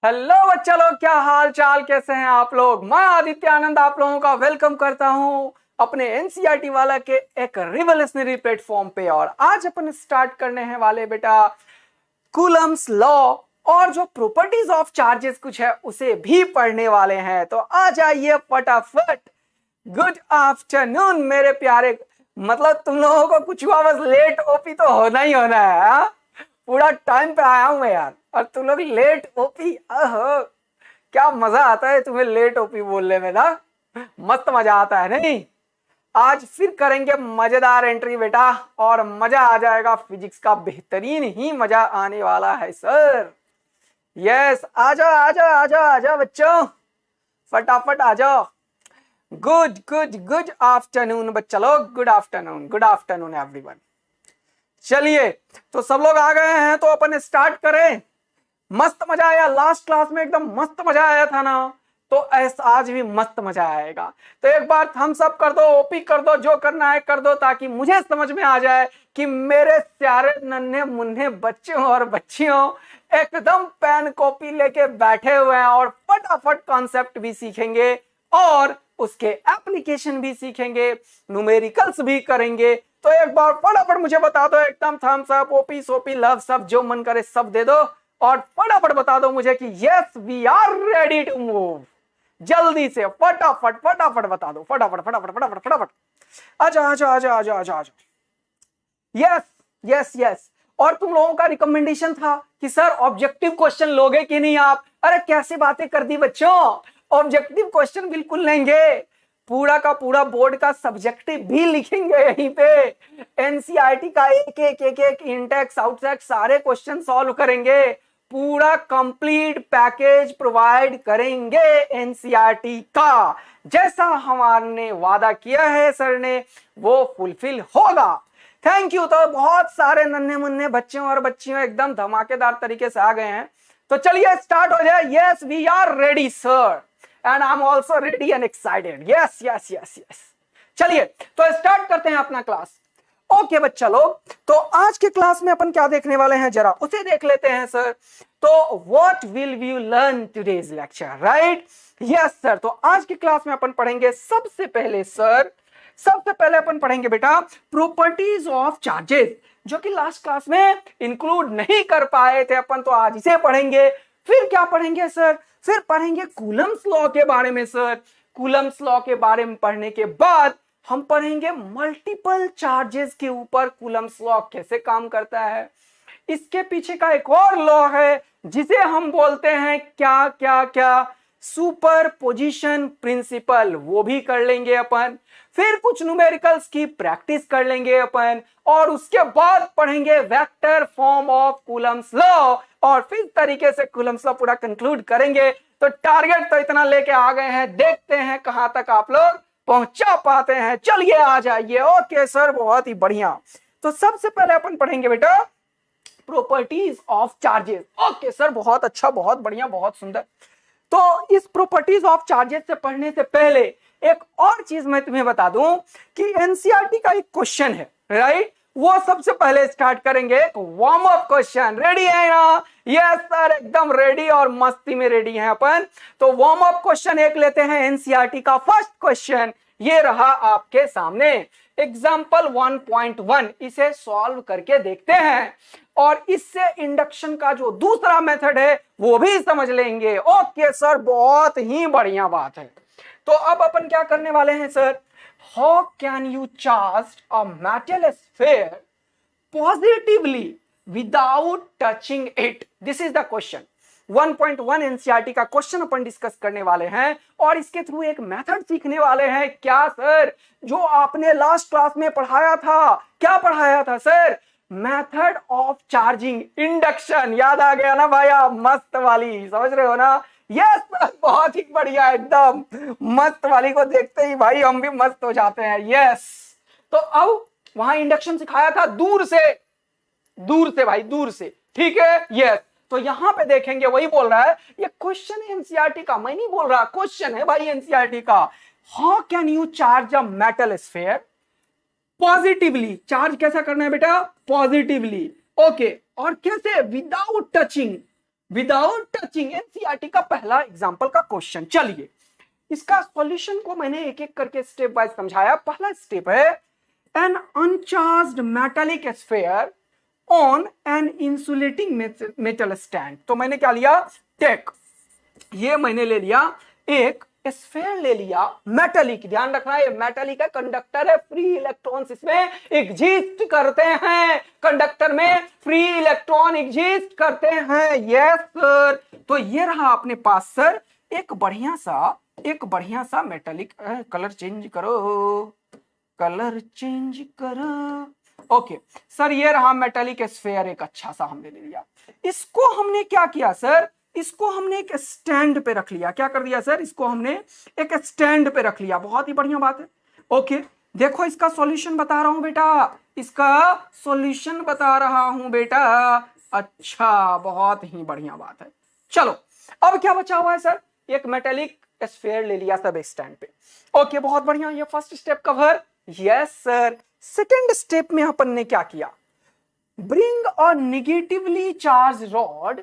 Hello बच्चा लोग, क्या हाल चाल, कैसे हैं आप लोग। मैं आदित्य आनंद आप लोगों का वेलकम करता हूं अपने एनसीईआरटी वाला के एक रिवोल्यूशनरी प्लेटफॉर्म पे। और आज अपन स्टार्ट करने हैं वाले बेटा कूलम्स लॉ और जो प्रॉपर्टीज ऑफ चार्जेस कुछ है उसे भी पढ़ने वाले हैं। तो आ जाइए फटाफट। गुड आफ्टरनून मेरे प्यारे, मतलब तुम लोगों को कुछ हुआ बस लेट ओपी तो होना ही होना है। हाँ, पूरा टाइम पे आया हूं मैं यार, और तुम लोग लेट ओपी। अहो, क्या मजा आता है तुम्हें लेट ओपी बोलने में ना। मस्त मजा आता है नहीं। आज फिर करेंगे मजेदार एंट्री बेटा, और मजा आ जाएगा। फिजिक्स का बेहतरीन ही मजा आने वाला है सर। यस, आ जाओ आ जाओ आ जाओ आ जाओ बच्चों, फटाफट आ जाओ। गुड गुड गुड आफ्टरनून बच्चा लोग, गुड आफ्टरनून एवरीवन। चलिए, तो सब लोग आ गए हैं तो अपन स्टार्ट करें। मस्त मजा आया लास्ट क्लास में, एकदम मस्त मजा आया था ना। तो ऐसा आज भी मस्त मजा आएगा। तो एक बार थम्स अप कर दो, ओपी कर दो, जो करना है कर दो, ताकि मुझे समझ में आ जाए कि मेरे प्यारे नन्हे मुन्ने बच्चों और बच्चियों एकदम पेन कॉपी लेके बैठे हुए हैं और फटाफट कॉन्सेप्ट भी सीखेंगे और उसके एप्लीकेशन भी सीखेंगे, न्यूमेरिकल्स भी करेंगे। तो एक बार फटाफट मुझे बता दो, एकदम थम्स अप, ओपी सोपी लव सब जो मन करे सब दे दो, और फटाफट बता दो मुझे कि yes we are ready to move. जल्दी से फटाफट फटाफट बता दो, फटाफट फटाफट फटाफट फटाफट। आजा आजा आजा आजा आजा आजा। Yes yes yes. और तुम लोगों का रिकमेंडेशन था कि सर ऑब्जेक्टिव क्वेश्चन लोगे कि नहीं आप। अरे कैसे बातें कर दी बच्चों, ऑब्जेक्टिव क्वेश्चन बिल्कुल लेंगे। पूरा का पूरा बोर्ड का सब्जेक्टिव भी लिखेंगे यहीं पे। एनसीईआरटी का एक एक एक एक इंटेक्स आउटसेक्स सारे क्वेश्चन सॉल्व करेंगे। पूरा कंप्लीट पैकेज प्रोवाइड करेंगे एनसीईआरटी का। जैसा हमारे वादा किया है सर ने, वो फुलफिल होगा। Thank you. तो बहुत सारे नन्हे मुन्ने बच्चों और बच्चियों एकदम धमाकेदार तरीके से आ गए हैं। तो चलिए स्टार्ट हो जाए। Yes we are ready sir, and I am also ready and excited. Yes yes yes yes. चलिए तो स्टार्ट करते हैं अपना क्लास। ओके बच्चा लोग, तो आज के क्लास में अपन क्या देखने वाले हैं जरा उसे देख लेते हैं सर। तो what will we learn today's lecture, right. Yes sir. तो आज की क्लास में अपन पढ़ेंगे सबसे पहले सर, सबसे पहले अपन पढ़ेंगे बेटा प्रॉपर्टीज ऑफ चार्जेस, जो कि लास्ट क्लास में इंक्लूड नहीं कर पाए थे अपन, तो आज इसे पढ़ेंगे। फिर क्या पढ़ेंगे सर, फिर पढ़ेंगे कूलम्स लॉ के बारे में सर। कूलम्स लॉ के बारे में पढ़ने के बाद हम पढ़ेंगे मल्टीपल चार्जेस के ऊपर कूलम्स लॉ कैसे काम करता है। इसके पीछे का एक और लॉ है जिसे हम बोलते हैं क्या क्या क्या, सुपर पोजिशन प्रिंसिपल, वो भी कर लेंगे अपन। फिर कुछ न्यूमेरिकल्स की प्रैक्टिस कर लेंगे अपन, और उसके बाद पढ़ेंगे vector form of Coulomb's law, और फिर तरीके से कूलम्स लॉ पूरा कंक्लूड करेंगे। तो टारगेट तो इतना लेके आ गए हैं, देखते हैं कहां तक आप लोग पहुंचा पाते हैं। चलिए आ जाइए। ओके सर, बहुत ही बढ़िया। तो सबसे पहले अपन पढ़ेंगे बेटा properties of charges. Okay sir, बहुत अच्छा, बहुत बढ़िया, बहुत सुंदर। तो इस प्रॉपर्टीज ऑफ चार्जेस से पढ़ने से पहले एक और चीज मैं तुम्हें बता दूं कि एनसीईआरटी का एक क्वेश्चन है, राइट। वो सबसे पहले स्टार्ट करेंगे। वार्म अप क्वेश्चन रेडी है ना। यस सर, एकदम रेडी और मस्ती में रेडी हैं अपन। तो वार्म अप क्वेश्चन एक लेते हैं एनसीईआरटी का। फर्स्ट क्वेश्चन ये रहा आपके सामने, एग्जाम्पल 1.1। इसे सॉल्व करके देखते हैं, और इससे इंडक्शन का जो दूसरा मेथड है वो भी समझ लेंगे। ओके सर, बहुत ही बढ़िया बात है। तो अब अपन क्या करने वाले हैं sir, how can you charge a metal sphere positively without touching it, this is the question. 1.1 NCERT का क्वेश्चन अपन डिस्कस करने वाले हैं, और इसके थ्रू एक मेथड सीखने वाले हैं। क्या सर, जो आपने लास्ट क्लास में पढ़ाया था, क्या पढ़ाया था sir, method of charging induction. याद आ गया ना भैया, मस्त वाली, समझ रहे हो ना। यस सर, बहुत ही बढ़िया, एकदम मस्त वाली को देखते ही भाई हम भी मस्त हो जाते हैं। यस, तो अब वहां इंडक्शन सिखाया था दूर से, दूर से भाई, दूर से, ठीक है। यस, तो यहां पे देखेंगे वही बोल रहा है, ये क्वेश्चन है एनसीईआरटी का, मैं नहीं बोल रहा, क्वेश्चन है भाई एनसीईआरटी का। How can you charge a metal sphere positively, charge कैसा करना है बेटा, पॉजिटिवली। ओके, और कैसे, without touching without touching, NCERT का पहला एग्जाम्पल का क्वेश्चन। चलिए इसका सॉल्यूशन को मैंने एक एक करके स्टेप वाइज समझाया। पहला स्टेप है an uncharged metallic sphere on an insulating metal stand. तो मैंने क्या लिया, टेक, ये मैंने ले लिया एक स्फीयर ले लिया मेटालिक, ध्यान रखना ये मेटालिक है, कंडक्टर है, फ्री इलेक्ट्रॉन्स इसमें एग्जिस्ट करते हैं, कंडक्टर में फ्री इलेक्ट्रॉन एग्जिस्ट करते हैं। Yes sir. तो ये रहा अपने पास सर एक बढ़िया सा मेटालिक, कलर चेंज करो, कलर चेंज करो। ओके सर, ये रहा मेटालिक स्फीयर, एक अच्छा सा हमने ले लिया। इसको हमने क्या किया सर, इसको हमने एक स्टैंड पे रख लिया। क्या कर दिया सर, इसको हमने एक स्टैंड पे रख लिया। बहुत ही बढ़िया बात है। ओके देखो इसका सॉल्यूशन बता रहा हूं बेटा, इसका सॉल्यूशन बता रहा हूं बेटा। अच्छा बहुत ही बढ़िया बात है। चलो अब क्या बचा हुआ है सर, एक मेटालिक स्फीयर ले लिया सब स्टैंड पे। ओके बहुत बढ़िया, ये first step cover. Yes sir. Second step में अपन ने क्या किया, bring a negatively charge rod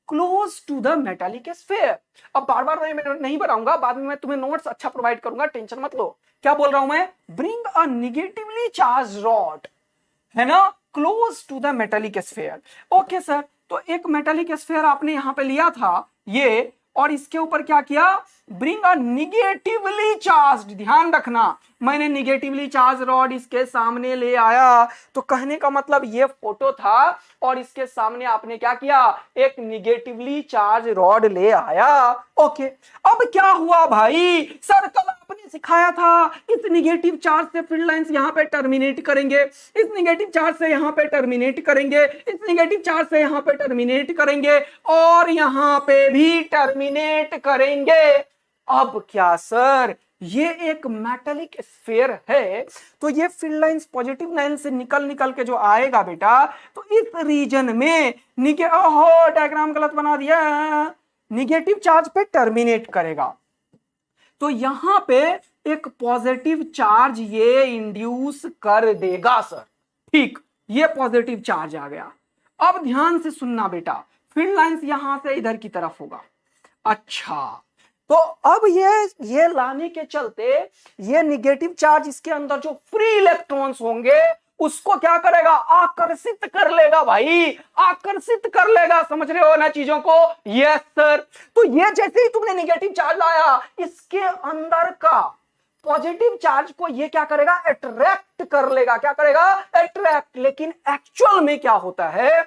close to the metallic sphere. अब बार बार मैं नहीं बनाऊंगा, बाद में मैं तुम्हें नोट्स अच्छा प्रोवाइड करूंगा, टेंशन मत लो। क्या बोल रहा हूं मैं, bring a negatively charge rod, है ना, close to the metallic sphere. Okay sir, तो एक मेटालिक स्फीयर आपने यहां पे लिया था ये, और इसके ऊपर क्या किया, ब्रिंग अ निगेटिवली चार्ज, ध्यान रखना मैंने निगेटिवली चार्ज रॉड इसके सामने ले आया। तो कहने का मतलब ये फोटो था और इसके सामने आपने क्या किया, एक निगेटिवली चार्ज रॉड ले आया। ओके अब क्या हुआ भाई, सर कल आपने सिखाया था इस निगेटिव चार्ज से फील्ड लाइंस यहां पे टर्मिनेट करेंगे, इस निगेटिव चार्ज से यहां पे टर्मिनेट करेंगे, इस निगेटिव चार्ज से यहां पे टर्मिनेट करेंगे और यहां पे भी टर्मिनेट करेंगे। अब क्या सर, ये एक मेटालिक स्फीयर है, तो ये फील्ड लाइंस पॉजिटिव लाइन से निकल के जो आएगा बेटा, तो इस रीजन में डायग्राम गलत बना दिया, निगेटिव चार्ज पे टर्मिनेट करेगा। तो यहां पे एक पॉजिटिव चार्ज ये इंड्यूस कर देगा सर। ठीक, ये पॉजिटिव चार्ज आ गया। अब ध्यान से सुनना बेटा, फील्ड लाइंस यहां से इधर की तरफ होगा। अच्छा, तो अब ये लाने के चलते ये निगेटिव चार्ज इसके अंदर जो फ्री इलेक्ट्रॉन्स होंगे उसको क्या करेगा, आकर्षित कर लेगा भाई, आकर्षित कर लेगा। समझ रहे हो ना चीजों को। Yes sir. तो ये जैसे ही तुमने निगेटिव चार्ज लाया, इसके अंदर का पॉजिटिव चार्ज को ये क्या करेगा, अट्रैक्ट कर लेगा। क्या करेगा, अट्रैक्ट। लेकिन एक्चुअल में क्या होता है,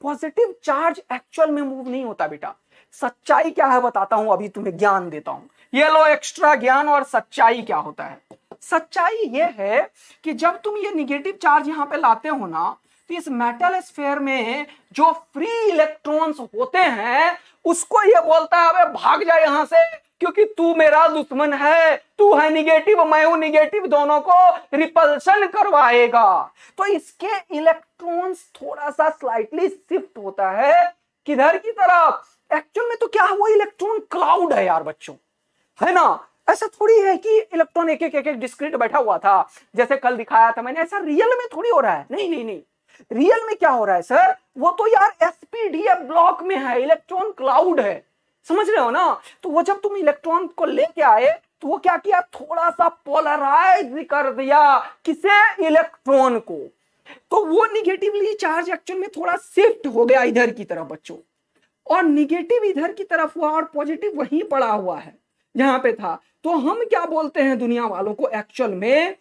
पॉजिटिव चार्ज एक्चुअल में मूव नहीं होता बेटा। सच्चाई क्या है बताता हूं, अभी तुम्हें ज्ञान देता हूं। ये लो एक्स्ट्रा ज्ञान। और सच्चाई क्या होता है, सच्चाई ये है कि जब तुम ये निगेटिव चार्ज यहां पे लाते हो ना, तो इस मेटल स्फीयर में जो फ्री इलेक्ट्रॉन्स होते हैं उसको ये बोलता है अबे भाग जा यहां से, क्योंकि तू मेरा दुश्मन है, तू है निगेटिव, मैं हूं निगेटिव, दोनों को रिपल्शन करवाएगा। तो इसके इलेक्ट्रॉन्स थोड़ा सा स्लाइटली शिफ्ट होता है किधर की तरफ। एक्चुअल में तो क्या है, वो इलेक्ट्रॉन क्लाउड है यार बच्चों, है ना। ऐसा थोड़ी है कि इलेक्ट्रॉन एक एक डिस्क्रीट बैठा हुआ था जैसे कल दिखाया था मैंने, ऐसा रियल में थोड़ी हो रहा है। नहीं नहीं नहीं, रियल में क्या हो रहा है सर, वो तो यार एसपीडीएफ ब्लॉक में है, इलेक्ट्रॉन क्लाउड है। समझ रहे हो ना। तो वो जब तुम इलेक्ट्रॉन को लेके आए तो वो क्या किया, थोड़ा सा पोलराइज कर दिया किसे, इलेक्ट्रॉन को। तो वो निगेटिवली चार्ज एक्चुअल में थोड़ा शिफ्ट हो गया इधर की तरफ बच्चों, और निगेटिव इधर की तरफ हुआ और पॉजिटिव वहीं पड़ा हुआ है जहां पे था। तो हम क्या बोलते हैं दुनिया वालों को, एक्चुअल में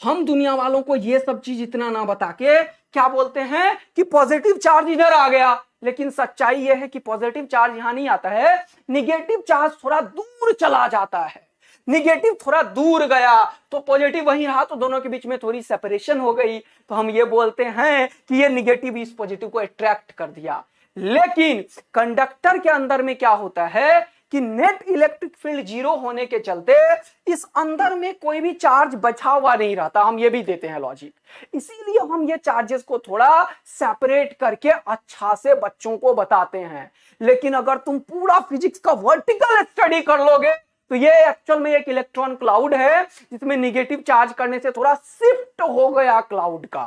हम दुनिया वालों को ये सब चीज इतना ना बता के क्या बोलते हैं कि पॉजिटिव चार्ज इधर आ गया। लेकिन सच्चाई यह है कि पॉजिटिव चार्ज यहां नहीं आता है, निगेटिव चार्ज थोड़ा दूर चला जाता है। निगेटिव थोड़ा दूर गया तो पॉजिटिव वहीं रहा, तो दोनों के बीच में थोड़ी सेपरेशन हो गई। तो हम ये बोलते हैं कि ये निगेटिव इस पॉजिटिव को अट्रैक्ट कर दिया। लेकिन कंडक्टर के अंदर में क्या होता है कि नेट इलेक्ट्रिक फील्ड जीरो होने के चलते इस अंदर में कोई भी चार्ज बचा हुआ नहीं रहता। हम ये भी देते हैं लॉजिक, इसीलिए हम ये चार्जेस को थोड़ा सेपरेट करके अच्छा से बच्चों को बताते हैं। लेकिन अगर तुम पूरा फिजिक्स का वर्टिकल स्टडी कर लोगे तो ये एक्चुअल में एक इलेक्ट्रॉन क्लाउड है जिसमें निगेटिव चार्ज करने से थोड़ा शिफ्ट हो गया क्लाउड का।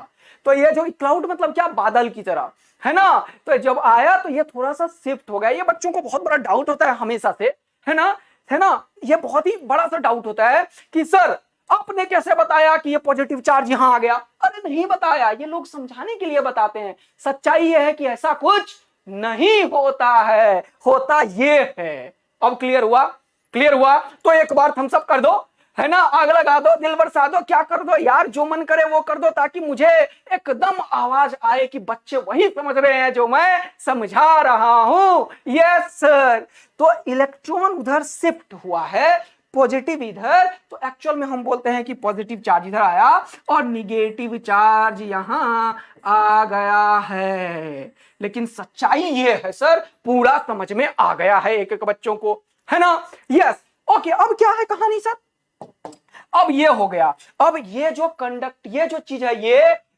तो ये जो क्लाउड मतलब क्या, बादल की तरह, है ना। तो जब आया तो ये थोड़ा सा शिफ्ट हो गया। ये बच्चों को बहुत बड़ा डाउट होता है हमेशा से, है ना, है ना। ये बहुत ही बड़ा सा डाउट होता है कि सर आपने कैसे बताया कि ये पॉजिटिव चार्ज यहां आ गया। अरे नहीं बताया, ये लोग समझाने के लिए बताते हैं। सच्चाई ये है कि ऐसा कुछ नहीं होता है, होता ये है। अब क्लियर हुआ, क्लियर हुआ। तो एक बार थम्स अप कर दो, है ना, आग लगा दो, दिल बरसा दो, क्या कर दो यार, जो मन करे वो कर दो, ताकि मुझे एकदम आवाज आए कि बच्चे वही समझ रहे हैं जो मैं समझा रहा हूं। Yes sir. तो इलेक्ट्रॉन उधर शिफ्ट हुआ है, पॉजिटिव इधर, तो एक्चुअल में हम बोलते हैं कि पॉजिटिव चार्ज इधर आया और निगेटिव चार्ज यहां आ गया है। लेकिन सच्चाई ये है सर, पूरा समझ में आ गया है एक एक बच्चों को, है ना। Yes okay. अब क्या है कहानी सर, अब ये हो गया। अब ये जो कंडक्ट, ये जो चीज है,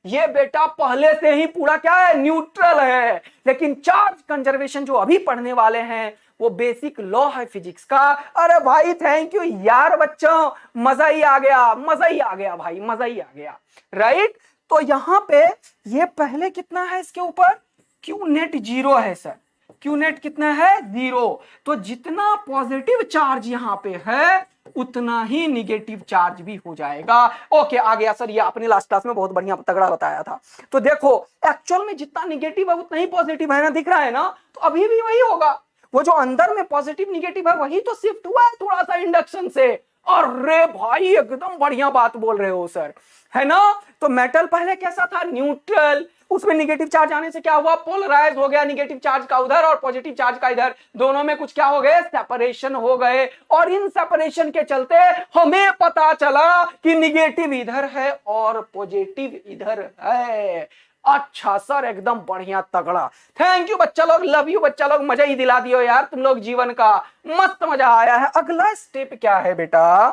ये बेटा पहले से ही पूरा क्या है, न्यूट्रल है। लेकिन चार्ज कंजर्वेशन जो अभी पढ़ने वाले हैं वो बेसिक लॉ है फिजिक्स का। अरे भाई थैंक यू यार बच्चों, मजा ही आ गया, मजा ही आ गया भाई, मजा ही आ गया, राइट। तो यहां पे ये पहले कितना है, इसके ऊपर क्यू नेट 0 है सर, क्यू नेट कितना है, 0। तो जितना पॉजिटिव चार्ज यहां पे है उतना ही निगेटिव चार्ज भी हो जाएगा। ओके आ गया सर, ये आपने लास्ट क्लास में बहुत बढ़िया तगड़ा बताया था। तो देखो एक्चुअल में जितना निगेटिव है उतना ही पॉजिटिव है ना, दिख रहा है ना। तो अभी भी वही होगा, वो जो अंदर में पॉजिटिव निगेटिव है वही तो शिफ्ट हुआ है थोड़ा सा इंडक्शन से। अरे भाई एकदम बढ़िया बात बोल रहे हो सर, है ना। तो मेटल पहले कैसा था, न्यूट्रल, उसमें निगेटिव चार्ज आने से क्या हुआ, पोलराइज हो गया, निगेटिव चार्ज का उधर और पॉजिटिव चार्ज का इधर, दोनों में कुछ क्या हो गए, सेपरेशन हो गए। और इन सेपरेशन के चलते हमें पता चला कि निगेटिव इधर है और पॉजिटिव इधर है। अच्छा सर एकदम बढ़िया तगड़ा, थैंक यू बच्चा लोग, लव यू बच्चा लोग, मजा ही दिला दियो यार तुम लोग जीवन का, मस्त मजा आया है। अगला स्टेप क्या है बेटा,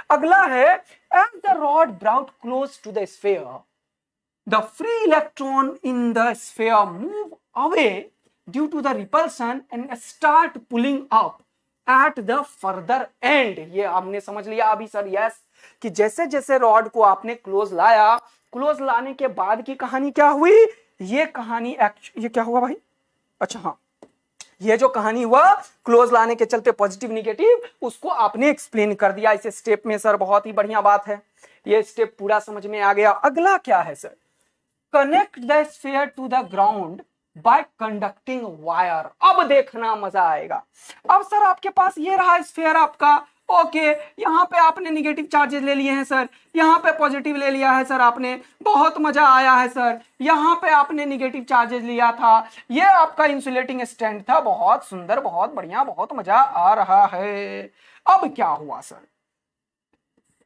अगला है as the rod brought close to the sphere the free electron in the sphere move away due to the repulsion and start pulling up at the further end। ये हमने समझ लिया अभी सर, यस, कि जैसे जैसे रॉड को आपने क्लोज लाया, क्लोज लाने के बाद की कहानी क्या हुई, ये कहानी ये क्या हुआ भाई, अच्छा हाँ, ये जो कहानी हुआ क्लोज लाने के चलते पॉजिटिव निगेटिव, उसको आपने एक्सप्लेन कर दिया इस स्टेप में सर, बहुत ही बढ़िया बात है, ये स्टेप पूरा समझ में आ गया। अगला क्या है sir, connect the sphere to the ground by conducting wire. अब देखना मजा आएगा। अब सर आपके पास ये रहा स्फीयर आपका, ओके, यहाँ पे आपने निगेटिव चार्जेस ले लिए हैं सर, यहाँ पे पॉजिटिव ले लिया है सर आपने, बहुत मजा आया है सर। यहाँ पे आपने निगेटिव चार्जेस लिया था, ये आपका इंसुलेटिंग स्टैंड था, बहुत सुंदर, बहुत बढ़िया, बहुत मजा आ रहा है। अब क्या हुआ सर,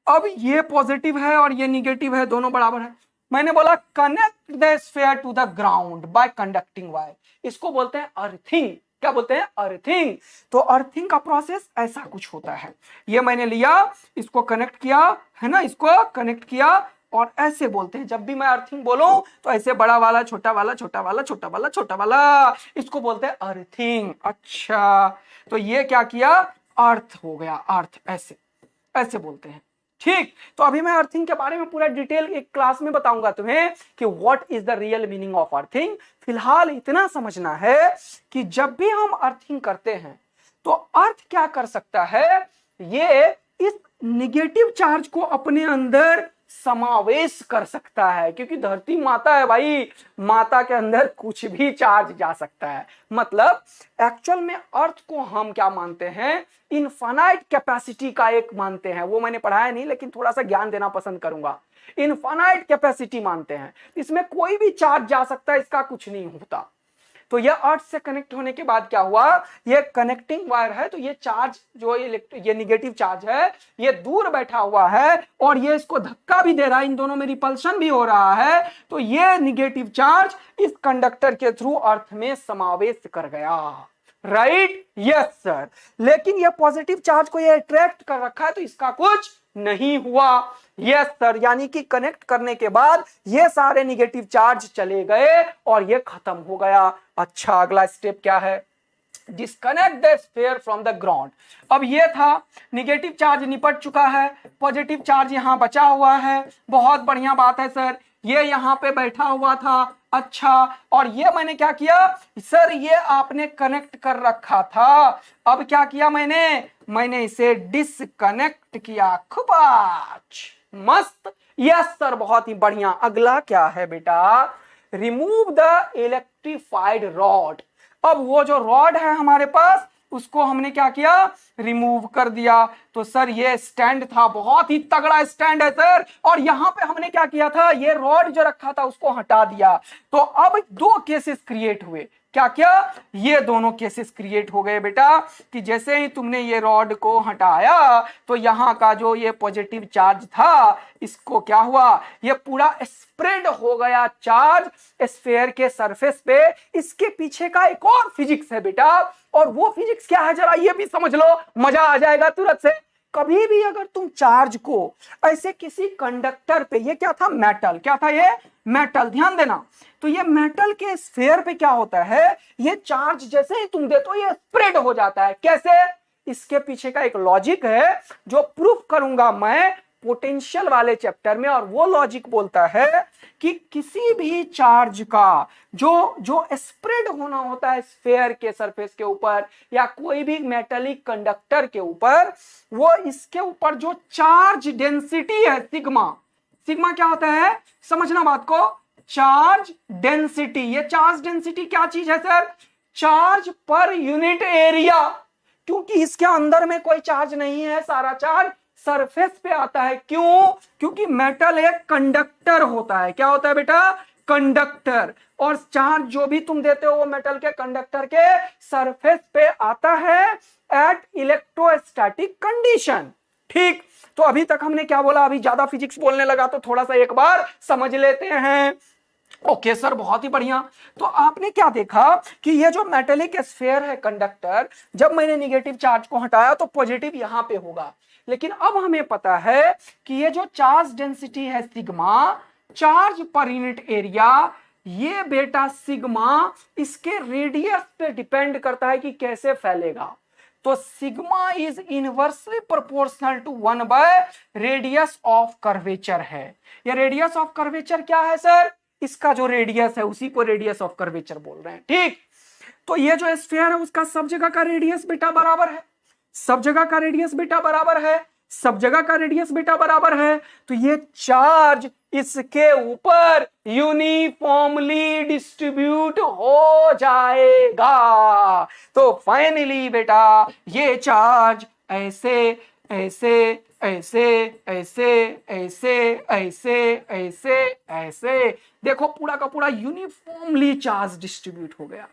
अब ये पॉजिटिव है और ये निगेटिव है, दोनों बराबर है। मैंने बोला connect the sphere to the ground by conducting wire, इसको बोलते हैं अर्थिंग। क्या बोलते हैं, अर्थिंग। तो अर्थिंग का प्रोसेस ऐसा कुछ होता है, ये मैंने लिया, इसको कनेक्ट किया, है ना, इसको कनेक्ट किया, और ऐसे बोलते हैं, जब भी मैं अर्थिंग बोलूं तो ऐसे बड़ा वाला छोटा वाला छोटा वाला छोटा वाला छोटा वाला, इसको बोलते हैं अर्थिंग। अच्छा तो ये क्या किया, अर्थ हो गया, अर्थ, ऐसे ऐसे बोलते हैं, ठीक। तो अभी मैं अर्थिंग के बारे में पूरा डिटेल एक क्लास में बताऊंगा तुम्हें कि what is the real meaning of earthing. फिलहाल इतना समझना है कि जब भी हम अर्थिंग करते हैं तो अर्थ क्या कर सकता है, ये इस निगेटिव चार्ज को अपने अंदर समावेश कर सकता है, क्योंकि धरती माता है भाई, माता के अंदर कुछ भी चार्ज जा सकता है। मतलब एक्चुअल में अर्थ को हम क्या मानते हैं, इनफाइनाइट कैपेसिटी का एक मानते हैं, वो मैंने पढ़ाया नहीं लेकिन थोड़ा सा ज्ञान देना पसंद करूंगा। इनफाइनाइट कैपेसिटी मानते हैं, इसमें कोई भी चार्ज जा सकता है, इसका कुछ नहीं होता। तो ये अर्थ से कनेक्ट होने के बाद क्या हुआ, ये कनेक्टिंग वायर है, तो ये चार्ज जो ये निगेटिव चार्ज है, ये दूर बैठा हुआ है और ये इसको धक्का भी दे रहा है, इन दोनों में रिपल्शन भी हो रहा है। तो ये निगेटिव चार्ज इस कंडक्टर के थ्रू अर्थ में समावेश कर गया, राइट, यस सर। लेकिन ये पॉजिटिव चार्ज को ये अट्रैक्ट कर रखा है, तो इसका कुछ नहीं हुआ, यस सर। यानी कि कनेक्ट करने के बाद ये सारे निगेटिव चार्ज चले गए और ये खत्म हो गया। अच्छा अगला स्टेप क्या है, disconnect the sphere from the ground. अब ये था, निगेटिव चार्ज निपट चुका है, पॉजिटिव चार्ज यहाँ बचा हुआ है। बहुत बढ़िया बात है सर, ये यहाँ पे बैठा हुआ था। अच्छा, और ये मैंने क्या किया सर, ये आपने कनेक्ट कर रखा था। अब क्या किया मैंने इसे डिस्कनेक्ट किया। खूब मस्त, यस सर, बहुत ही बढ़िया। अगला क्या है बेटा, रिमूव द इलेक्ट्रिफाइड रॉड। अब वो जो रॉड है हमारे पास, उसको हमने क्या किया, रिमूव कर दिया। तो सर ये स्टैंड था, बहुत ही तगड़ा स्टैंड है सर, और यहां पे हमने क्या किया था, ये रॉड जो रखा था उसको हटा दिया। तो अब दो केसेस क्रिएट हुए। क्या क्या, ये दोनों केसेस क्रिएट हो गए बेटा, कि जैसे ही तुमने ये रॉड को हटाया तो यहाँ का जो ये पॉजिटिव चार्ज था, इसको क्या हुआ, ये पूरा स्प्रेड हो गया चार्ज स्फीयर के सरफेस पे। इसके पीछे का एक और फिजिक्स है बेटा, और वो फिजिक्स क्या है जरा ये भी समझ लो, मजा आ जाएगा तुरंत से। कभी भी अगर तुम चार्ज को ऐसे किसी कंडक्टर पे, ये क्या था, मेटल, क्या था ये, मेटल, ध्यान देना। तो ये मेटल के स्फीयर पे क्या होता है, ये चार्ज जैसे ही तुम देते हो ये स्प्रेड हो जाता है। कैसे, इसके पीछे का एक लॉजिक है जो प्रूफ करूंगा मैं पोटेंशियल वाले चैप्टर में, और वो लॉजिक बोलता है कि किसी भी चार्ज का जो स्प्रेड होना होता है स्फीयर के सरफेस के ऊपर या कोई भी मेटेलिक कंडक्टर के ऊपर, वो इसके ऊपर जो चार्ज डेंसिटी है सिग्मा, सिग्मा क्या होता है, समझना बात को, चार्ज डेंसिटी। ये चार्ज डेंसिटी क्या चीज है sir, charge per unit area. क्योंकि इसके अंदर में कोई चार्ज नहीं है, सारा चार्ज सरफेस पे आता है। क्यों, क्योंकि मेटल एक कंडक्टर होता है। क्या होता है बेटा, कंडक्टर, और चार्ज जो भी तुम देते हो वो मेटल के कंडक्टर के सरफेस पे आता है एट इलेक्ट्रोस्टैटिक कंडीशन। ठीक, तो अभी तक हमने क्या बोला, अभी ज्यादा फिजिक्स बोलने लगा तो थोड़ा सा एक बार समझ लेते हैं। ओके सर, बहुत ही बढ़िया। तो आपने क्या देखा कि ये जो मेटेलिक स्फीयर है कंडक्टर, जब मैंने निगेटिव चार्ज को हटाया तो पॉजिटिव यहां पे होगा। लेकिन अब हमें पता है कि ये जो चार्ज डेंसिटी है sigma, charge per unit area, ये बेटा सिग्मा इसके रेडियस पे डिपेंड करता है कि कैसे फैलेगा। तो sigma is inversely proportional to 1 by radius of curvature है। ये रेडियस ऑफ कर्वेचर क्या है सर, इसका जो रेडियस है उसी को रेडियस ऑफ कर्वेचर बोल रहे हैं। ठीक, तो ये जो स्फीयर है उसका सब जगह का रेडियस बेटा बराबर है, सब जगह का रेडियस बेटा बराबर है, सब जगह का रेडियस बेटा बराबर है। तो ये चार्ज इसके ऊपर यूनिफॉर्मली डिस्ट्रीब्यूट हो जाएगा। तो फाइनली बेटा ये चार्ज ऐसे ऐसे ऐसे ऐसे ऐसे ऐसे ऐसे ऐसे देखो पूरा का पूरा यूनिफॉर्मली चार्ज डिस्ट्रीब्यूट हो गया।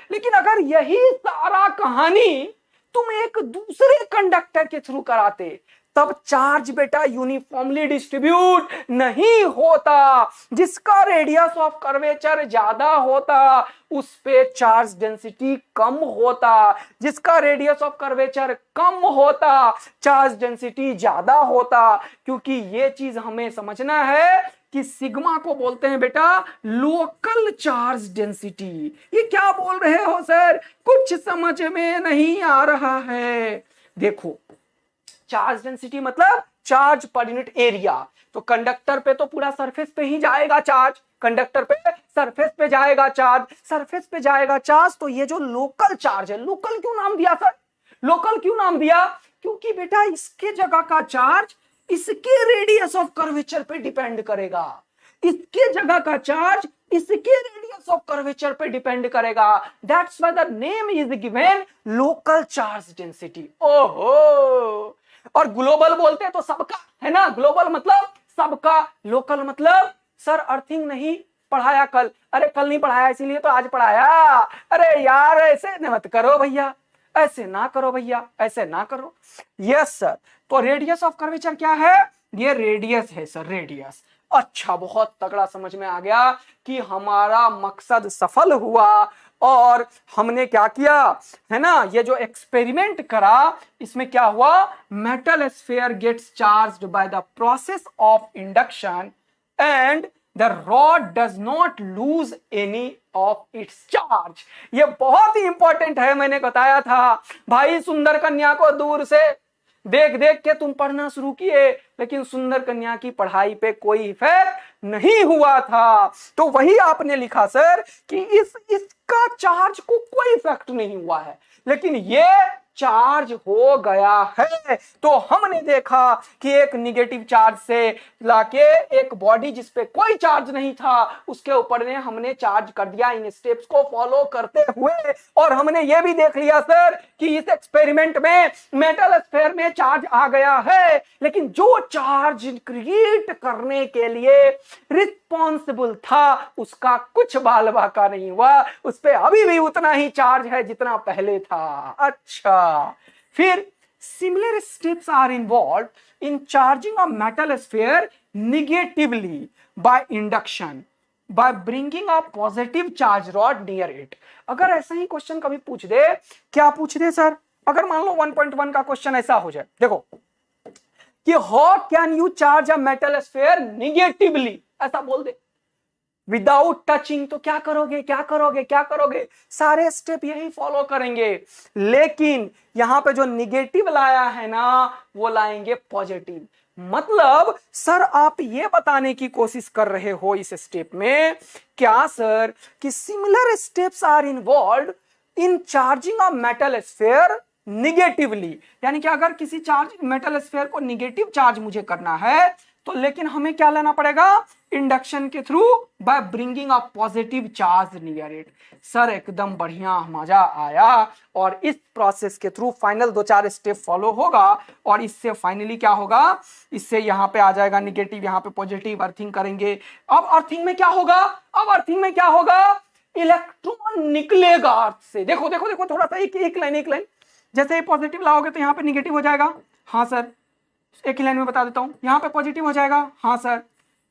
लेकिन अगर यही सारा कहानी तुम एक दूसरे कंडक्टर के थ्रू कराते, तब चार्ज बेटा यूनिफॉर्मली डिस्ट्रीब्यूट नहीं होता। जिसका रेडियस ऑफ कर्वेचर ज्यादा होता उस पे चार्ज डेंसिटी कम होता, जिसका रेडियस ऑफ कर्वेचर कम होता चार्ज डेंसिटी ज्यादा होता। क्योंकि ये चीज हमें समझना है कि सिग्मा को बोलते हैं बेटा लोकल चार्ज डेंसिटी। ये क्या बोल रहे हो सर, कुछ समझ में नहीं आ रहा है। देखो, चार्ज डेंसिटी मतलब चार्ज पर यूनिट एरिया। तो कंडक्टर पे तो पूरा सरफेस पे ही जाएगा चार्ज, कंडक्टर पे सरफेस पे जाएगा चार्ज, सरफेस पे जाएगा चार्ज। तो ये जो लोकल चार्ज है, लोकल क्यों नाम दिया सर, लोकल क्यों नाम दिया, क्योंकि बेटा इसके जगह का चार्ज इसके रेडियस ऑफ कर्वेचर पे डिपेंड करेगा, इसके जगह का चार्ज इसके रेडियस ऑफ कर्वेचर पे डिपेंड करेगा। That's why the name is given local charge density. ओहो, और ग्लोबल बोलते हैं तो सबका है ना, ग्लोबल मतलब सबका, लोकल मतलब सर अर्थिंग नहीं पढ़ाया कल, अरे कल नहीं पढ़ाया इसीलिए तो आज पढ़ाया। अरे यार ऐसे मत करो भैया, ऐसे ना करो भैया, ऐसे ना करो। यस सर, तो रेडियस ऑफ कर्वेचर क्या है, ये रेडियस है सर, रेडियस। अच्छा, बहुत तगड़ा समझ में आ गया कि हमारा मकसद सफल हुआ और हमने क्या किया है ना, ये जो एक्सपेरिमेंट करा इसमें क्या हुआ, metal sphere gets charged by the process of induction and the rod does not lose any of its charge. ये बहुत ही इंपॉर्टेंट है, मैंने बताया था भाई सुंदर कन्या को दूर से देख देख के तुम पढ़ना शुरू किए, लेकिन सुंदर कन्या की पढ़ाई पे कोई इफेक्ट नहीं हुआ था। तो वही आपने लिखा सर कि इसका चार्ज को कोई इफेक्ट नहीं हुआ है, लेकिन ये चार्ज हो गया है। तो हमने देखा कि एक निगेटिव चार्ज से लाके एक बॉडी जिसपे कोई चार्ज नहीं था उसके ऊपर ने हमने चार्ज कर दिया इन स्टेप्स को फॉलो करते हुए। और हमने ये भी देख लिया सर कि इस एक्सपेरिमेंट में मेटल स्फीयर में चार्ज आ गया है, लेकिन जो चार्ज क्रिएट करने के लिए रिस्पॉन्सिबल था उसका कुछ बाल बाका नहीं हुआ, उस पे अभी भी उतना ही चार्ज है जितना पहले था। अच्छा, फिर similar steps are involved in charging a metal sphere negatively by induction by bringing a positive charge rod near it। अगर ऐसा ही क्वेश्चन कभी पूछ दे, क्या पूछ दे सर, अगर मान लो 1.1 का क्वेश्चन ऐसा हो जाए, देखो कि how can you charge a metal sphere negatively, ऐसा बोल दे विदाउट टचिंग, तो क्या करोगे क्या करोगे क्या करोगे, सारे स्टेप यही फॉलो करेंगे। लेकिन यहां पे जो निगेटिव लाया है ना वो लाएंगे पॉजिटिव। मतलब सर आप ये बताने की कोशिश कर रहे हो इस स्टेप में क्या सर कि similar steps are involve in charging a metal sphere negatively, यानी कि अगर किसी चार्ज मेटल स्फीयर को निगेटिव चार्ज मुझे करना है तो लेकिन हमें क्या लेना पड़ेगा, इंडक्शन के through by bringing a positive charge near it. Sir एकदम बढ़िया, मजा आया। और इस प्रोसेस के थ्रू फाइनल 2-4 स्टेप फॉलो होगा और इससे फाइनली क्या होगा, इससे यहां पे आ जाएगा निगेटिव, यहां पे पॉजिटिव, अर्थिंग करेंगे। अब अर्थिंग में क्या होगा, अब अर्थिंग में क्या होगा, इलेक्ट्रॉन निकलेगा अर्थ से। देखो देखो देखो थोड़ा सा एक लाइन, जैसे ही पॉजिटिव लाओगे तो यहाँ पे निगेटिव हो जाएगा, हाँ सर, एक ही लाइन में बता देता हूं, यहां पे पॉजिटिव हो जाएगा, हाँ सर।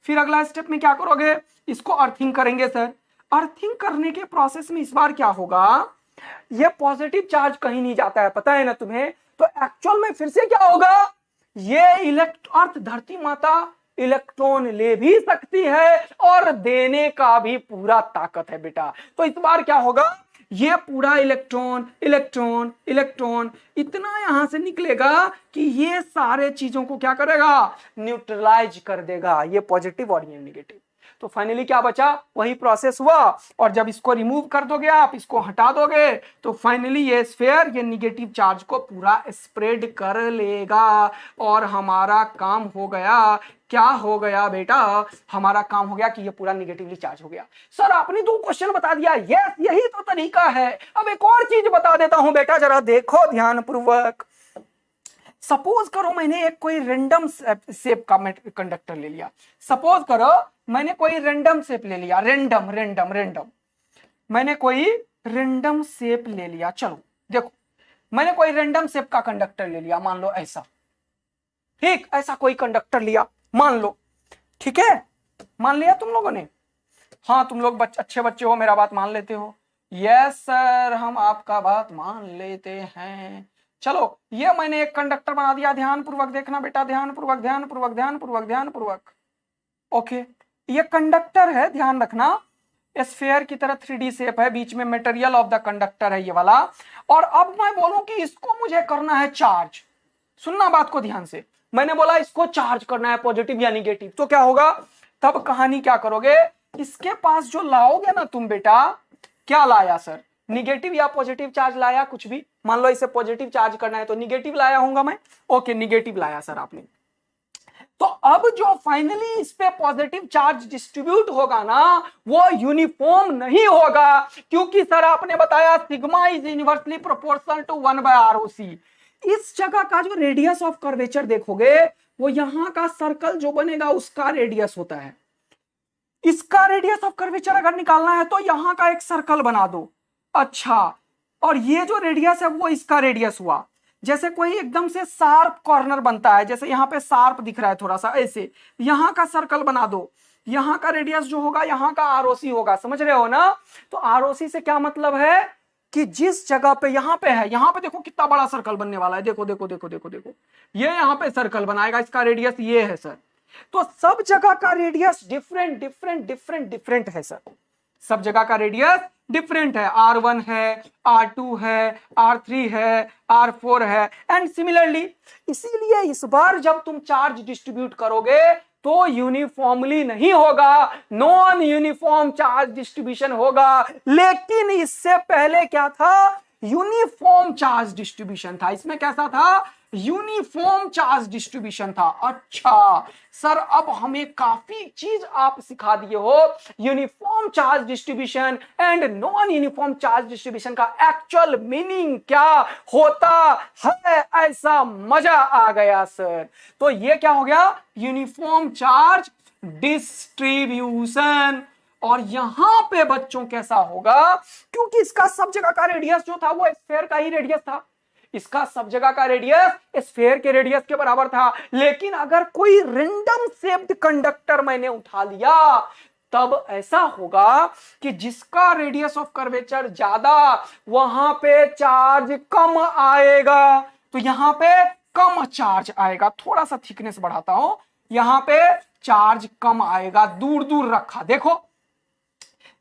फिर अगला स्टेप में क्या करोगे, इसको अर्थिंग करेंगे सर। अर्थिंग करने के प्रोसेस में इस बार क्या होगा, ये पॉजिटिव चार्ज कहीं नहीं जाता है, पता है ना तुम्हें, तो एक्चुअल में फिर से क्या होगा, ये अर्थ धरती माता इलेक्ट्रॉन ले भी सकती है और देने का भी पूरा ताकत है बेटा। तो इस बार क्या होगा, ये पूरा इलेक्ट्रॉन इलेक्ट्रॉन इलेक्ट्रॉन इतना यहां से निकलेगा कि ये सारे चीजों को क्या करेगा, न्यूट्रलाइज कर देगा, ये पॉजिटिव और ये नेगेटिव। तो फाइनली क्या बचा, वही प्रोसेस हुआ। और जब इसको रिमूव कर दोगे आप, इसको हटा दोगे, तो फाइनली ये स्फीयर ये निगेटिव चार्ज को पूरा स्प्रेड कर लेगा और हमारा काम हो गया। क्या हो गया बेटा, हमारा काम हो गया कि ये पूरा निगेटिवली चार्ज हो गया। सर आपने 2 क्वेश्चन बता दिया, यस यही तो तरीका है। अब एक और चीज बता देता हूं बेटा, जरा देखो ध्यान पूर्वक। सपोज करो मैंने एक कोई रेंडम शेप का कंडक्टर ले लिया, सपोज करो मैंने कोई रेंडम शेप ले लिया, रेंडम मैंने कोई रेंडम शेप ले लिया। चलो देखो, मैंने कोई रेंडम शेप का कंडक्टर ले लिया, मान लो ऐसा, ठीक, ऐसा कोई कंडक्टर लिया मान लो, ठीक है, मान लिया तुम लोगों ने, हाँ तुम लोग अच्छे बच्चे हो, मेरा बात मान लेते हो। यस सर, हम आपका बात मान लेते हैं। चलो ये मैंने एक कंडक्टर बना दिया, ध्यान पूर्वक देखना बेटा, ध्यान पूर्वक ध्यान पूर्वक ध्यान पूर्वक ध्यान पूर्वक। ओके, ये कंडक्टर है, ध्यान रखना, स्फीयर की तरह 3D शेप है, बीच में मटेरियल ऑफ द कंडक्टर है ये वाला। और अब मैं बोलूं कि इसको मुझे करना है चार्ज, सुनना बात को ध्यान से, मैंने बोला इसको चार्ज करना है पॉजिटिव या निगेटिव, तो क्या होगा, तब कहानी क्या करोगे, इसके पास जो लाओगे ना तुम बेटा, क्या लाया सर, निगेटिव या पॉजिटिव चार्ज लाया, कुछ भी, मान लो इसे पॉजिटिव चार्ज करना है तो निगेटिव लाया होगा मैं, ओके निगेटिव लाया सर आपने। तो अब जो फाइनली इस पे पॉजिटिव चार्ज डिस्ट्रीब्यूट होगा ना वो यूनिफॉर्म नहीं होगा, क्योंकि सर आपने बताया sigma is inversely proportional to 1/ROC। इस जगह का जो रेडियस ऑफ कर्वेचर देखोगे वो यहां का सर्कल जो बनेगा उसका रेडियस होता है। इसका रेडियस ऑफ कर्वेचर अगर निकालना है तो यहां का एक सर्कल बना दो, अच्छा, और ये जो रेडियस है वो इसका रेडियस हुआ। जैसे कोई एकदम से शार्प कॉर्नर बनता है, जैसे यहाँ पे शार्प दिख रहा है थोड़ा सा, ऐसे यहां का सर्कल बना दो, यहां का रेडियस जो होगा यहाँ का ROC होगा, समझ रहे हो ना। तो ROC से क्या मतलब है कि जिस जगह पे यहाँ पे है, यहाँ पे देखो कितना बड़ा सर्कल बनने वाला है, देखो देखो देखो देखो देखो, ये यहाँ पे सर्कल बनाएगा, इसका रेडियस ये है सर, तो सब जगह का radius different different different different है सर, सब जगह का रेडियस डिफरेंट है। R1 है, R2 है, R3 है, R4 है एंड सिमिलरली। इसीलिए इस बार जब तुम चार्ज डिस्ट्रीब्यूट करोगे तो यूनिफॉर्मली नहीं होगा, नॉन यूनिफॉर्म चार्ज डिस्ट्रीब्यूशन होगा। लेकिन इससे पहले क्या था, यूनिफॉर्म चार्ज डिस्ट्रीब्यूशन था। इसमें कैसा था, यूनिफॉर्म चार्ज डिस्ट्रीब्यूशन था। अच्छा सर, अब हमें काफी चीज आप सिखा दिए हो, uniform charge distribution and non uniform charge distribution का एक्चुअल मीनिंग क्या होता है, ऐसा मजा आ गया सर। तो ये क्या हो गया, यूनिफॉर्म चार्ज डिस्ट्रीब्यूशन। और यहां पे बच्चों कैसा होगा, क्योंकि इसका सब जगह का रेडियस जो था वो स्फीयर का ही रेडियस था, इसका सब जगह का रेडियस स्फीयर के रेडियस के बराबर था। लेकिन अगर कोई रैंडम शेप्ड कंडक्टर मैंने उठा लिया, तब ऐसा होगा कि जिसका रेडियस ऑफ कर्वेचर ज्यादा, वहां पे चार्ज कम आएगा। तो यहां पे कम चार्ज आएगा। थोड़ा सा थिकनेस बढ़ाता हूं, यहां पे चार्ज कम आएगा, दूर दूर रखा देखो।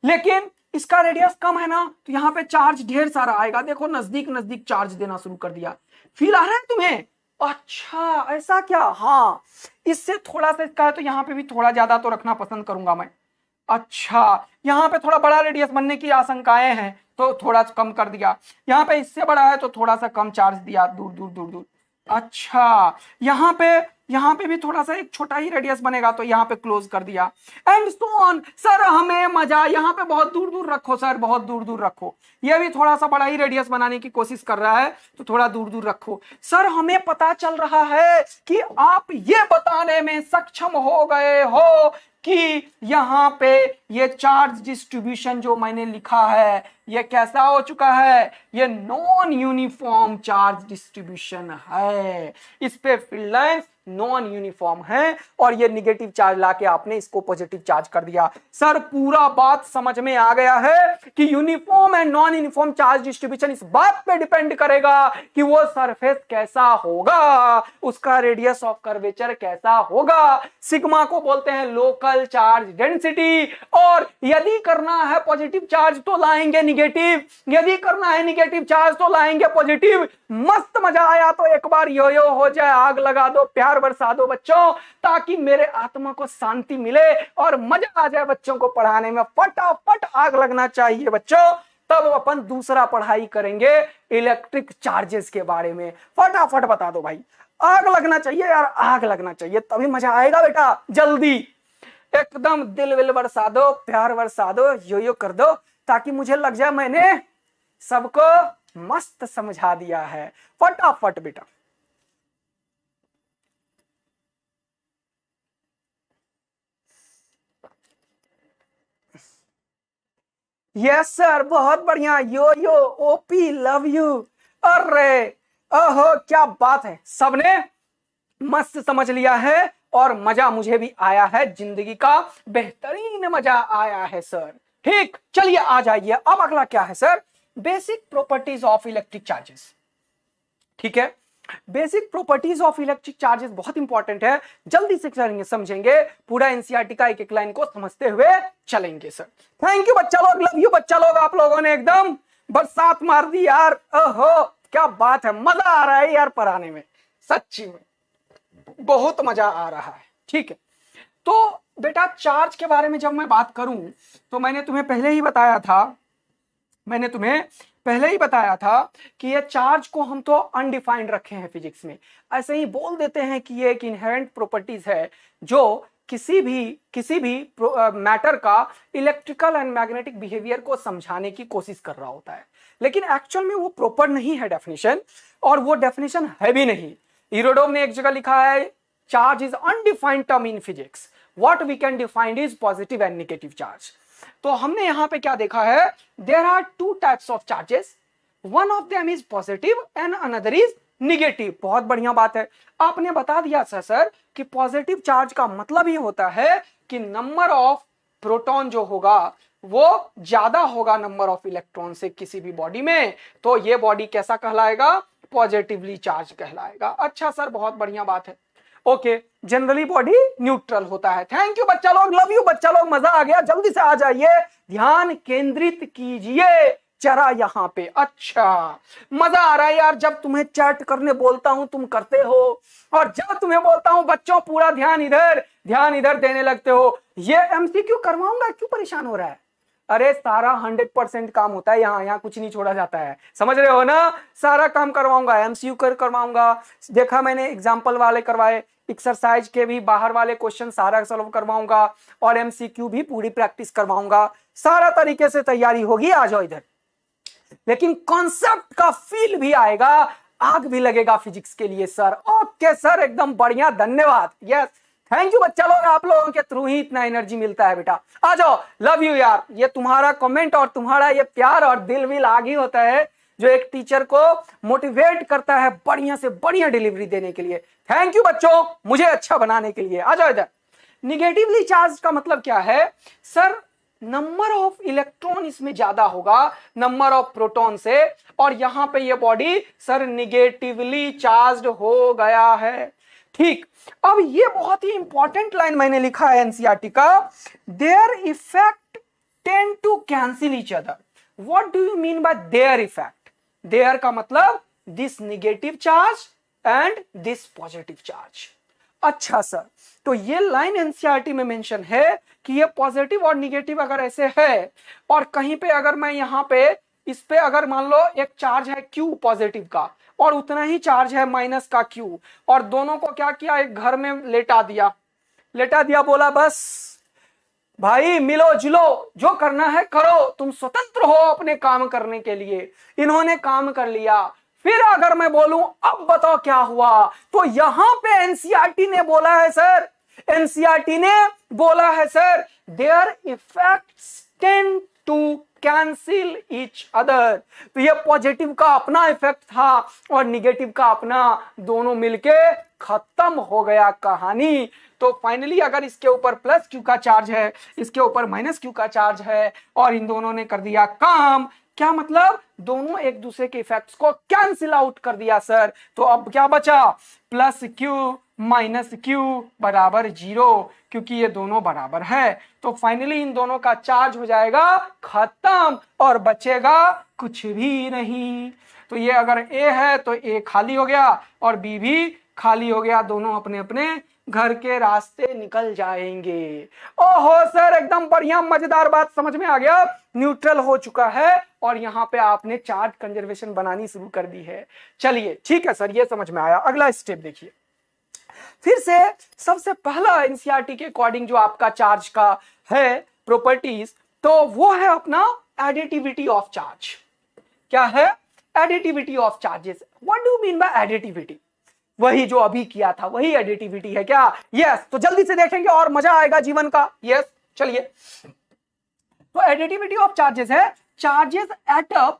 लेकिन इसका रेडियस कम है ना, तो यहां पे चार्ज ढेर सारा आएगा। देखो नजदीक नजदीक चार्ज देना शुरू कर दिया। फील आ रहा है तुम्हें? अच्छा ऐसा क्या, हाँ इससे थोड़ा सा इसका है तो यहां पे भी थोड़ा ज्यादा तो रखना पसंद करूंगा मैं। अच्छा यहां पे थोड़ा बड़ा रेडियस बनने की आशंकाएं हैं तो थोड़ा कम कर दिया। यहां पे इससे बड़ा है तो थोड़ा सा कम चार्ज दिया, दूर दूर दूर दूर। अच्छा यहां पे भी थोड़ा सा एक छोटा ही रेडियस बनेगा तो यहां पे क्लोज कर दिया एंड सो ऑन। सर हमें मजा, यहां पे बहुत दूर दूर रखो सर, बहुत दूर दूर रखो। ये भी थोड़ा सा बड़ा ही रेडियस बनाने की कोशिश कर रहा है तो थोड़ा दूर दूर रखो। सर हमें पता चल रहा है कि आप ये बताने में सक्षम हो गए हो कि यहां पे ये चार्ज डिस्ट्रीब्यूशन जो मैंने लिखा है ये कैसा हो चुका है, ये नॉन यूनिफॉर्म चार्ज डिस्ट्रीब्यूशन है। इस पे फील्ड लाइंस नॉन यूनिफॉर्म है और ये निगेटिव चार्ज लाके आपने इसको पॉजिटिव चार्ज कर दिया। सर पूरा बात समझ में आ गया है कि uniform and non uniform charge distribution इस बात पे डिपेंड करेगा कि वो सरफेस कैसा होगा, उसका रेडियस ऑफ कर्वेचर कैसा होगा। सिग्मा को बोलते हैं लोकल चार्ज डेंसिटी। और यदि करना है पॉजिटिव चार्ज तो लाएंगे निगेटिव, यदि करना है निगेटिव चार्ज तो लाएंगे पॉजिटिव। मस्त मजा आया तो एक बार यो यो हो जाए, आग लगा दो, प्यार बरसा दो बच्चों, ताकि मेरे आत्मा को शांति मिले और मजा आ जाए बच्चों को पढ़ाने में। फटाफट आग लगना चाहिए बच्चों, तब अपन दूसरा पढ़ाई करेंगे इलेक्ट्रिक चार्जेस के बारे में। फटाफट बता दो भाई, आग लगना चाहिए यार, आग लगना चाहिए तभी मजा आएगा बेटा। जल्दी एकदम दिल विल बरसा दो, प्यार बरसा दो, यो यो कर दो, ताकि मुझे लग जाए मैंने सबको मस्त समझा दिया है। फटाफट बेटा। यस सर बहुत बढ़िया, यो यो ओपी लव यू। अरे ओहो क्या बात है, सबने मस्त समझ लिया है और मजा मुझे भी आया है, जिंदगी का बेहतरीन मजा आया है सर। ठीक चलिए आ जाइए, अब अगला क्या है sir, basic properties of electric charges. ठीक है, basic properties of electric charges बहुत इंपॉर्टेंट है, जल्दी से करेंगे समझेंगे, पूरा एनसीईआरटी का एक एक लाइन को समझते हुए चलेंगे सर। थैंक यू बच्चा लोग, लव यू बच्चा लोग, आप लोगों ने एकदम बरसात मार दी यार। ओहो क्या बात है, मजा आ रहा है यार पढ़ाने में, सच्ची में बहुत मजा आ रहा है। ठीक है, तो बेटा चार्ज के बारे में जब मैं बात करूं तो मैंने तुम्हें पहले ही बताया था कि ये चार्ज को हम तो अनडिफाइंड रखे हैं फिजिक्स में, ऐसे ही बोल देते हैं कि ये एक इनहेरेंट प्रॉपर्टीज है जो किसी भी मैटर का इलेक्ट्रिकल एंड मैग्नेटिक बिहेवियर को समझाने की कोशिश कर रहा होता है। लेकिन एक्चुअल में वो प्रॉपर नहीं है डेफिनेशन, और वो डेफिनेशन है भी नहीं। इरोडोव ने एक जगह लिखा है charge is undefined term in physics, what we can defined is positive and negative charge. तो हमने यहां पे क्या देखा है, there are two types of charges, one of them is positive and another is negative. बहुत बढ़िया बात है, आपने बता दिया सर कि पॉजिटिव चार्ज का मतलब ही होता है कि नंबर ऑफ प्रोटॉन जो होगा वो ज्यादा होगा नंबर ऑफ इलेक्ट्रॉन से किसी भी बॉडी में, तो ये बॉडी कैसा कहलाएगा, पॉजिटिवली चार्ज कहलाएगा। अच्छा सर बहुत बढ़िया बात है। ओके, जनरली बॉडी न्यूट्रल होता है। थैंक यू बच्चा लोग, लव यू बच्चा लोग, मजा आ गया, जल्दी से आ जाइए, ध्यान केंद्रित कीजिए जरा यहाँ पे। अच्छा, मजा आ रहा है यार, जब तुम्हें चैट करने बोलता हूं तुम करते हो, और जब तुम्हें बोलता हूं बच्चों पूरा ध्यान इधर देने लगते हो। ये एमसीक्यू करवाऊंगा, क्यों परेशान हो रहा है? अरे सारा 100% काम होता है यहाँ कुछ नहीं छोड़ा जाता है, समझ रहे हो ना? सारा काम करवाऊंगा, एमसीक्यू करवाऊंगा, देखा मैंने एग्जाम्पल वाले करवाए, एक्सरसाइज के भी बाहर वाले क्वेश्चन सारा सॉल्व करवाऊंगा, और एमसीक्यू भी पूरी प्रैक्टिस करवाऊंगा, सारा तरीके से तैयारी होगी। आ जाओ इधर, लेकिन कॉन्सेप्ट का फील भी आएगा, आग भी लगेगा फिजिक्स के लिए सर। ओके सर, एकदम बढ़िया, धन्यवाद, यस थैंक यू बच्चा लोग, आप लोगों के थ्रू ही इतना एनर्जी मिलता है बेटा। आ जाओ, लव यू यार, ये तुम्हारा कमेंट और तुम्हारा ये प्यार और दिल भी लाग ही होता है जो एक टीचर को मोटिवेट करता है बढ़िया से बढ़िया डिलीवरी देने के लिए। थैंक यू बच्चों, मुझे अच्छा बनाने के लिए। आ जाओ इधर। निगेटिवली चार्ज का मतलब क्या है सर? नंबर ऑफ इलेक्ट्रॉन इसमें ज्यादा होगा नंबर ऑफ प्रोटॉन से, और यहां पे ये बॉडी सर निगेटिवली चार्ज्ड हो गया है। ठीक, अब ये बहुत ही इंपॉर्टेंट लाइन मैंने लिखा है एनसीईआरटी का, their effect tend to cancel each other. What do you mean by their effect? Their का मतलब this negative charge and this positive charge. अच्छा सर, तो ये लाइन एनसीईआरटी में मेंशन है कि ये पॉजिटिव और निगेटिव अगर ऐसे है, और कहीं पे अगर मैं यहाँ पे इस पे अगर मान लो एक चार्ज है Q पॉजिटिव का, और उतना ही चार्ज है माइनस का Q, और दोनों को क्या किया, एक घर में लेटा दिया, बोला बस भाई मिलो जुलो, जो करना है करो, तुम स्वतंत्र हो अपने काम करने के लिए। इन्होंने काम कर लिया, फिर अगर मैं बोलूं अब बताओ क्या हुआ, तो यहां पे एनसीईआरटी ने बोला है sir, there effects tend to cancel each other. तो ये पॉजिटिव का अपना इफेक्ट था और निगेटिव का अपना, दोनों मिलके खत्म हो गया कहानी। तो फाइनली अगर इसके ऊपर प्लस क्यू का चार्ज है, इसके ऊपर माइनस क्यू का चार्ज है, और इन दोनों ने कर दिया काम, क्या मतलब? दोनों एक दूसरे के इफेक्ट्स को कैंसिल आउट कर दिया सर। तो अब क्या बचा? प्लस क्यू माइनस क्यू बराबर 0, क्योंकि ये दोनों बराबर है। तो फाइनली इन दोनों का चार्ज हो जाएगा खत्म, और बचेगा कुछ भी नहीं। तो ये अगर A है तो A खाली हो गया और B भी खाली हो गया, दोनों अपने अपने घर के रास्ते निकल जाएंगे। ओहो सर, एकदम बढ़िया मजेदार बात समझ में आ गया, न्यूट्रल हो चुका है, और यहाँ पे आपने चार्ज कंजर्वेशन बनानी शुरू कर दी है। चलिए ठीक है सर, ये समझ में आया। अगला स्टेप देखिए, फिर से सबसे पहला एनसीईआरटी के अकॉर्डिंग जो आपका चार्ज का है प्रॉपर्टीज, तो वो है अपना एडिटिविटी ऑफ चार्ज। क्या है? Additivity of charges. What do you mean bye additivity? वही जो अभी किया था वही एडिटिविटी है क्या? यस, तो जल्दी से देखेंगे और मजा आएगा जीवन का। यस, चलिए, तो एडिटिविटी ऑफ चार्जेस है, charges add up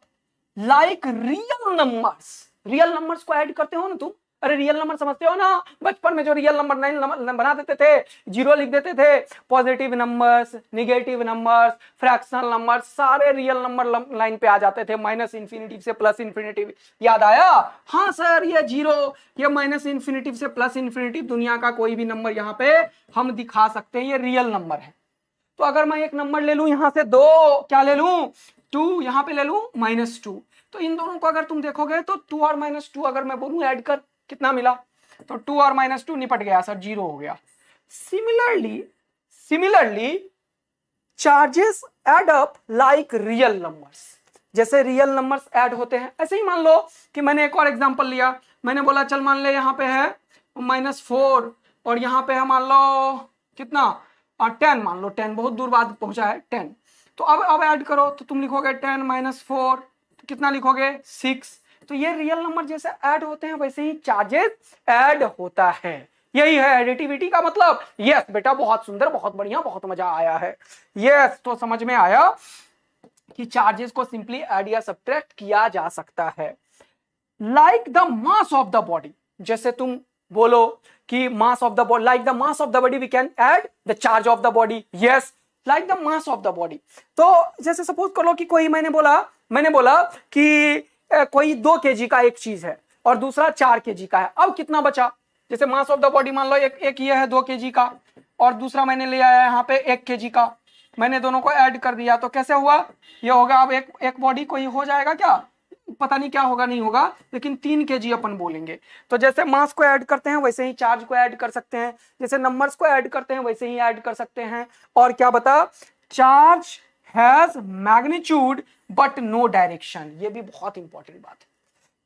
like real numbers. Real numbers को ऐड करते हो ना तुम, अरे रियल नंबर समझते हो ना, बचपन में जो रियल नंबर 9 बना देते थे, 0 लिख देते थे, positive numbers, negative numbers, fractional numbers, सारे रियल नंबर लाइन पे आ जाते थे, माइनस इंफिनिटिव से प्लस इंफिनिटिव। याद आया? हाँ सर, ये 0, ये माइनस इंफिनिटिव से प्लस इंफिनिटिव, दुनिया का कोई भी नंबर यहाँ पे हम दिखा सकते हैं, ये रियल नंबर है। तो अगर मैं एक नंबर ले लूं यहाँ से 2, क्या ले लूं? 2, यहाँ पे ले लूं -2, तो इन दोनों को अगर तुम देखोगे तो 2 और -2 अगर मैं बोलूं ऐड कर, कितना मिला? तो 2 और -2 निपट गया सर, 0 हो गया। Similarly charges add up like real numbers. जैसे रियल नंबर्स ऐड होते हैं, ऐसे ही मान लो कि मैंने एक और एग्जांपल लिया, मैंने बोला चल मान ले यहाँ पे है -4 और यहाँ पे है मान लो कितना 10, मान लो 10, बहुत दूर बाद पहुंचा है 10। तो अब ऐड करो, तो तुम लिखोगे 10 - 4, तो कितना लिखोगे 6। तो ये रियल नंबर जैसे ऐड होते हैं वैसे ही चार्जेस ऐड होता है। यही है एडिटिविटी का मतलब। यस बेटा, बहुत सुंदर, बहुत बढ़िया, बहुत मजा आया है। यस, तो समझ में आया कि चार्जेस को सिंपली ऐड या सब्ट्रैक्ट किया जा सकता है। Like the mass of the body, जैसे तुम बोलो कि mass of the body, like the mass of the body we can add the charge of the body. Yes, like the mass of the body. तो जैसे suppose कर लो कि कोई मैंने बोला कि कोई 2 kg का एक चीज है और दूसरा 4 kg का है। अब कितना बचा? जैसे मास ऑफ द बॉडी मान लो एक ये है 2 kg का, और दूसरा मैंने ले आया यहाँ पे 1 kg का, मैंने दोनों को ऐड कर दिया तो कैसे हुआ, ये होगा अब एक बॉडी कोई हो जाएगा क्या, पता नहीं क्या होगा नहीं होगा, लेकिन 3 kg अपन बोलेंगे। तो जैसे मास को ऐड करते हैं वैसे ही चार्ज को ऐड कर सकते हैं, जैसे नंबर्स को ऐड करते हैं वैसे ही ऐड कर सकते हैं। और क्या बता, charge has magnitude but no direction, ये भी बहुत इंपॉर्टेंट बात है।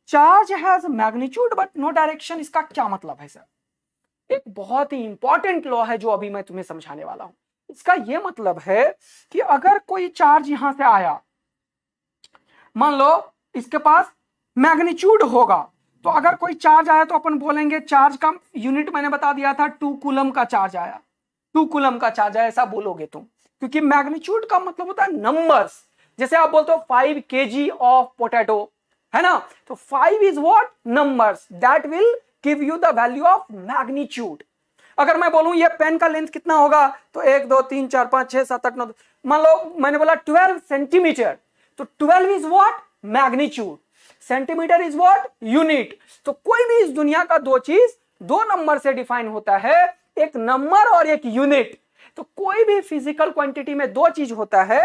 Charge has magnitude but no direction, इसका क्या मतलब है सर, एक बहुत ही इंपॉर्टेंट लॉ है जो अभी मैं तुम्हें समझाने वाला हूं। इसका यह मतलब है कि अगर कोई चार्ज यहां से आया, मान लो इसके पास मैग्नीट्यूड होगा, तो अगर कोई चार्ज आया तो अपन बोलेंगे चार्ज का यूनिट मैंने बता दिया था 2 कूलम का चार्ज आया, 2 कूलम का चार्ज आया, ऐसा बोलोगे तुम, क्योंकि मैग्नीट्यूड का मतलब होता है नंबर्स। जैसे आप बोलते हो 5 kg ऑफ पोटैटो, है ना, तो 5 is what, numbers that will give you the value of magnitude. अगर मैं बोलूं ये पेन का लेंथ कितना होगा, तो 1 2 3 4 5 6 7 8 9, मान लो मैंने बोला 12 सेंटीमीटर, तो 12 is what, magnitude, centimetre is what, unit. तो कोई भी इस दुनिया का दो चीज 2 नंबर से डिफाइन होता है, एक नंबर और एक यूनिट। तो कोई भी फिजिकल क्वांटिटी में 2 चीज होता है,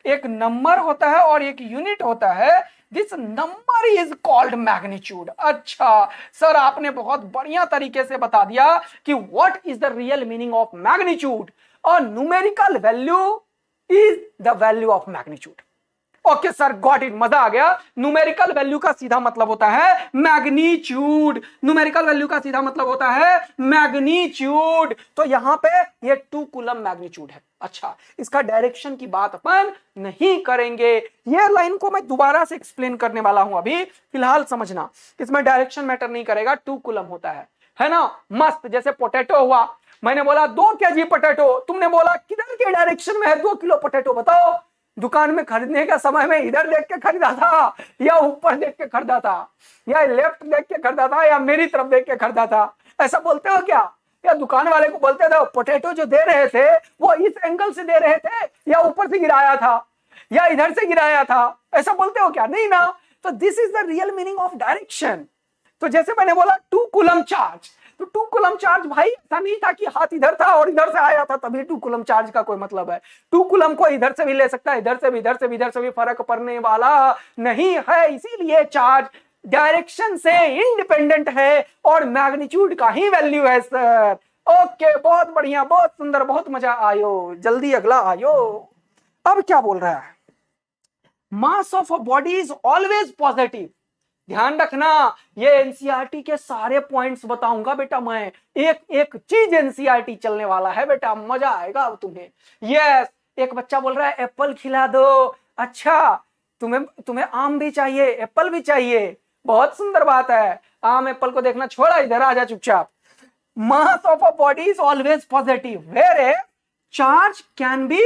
एक नंबर होता है और एक यूनिट होता है, this number is called magnitude. अच्छा सर, आपने बहुत बढ़िया तरीके से बता दिया कि what is the real meaning of magnitude. A numerical value is the value of magnitude. Okay sir, got it, मजा आ गया। न्यूमेरिकल वैल्यू का सीधा मतलब होता है मैग्नीट्यूड, न्यूमेरिकल वैल्यू का सीधा मतलब होता है मैग्नीट्यूड। तो यहां पे ये 2 कूलम मैग्नीट्यूड है। अच्छा, इसका डायरेक्शन की बात अपन नहीं करेंगे, ये लाइन को मैं दोबारा से एक्सप्लेन करने वाला हूं, अभी फिलहाल समझना, इसमें डायरेक्शन मैटर नहीं करेगा, 2 कूलम होता है ना, मस्त। जैसे पोटैटो हुआ, मैंने बोला 2 kg पोटैटो, तुमने बोला किधर के डायरेक्शन में है 2 किलो पोटैटो, बताओ। दुकान में खरीदने का समय में इधर देख के खरीदा था, या ऊपर देख के खरीदा था, या लेफ्ट देख के खरीदा था, या मेरी तरफ देख के खरीदा था, ऐसा बोलते हो क्या? या दुकान वाले को बोलते थे पोटैटो जो दे रहे थे वो इस एंगल से दे रहे थे, या ऊपर से गिराया था, या इधर से गिराया था, ऐसा बोलते हो क्या? नहीं ना। तो this is the real meaning of direction. तो जैसे मैंने बोला 2 कूलम चार्ज, तो 2 कूलम चार्ज भाई ऐसा नहीं था कि हाथ इधर था और इधर से आया था तभी 2 कूलम चार्ज का कोई मतलब है। 2 कूलम को इधर से भी ले सकता है, इधर से भी, इधर से भी, इधर से भी, फर्क पड़ने वाला नहीं है। इसीलिए चार्ज डायरेक्शन से इंडिपेंडेंट है और मैग्नीट्यूड का ही वैल्यू है सर। ओके, बहुत बढ़िया, बहुत सुंदर, बहुत मजा आयो, जल्दी अगला आयो। अब क्या बोल रहा है, मास of a body is always positive. ध्यान रखना, ये एनसीईआरटी के सारे पॉइंट्स बताऊंगा बेटा मैं, एक एक चीज एनसीईआरटी चलने वाला है बेटा, मजा आएगा अब तुम्हें। यस, एक बच्चा बोल रहा है एप्पल खिला दो। अच्छा, तुम्हें आम भी चाहिए, एप्पल भी चाहिए, बहुत सुंदर बात है। आम एप्पल को देखना छोड़ा, इधर आ जा चुपचाप। Mass of a body is always positive, where charge can be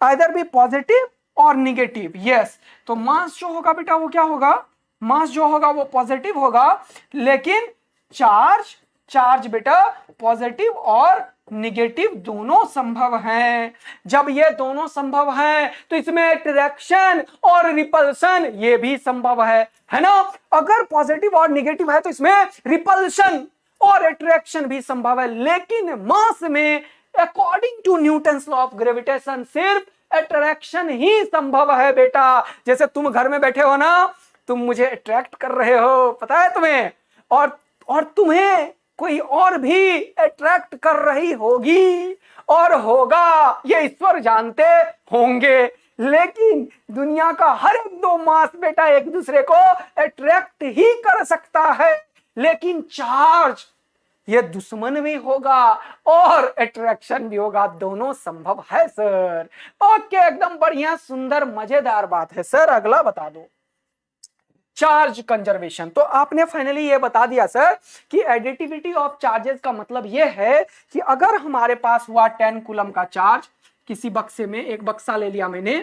either be positive और निगेटिव। यस, तो मास जो होगा बेटा वो क्या होगा, मास जो होगा वो पॉजिटिव होगा, लेकिन चार्ज बेटा पॉजिटिव और निगेटिव दोनों संभव हैं। जब ये दोनों संभव हैं तो इसमें अट्रैक्शन और रिपल्शन ये भी संभव है ना। अगर पॉजिटिव और निगेटिव है तो इसमें रिपल्शन और अट्रैक्शन भी संभव है, लेकिन मास में according to Newton's law of gravitation सिर्फ अट्रैक्शन ही संभव है बेटा। जैसे तुम घर में बैठे हो ना, तुम मुझे अट्रैक्ट कर रहे हो, पता है तुम्हें, और तुम्हें कोई और भी अट्रैक्ट कर रही होगी और होगा, ये ईश्वर जानते होंगे। लेकिन दुनिया का हर एक 2 मास बेटा एक दूसरे को अट्रैक्ट ही कर सकता है, लेकिन चार्ज ये दुश्मन भी होगा और अट्रैक्शन भी होगा, दोनों संभव है सर। ओके, एकदम बढ़िया, सुंदर, मजेदार बात है सर। अगला बता दो, चार्ज कंजर्वेशन। तो आपने फाइनली ये बता दिया सर कि एडिटिविटी ऑफ चार्जेस का मतलब ये है कि अगर हमारे पास हुआ 10 कूलम का चार्ज किसी बक्से में, एक बक्सा ले लिया मैंने,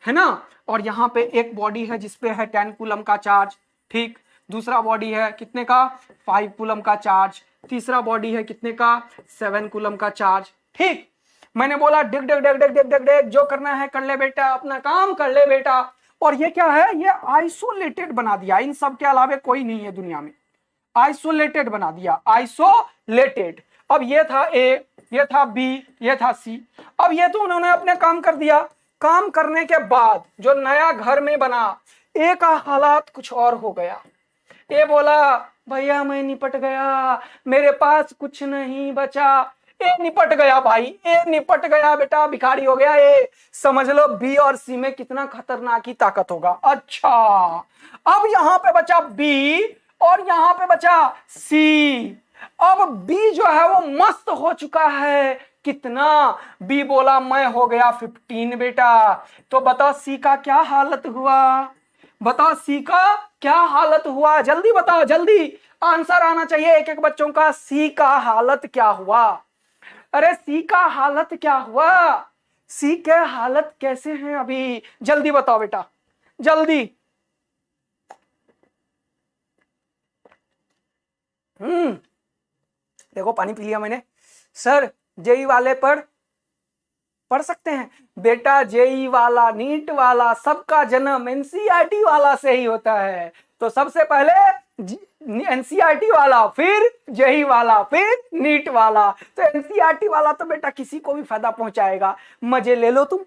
है ना, और यहाँ पे एक बॉडी है जिसपे है 10 कूलम का चार्ज, ठीक, दूसरा बॉडी है कितने का, 5 कूलम का चार्ज, तीसरा बॉडी है कितने का, 7 कूलम का चार्ज, ठीक। मैंने बोला डिग डिग डिग डिग डिग डिग डिग, जो करना है कर ले बेटा, अपना काम कर ले बेटा। और ये क्या है, ये आइसोलेटेड बना दिया, इन सब के अलावा कोई नहीं है दुनिया में। आइसोलेटेड बना दिया, आइसोलेटेड। अब ये था ए, ये था बी, ये था सी। अब ये तो उन्होंने अपने काम कर दिया। काम करने के बाद जो नया घर में बना, ए का हालात कुछ और हो गया। ए बोला भैया मैं निपट गया, मेरे पास कुछ नहीं बचा। ए निपट गया भाई, ए निपट गया बेटा, भिखारी हो गया ए। समझ लो बी और सी में कितना खतरनाक ही ताकत होगा। अच्छा, अब यहां पे बचा बी और यहां पे बचा सी। अब बी जो है वो मस्त हो चुका है। कितना? बी बोला मैं हो गया 15 बेटा। तो बताओ सी का क्या हालत हुआ? बताओ सी का क्या हालत हुआ? जल्दी बताओ, जल्दी आंसर आना चाहिए एक एक बच्चों का। सी का हालत क्या हुआ? अरे सी का हालत क्या हुआ? सी के हालत कैसे हैं अभी? जल्दी बताओ बेटा, जल्दी। देखो पानी पी लिया मैंने। सर जेई वाले पढ़ सकते हैं बेटा। जेई वाला, नीट वाला, सबका जन्म एनसीईआरटी वाला से ही होता है। तो सबसे पहले एनसीईआरटी वाला, फिर जेई वाला, फिर नीट वाला। तो एनसीईआरटी वाला तो बेटा किसी को भी फायदा पहुंचाएगा, मजे ले लो तुम।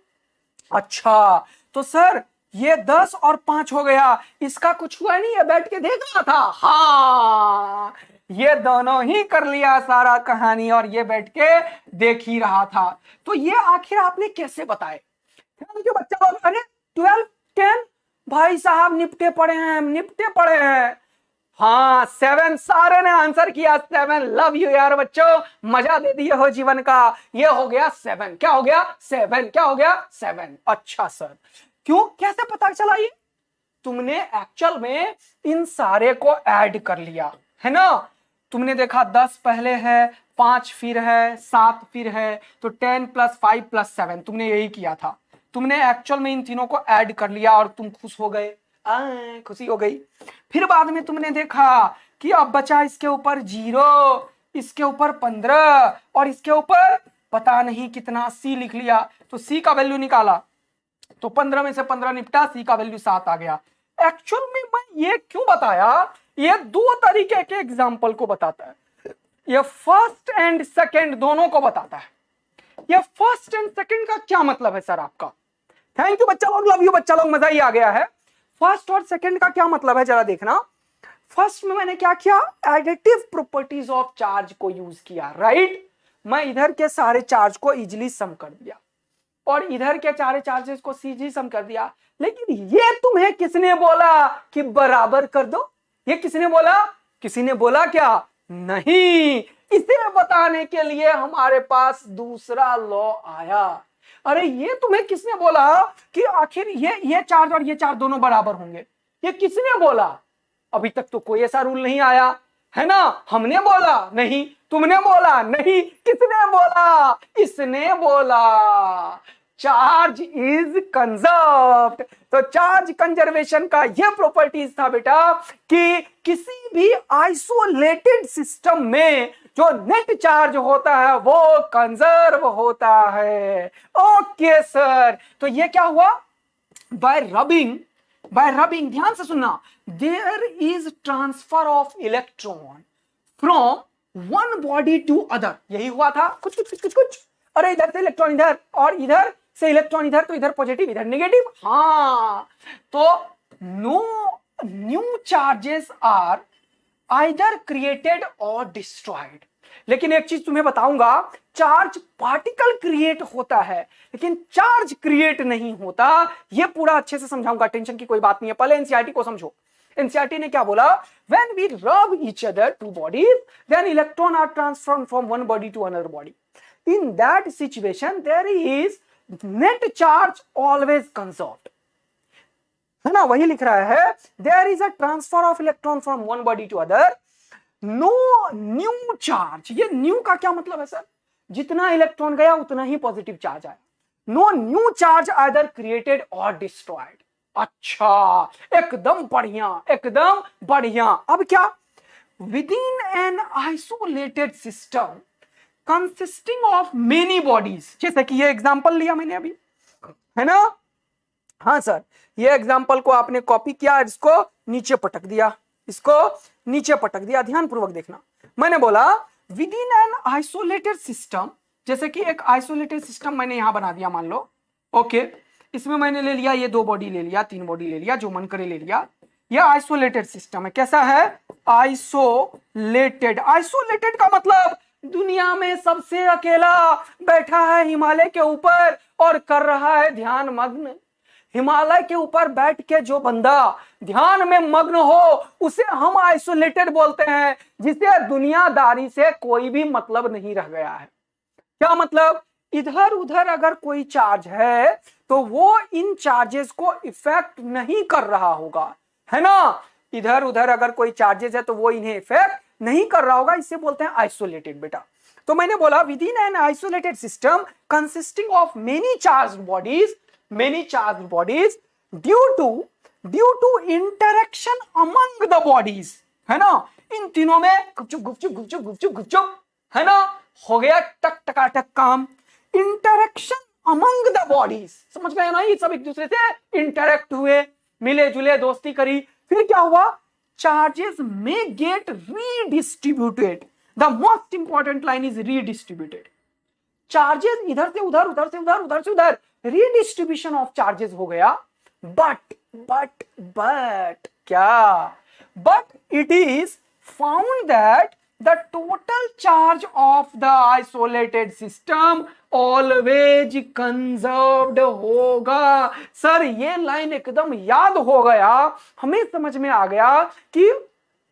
अच्छा तो सर ये 10 और 5 हो गया, इसका कुछ हुआ नहीं है, बैठ के देख रहा था। हाँ ये दोनों ही कर लिया सारा कहानी, और ये बैठ के देख ही रहा था। तो ये आखिर आपने कैसे बताए? जो बच्चा लोग, अरे 12 10 भाई साहब निपटे पड़े हैं, निपटे पड़े हैं। हाँ 7 सारे ने आंसर किया 7। लव यू यार बच्चों, मजा दे दिए हो जीवन का। ये हो गया 7। क्या हो गया? 7। क्या हो गया? 7। अच्छा सर क्यों, कैसे पता चला? ये तुमने एक्चुअल में इन सारे को ऐड कर लिया है ना। तुमने देखा 10 पहले है, 5 फिर है, 7 फिर है, तो 10 + 5 + 7 तुमने यही किया था। तुमने एक्चुअल में इन तीनों को ऐड कर लिया और तुम खुश हो गए, खुशी हो गई। फिर बाद में तुमने देखा कि अब बचा इसके ऊपर 0, इसके ऊपर 15 और इसके ऊपर पता नहीं कितना, सी लिख लिया। तो सी का वैल्यू निकाला तो 15 में से 15 निपटा, सी का वैल्यू 7 आ गया। एक्चुअल में मैं ये क्यों बताया? ये 2 तरीके के एग्जाम्पल को बताता है। ये फर्स्ट एंड सेकंड दोनों को बताता है। ये फर्स्ट एंड सेकंड का क्या मतलब है सर आपका? थैंक यू बच्चा लोग, लव यू बच्चा लोग, मजा ही आ गया है। फर्स्ट और सेकंड का क्या मतलब है जरा देखना। फर्स्ट में मैंने क्या किया? एडिटिव प्रॉपर्टीज ऑफ चार्ज को यूज किया, राइट। मैं इधर के सारे चार्ज को इजिली सम कर दिया और इधर के सारे चार्जेस को सीजी सम कर दिया। लेकिन ये तुम्हें किसने बोला कि बराबर कर दो? ये किसने बोला? किसी ने बोला क्या? नहीं। इसे बताने के लिए हमारे पास दूसरा लॉ आया। अरे ये तुम्हें किसने बोला कि आखिर ये चार्ज और ये चार्ज दोनों बराबर होंगे? ये किसने बोला? अभी तक तो कोई ऐसा रूल नहीं आया है ना। हमने बोला नहीं, तुमने बोला नहीं, किसने बोला? इसने बोला। Charge is conserved. तो चार्ज कंजर्वेशन का यह प्रॉपर्टीज था बेटा कि किसी भी आइसोलेटेड सिस्टम में जो नेट चार्ज होता है वो कंजर्व होता है। ओके सर, तो ये क्या हुआ? बाय रबिंग ध्यान से सुनना, there is transfer of electron from one body to other. यही हुआ था कुछ। अरे इधर से इलेक्ट्रॉन इधर और इधर से इलेक्ट्रॉन इधर, तो इधर पॉजिटिव इधर नेगेटिव। हाँ तो no new charges are either created और डिस्ट्रॉयड। लेकिन एक चीज तुम्हें बताऊंगा, चार्ज पार्टिकल क्रिएट होता है लेकिन चार्ज क्रिएट नहीं होता। ये पूरा अच्छे से समझाऊंगा, टेंशन की कोई बात नहीं है। पहले एनसीईआरटी को समझो। एनसीईआरटी ने क्या बोला? When we rub each other two bodies then electron are transferred from one body to another body. In that situation there is net charge always conserved, है ना। वही लिख रहा है, there is a transfer of electron from one body to other, no new charge. ये new का क्या मतलब है सर? जितना इलेक्ट्रॉन गया उतना ही पॉजिटिव चार्ज आया। No new charge either created और डिस्ट्रॉयड। अच्छा एकदम बढ़िया, एकदम बढ़िया। अब क्या? With in an isolated system consisting of many bodies, जैसे कि ये एग्जांपल लिया मैंने अभी, है ना। हाँ सर, ये एग्जांपल को आपने कॉपी किया, इसको नीचे पटक दिया, इसको नीचे पटक दिया। ध्यान पूर्वक देखना, मैंने बोला within an isolated system, जैसे कि एक आइसोलेटेड सिस्टम मैंने यहां बना दिया, मान लो ओके, इसमें मैंने ले लिया ये 2 बॉडी ले लिया, 3 बॉडी ले लिया, जो मन करे ले लिया। यह आइसोलेटेड सिस्टम है। कैसा है? आइसोलेटेड। आइसोलेटेड का मतलब दुनिया में सबसे अकेला बैठा है हिमालय के ऊपर और कर रहा है ध्यान मग्न। हिमालय के ऊपर बैठ के जो बंदा ध्यान में मग्न हो उसे हम आइसोलेटेड बोलते हैं, जिसे दुनियादारी से कोई भी मतलब नहीं रह गया है। क्या मतलब? इधर उधर अगर कोई चार्ज है तो वो इन चार्जेस को इफेक्ट नहीं कर रहा होगा, है ना। इधर उधर अगर कोई चार्जेस है तो वो इन्हें इफेक्ट नहीं कर रहा होगा, इसे बोलते हैं आइसोलेटेड बेटा। तो मैंने बोला within an isolated system consisting of many charged bodies due to interaction among the bodies, है ना। इन तीनों में गुपचुप गुपचुप गुपचुप गुपचुप गुपचुप, है ना, हो गया टक टकाटक काम। इंटरेक्शन अमंग द बॉडीज, समझ गए ना, ये सब एक दूसरे से इंटरेक्ट हुए, मिले जुले, दोस्ती करी, फिर क्या हुआ? चार्जेस में get redistributed. The most important line is redistributed. Charges इधर से उधर, उधर से उधर, उधर से उधर, रीडिस्ट्रीब्यूशन ऑफ चार्जेस हो गया। बट क्या? But it is found that the total charge of the isolated system always conserved होगा। सर ये लाइन एकदम याद हो गया, हमें समझ में आ गया कि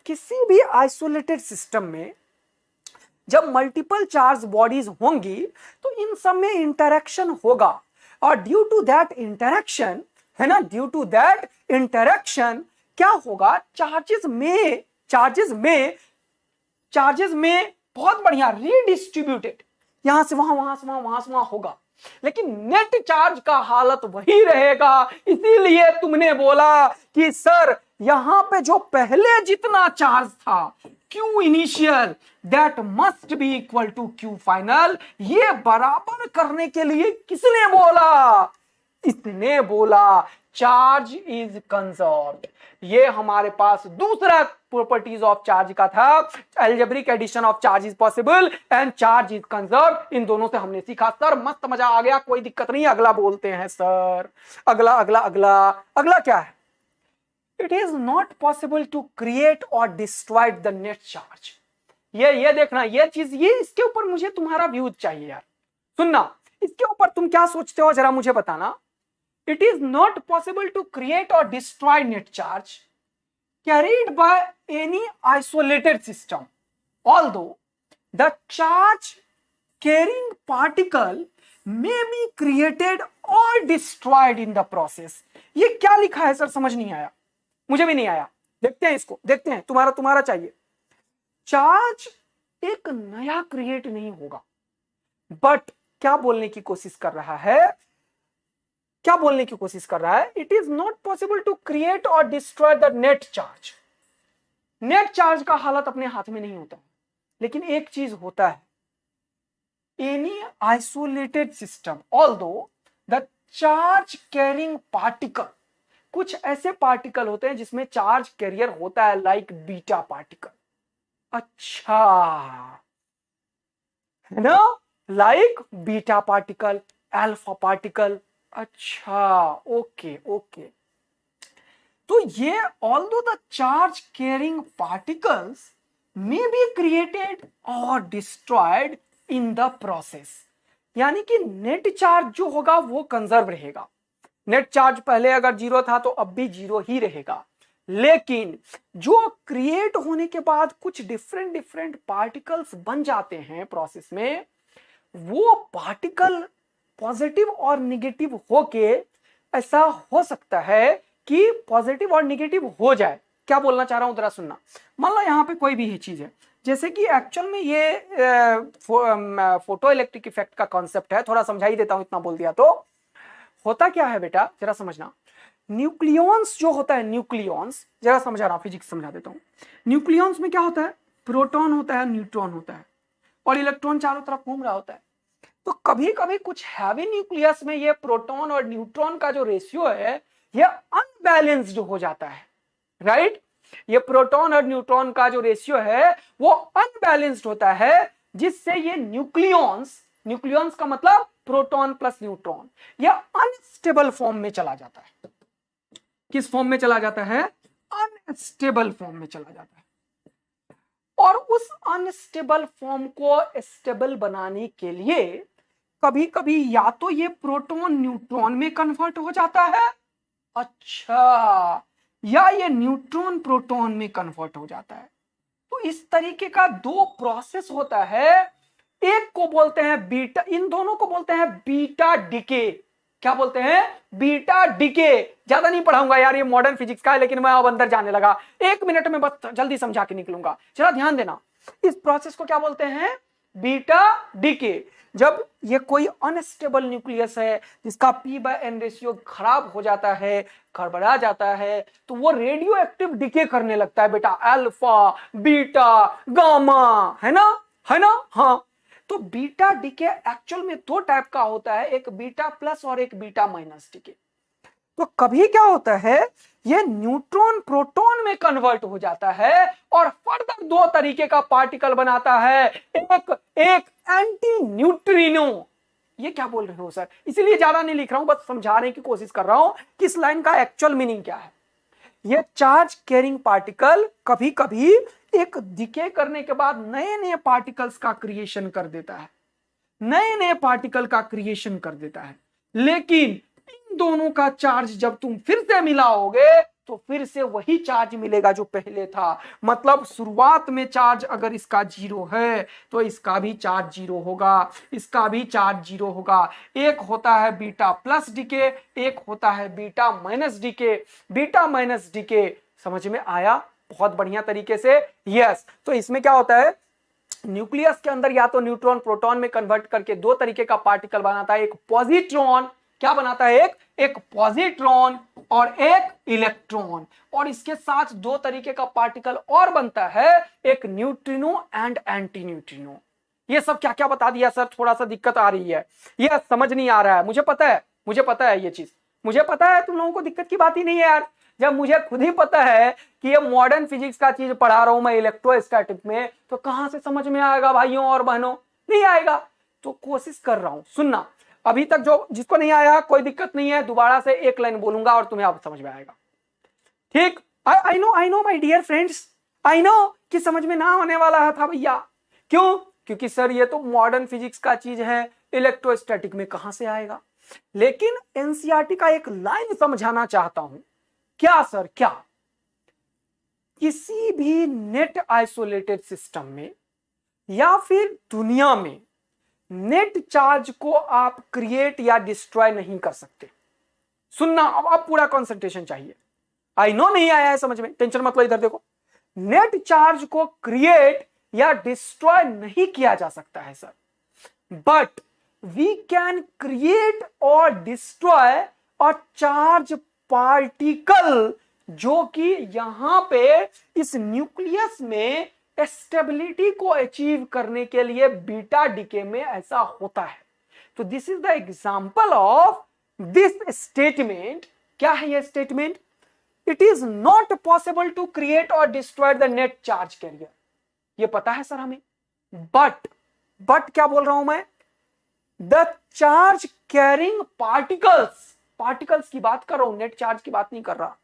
किसी भी आइसोलेटेड सिस्टम में जब मल्टीपल चार्ज बॉडीज होंगी तो इन सब में इंटरेक्शन होगा, और ड्यू टू दैट इंटरेक्शन, है ना, ड्यू टू दैट इंटरेक्शन क्या होगा? चार्जेस में बहुत बढ़िया रीडिस्ट्रीब्यूटेड, यहां से वहां, वहां से वहां, वहां से वहां होगा, लेकिन नेट चार्ज का हालत वही रहेगा। इसीलिए तुमने बोला कि सर यहां पे जो पहले जितना चार्ज था Q initial that must be equal to Q final. ये बराबर करने के लिए किसने बोला? इसने बोला चार्ज इज कंजर्व्ड। ये हमारे पास दूसरा प्रॉपर्टीज ऑफ चार्ज का था, algebraic addition of charge is possible and charge is conserved. इन दोनों से हमने सीखा। सर मस्त मजा आ गया, कोई दिक्कत नहीं, अगला बोलते हैं सर। अगला अगला अगला अगला क्या है? It is not possible to create और डिस्ट्रॉय द नेट चार्ज। ये देखना, ये चीज, ये इसके ऊपर मुझे तुम्हारा व्यू चाहिए यार। सुनना, इसके ऊपर तुम क्या सोचते हो जरा मुझे बताना। It is not possible to create or destroy net charge carried by any isolated system, although the charge carrying particle may be created or destroyed in the process। ये क्या लिखा है सर? समझ नहीं आया, मुझे भी नहीं आया। देखते हैं इसको, देखते हैं, तुम्हारा चाहिए। चार्ज एक नया क्रिएट नहीं होगा, बट क्या बोलने की कोशिश कर रहा है? It is not possible to create और destroy the net charge. Net charge का हालत अपने हाथ में नहीं होता, लेकिन एक चीज होता है, any isolated system although the charge carrying particle, कुछ ऐसे पार्टिकल होते हैं जिसमें चार्ज कैरियर होता है, लाइक बीटा पार्टिकल। अच्छा, है ना, like beta particle, alpha particle. अच्छा, ओके। तो ये although the charge carrying particles may be created और डिस्ट्रॉयड इन द प्रोसेस, यानी कि नेट चार्ज जो होगा वो कंजर्व रहेगा। नेट चार्ज पहले अगर 0 था तो अब भी 0 ही रहेगा, लेकिन जो क्रिएट होने के बाद कुछ डिफरेंट पार्टिकल्स बन जाते हैं प्रोसेस में, वो पार्टिकल पॉजिटिव और निगेटिव होके ऐसा हो सकता है कि पॉजिटिव और निगेटिव हो जाए। क्या बोलना चाह रहा हूं जरा सुनना। मान लो यहां पे कोई भी ही चीज है, जैसे कि एक्चुअल में ये फोटो इलेक्ट्रिक इफेक्ट का कॉन्सेप्ट है, थोड़ा समझा ही देता हूं, इतना बोल दिया तो। होता क्या है बेटा, जरा समझना। न्यूक्लियॉन्स जो होता है, न्यूक्लियॉन्स, जरा समझा रहा हूं, फिजिक्स समझा देता हूं। न्यूक्लियॉन्स में क्या होता है? प्रोटॉन होता है, न्यूट्रॉन होता है, और इलेक्ट्रॉन चारों तरफ घूम रहा होता है। तो कभी कभी कुछ हैवी न्यूक्लियस में ये प्रोटॉन और न्यूट्रॉन का जो रेशियो है ये अनबैलेंस्ड हो जाता है, राइट। ये प्रोटॉन और न्यूट्रॉन का जो रेशियो है वो अनबैलेंस्ड होता है, जिससे ये न्यूक्लियॉन्स का मतलब प्रोटॉन प्लस न्यूट्रॉन, यह अनस्टेबल फॉर्म में चला जाता है। किस फॉर्म में चला जाता है? अनस्टेबल फॉर्म में चला जाता है। और उस अनस्टेबल फॉर्म को स्टेबल बनाने के लिए कभी कभी या तो ये प्रोटॉन न्यूट्रॉन में कन्वर्ट हो जाता है, अच्छा, या ये न्यूट्रॉन प्रोटॉन में कन्वर्ट हो जाता है। तो इस तरीके का दो प्रोसेस होता है। एक को बोलते हैं बीटा, इन दोनों को बोलते हैं बीटा डिके। क्या बोलते हैं? Beta decay. ज्यादा नहीं पढ़ाऊंगा यार, ये मॉडर्न फिजिक्स का है, लेकिन मैं अब अंदर जाने लगा, 1 मिनट में बस जल्दी समझा के निकलूंगा। जरा ध्यान देना, इस प्रोसेस को क्या बोलते हैं? Beta decay. जब ये कोई अनस्टेबल न्यूक्लियस है जिसका p/n रेशियो खराब हो जाता है, गड़बड़ा जाता है, तो वो रेडियो एक्टिव डिके करने लगता है बेटा, अल्फा, बीटा, गामा, है ना? हाँ। तो बीटा डिके एक्चुअल में दो टाइप का होता है, एक बीटा प्लस और एक बीटा माइनस डिके। तो कभी क्या होता है, ये न्यूट्रॉन प्रोटॉन में कन्वर्ट हो जाता है और फर्दर दो तरीके का पार्टिकल बनाता है, एक एंटी न्यूट्रिनो। ये क्या बोल रहे हो सर? इसीलिए ज्यादा नहीं लिख रहा हूं, बस समझाने की कोशिश कर रहा हूं कि इस लाइन का एक्चुअल मीनिंग क्या है। ये चार्ज कैरिंग पार्टिकल कभी कभी एक डिके करने के बाद नए नए पार्टिकल्स का क्रिएशन कर देता है, नए पार्टिकल का क्रिएशन कर देता है। लेकिन इन दोनों का चार्ज जब तुम फिर से मिलाओगे तो फिर से वही चार्ज मिलेगा जो पहले था। मतलब शुरुआत में चार्ज अगर इसका 0 है तो इसका भी चार्ज 0 होगा, इसका भी चार्ज 0 होगा। एक होता है बीटा प्लस डिके, एक होता है beta minus decay. Beta minus decay समझ में आया बहुत बढ़िया तरीके से? यस। तो इसमें क्या होता है, न्यूक्लियस के अंदर या तो न्यूट्रॉन प्रोटॉन में कन्वर्ट करके दो तरीके का पार्टिकल बनाता है, एक पॉजिट्रॉन, क्या बनाता है, एक पॉजिट्रॉन और एक इलेक्ट्रॉन। और इसके साथ दो तरीके का पार्टिकल और बनता है, एक न्यूट्रिनो एंड एंटी न्यूट्रिनो। ये सब क्या क्या बता दिया सर? थोड़ा सा दिक्कत आ रही है, ये समझ नहीं आ रहा है, मुझे पता है ये चीज, मुझे पता है तुम लोगों को दिक्कत की बात ही नहीं है यार। जब मुझे खुद ही पता है कि ये मॉडर्न फिजिक्स का चीज पढ़ा रहा हूं मैं इलेक्ट्रोस्टैटिक में, तो कहां से समझ में आएगा भाइयों और बहनों? नहीं आएगा। तो कोशिश कर रहा हूं, सुनना। अभी तक जो जिसको नहीं आया कोई दिक्कत नहीं है, दोबारा से एक लाइन बोलूंगा और तुम्हें अब समझ में आएगा, ठीक? I know my dear friends, I know कि समझ में ना आने वाला था भैया। क्यों? क्योंकि सर ये तो मॉडर्न फिजिक्स का चीज है, इलेक्ट्रोस्टैटिक में कहां से आएगा। लेकिन एनसीईआरटी का एक लाइन समझाना चाहता हूं। क्या सर? क्या किसी भी नेट आइसोलेटेड सिस्टम में या फिर दुनिया में नेट चार्ज को आप क्रिएट या डिस्ट्रॉय नहीं कर सकते। सुनना, अब पूरा कंसंट्रेशन चाहिए। आई नो नहीं आया है समझ में, टेंशन मत लो, इधर देखो। नेट चार्ज को क्रिएट या डिस्ट्रॉय नहीं किया जा सकता है sir, but we can create और डिस्ट्रॉय अ चार्ज पार्टिकल, जो कि यहां पे इस न्यूक्लियस में स्टेबिलिटी को अचीव करने के लिए बीटा डिके में ऐसा होता है। तो this is the example of this statement. क्या है ये statement? It is not possible to create और destroy the net charge carrier. ये पता है सर हमें, बट क्या बोल रहा हूं मैं? द चार्ज कैरिंग पार्टिकल्स की बात कर रहा हूं, नेट चार्ज की बात नहीं कर रहा।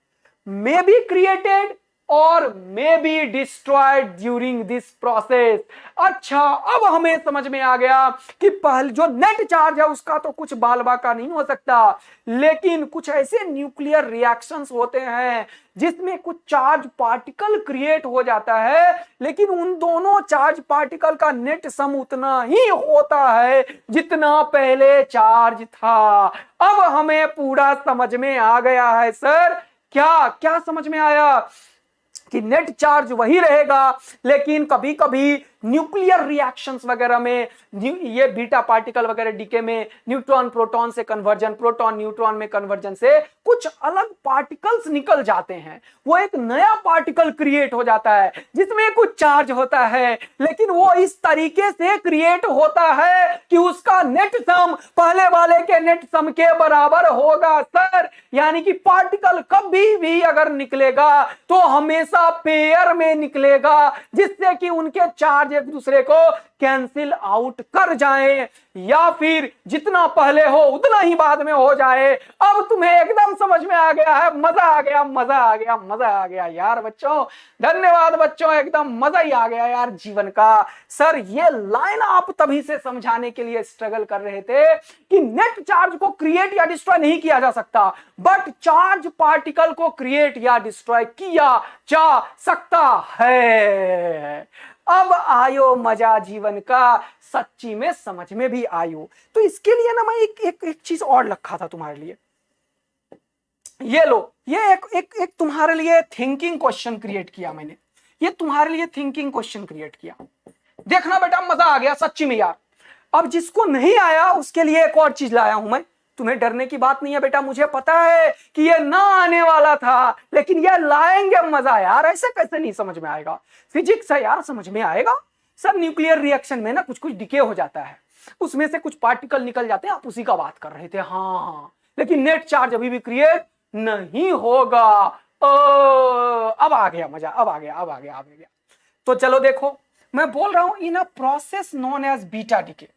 मे बी क्रिएटेड और may be destroyed during this process. अच्छा, अब हमें समझ में आ गया कि पहले जो नेट चार्ज है उसका तो कुछ बाल बाका नहीं हो सकता, लेकिन कुछ ऐसे न्यूक्लियर रिएक्शंस होते हैं जिसमें कुछ चार्ज पार्टिकल क्रिएट हो जाता है, लेकिन उन दोनों चार्ज पार्टिकल का नेट सम उतना ही होता है जितना पहले चार्ज था। अब हमें पूरा समझ में आ गया है सर। क्या समझ में आया? कि नेट चार्ज वही रहेगा, लेकिन कभी कभी न्यूक्लियर रिएक्शंस वगैरह में ये बीटा पार्टिकल वगैरह डीके में न्यूट्रॉन प्रोटॉन से कन्वर्जन, प्रोटॉन न्यूट्रॉन में कन्वर्जन से कुछ अलग पार्टिकल्स निकल जाते हैं। वो एक नया पार्टिकल क्रिएट हो जाता है जिसमें कुछ चार्ज होता है, लेकिन वो इस तरीके से क्रिएट होता है कि उसका नेट सम पहले वाले के नेट सम के बराबर होगा सर। यानी कि पार्टिकल कभी भी अगर निकलेगा तो हमेशा पेयर में निकलेगा, जिससे कि उनके चार्ज एक दूसरे को कैंसिल आउट कर जाएं, या फिर जितना पहले हो उतना ही बाद में हो जाए। अब तुम्हें एकदम समझ में आ गया है, मजा आ गया, मजा आ गया, मजा आ गया यार बच्चों। धन्यवाद बच्चों, एकदम मजा ही आ गया यार जीवन का। सर ये लाइन आप तभी से समझाने के लिए स्ट्रगल कर रहे थे कि नेट चार्ज को क्रिएट या डिस्ट्रॉय नहीं किया जा सकता, बट चार्ज पार्टिकल को क्रिएट या डिस्ट्रॉय किया जा सकता है। अब आयो मजा जीवन का, सच्ची में समझ में भी आयो। तो इसके लिए ना मैं एक चीज और रखा था तुम्हारे लिए। ये लो, ये एक तुम्हारे लिए थिंकिंग क्वेश्चन क्रिएट किया मैंने। ये तुम्हारे लिए थिंकिंग क्वेश्चन क्रिएट किया, देखना बेटा मजा आ गया सच्ची में यार। अब जिसको नहीं आया उसके लिए एक और चीज लाया हूं मैं। तुम्हें डरने की बात नहीं है बेटा, मुझे पता है कि ये ना आने वाला था, लेकिन ये लाएंगे मजा यार। ऐसे कैसे नहीं समझ में आएगा? फिजिक्स है यार, समझ में आएगा। सब न्यूक्लियर रिएक्शन में ना कुछ कुछ डिके हो जाता है, उसमें से कुछ पार्टिकल निकल जाते हैं। आप उसी का बात कर रहे थे, हाँ। लेकिन नेट चार्ज अभी भी क्रिएट नहीं होगा। अब आ गया मजा, अब आ गया, अब आ गया, अब आ गया। तो चलो देखो, मैं बोल रहा हूं in a process known as beta decay.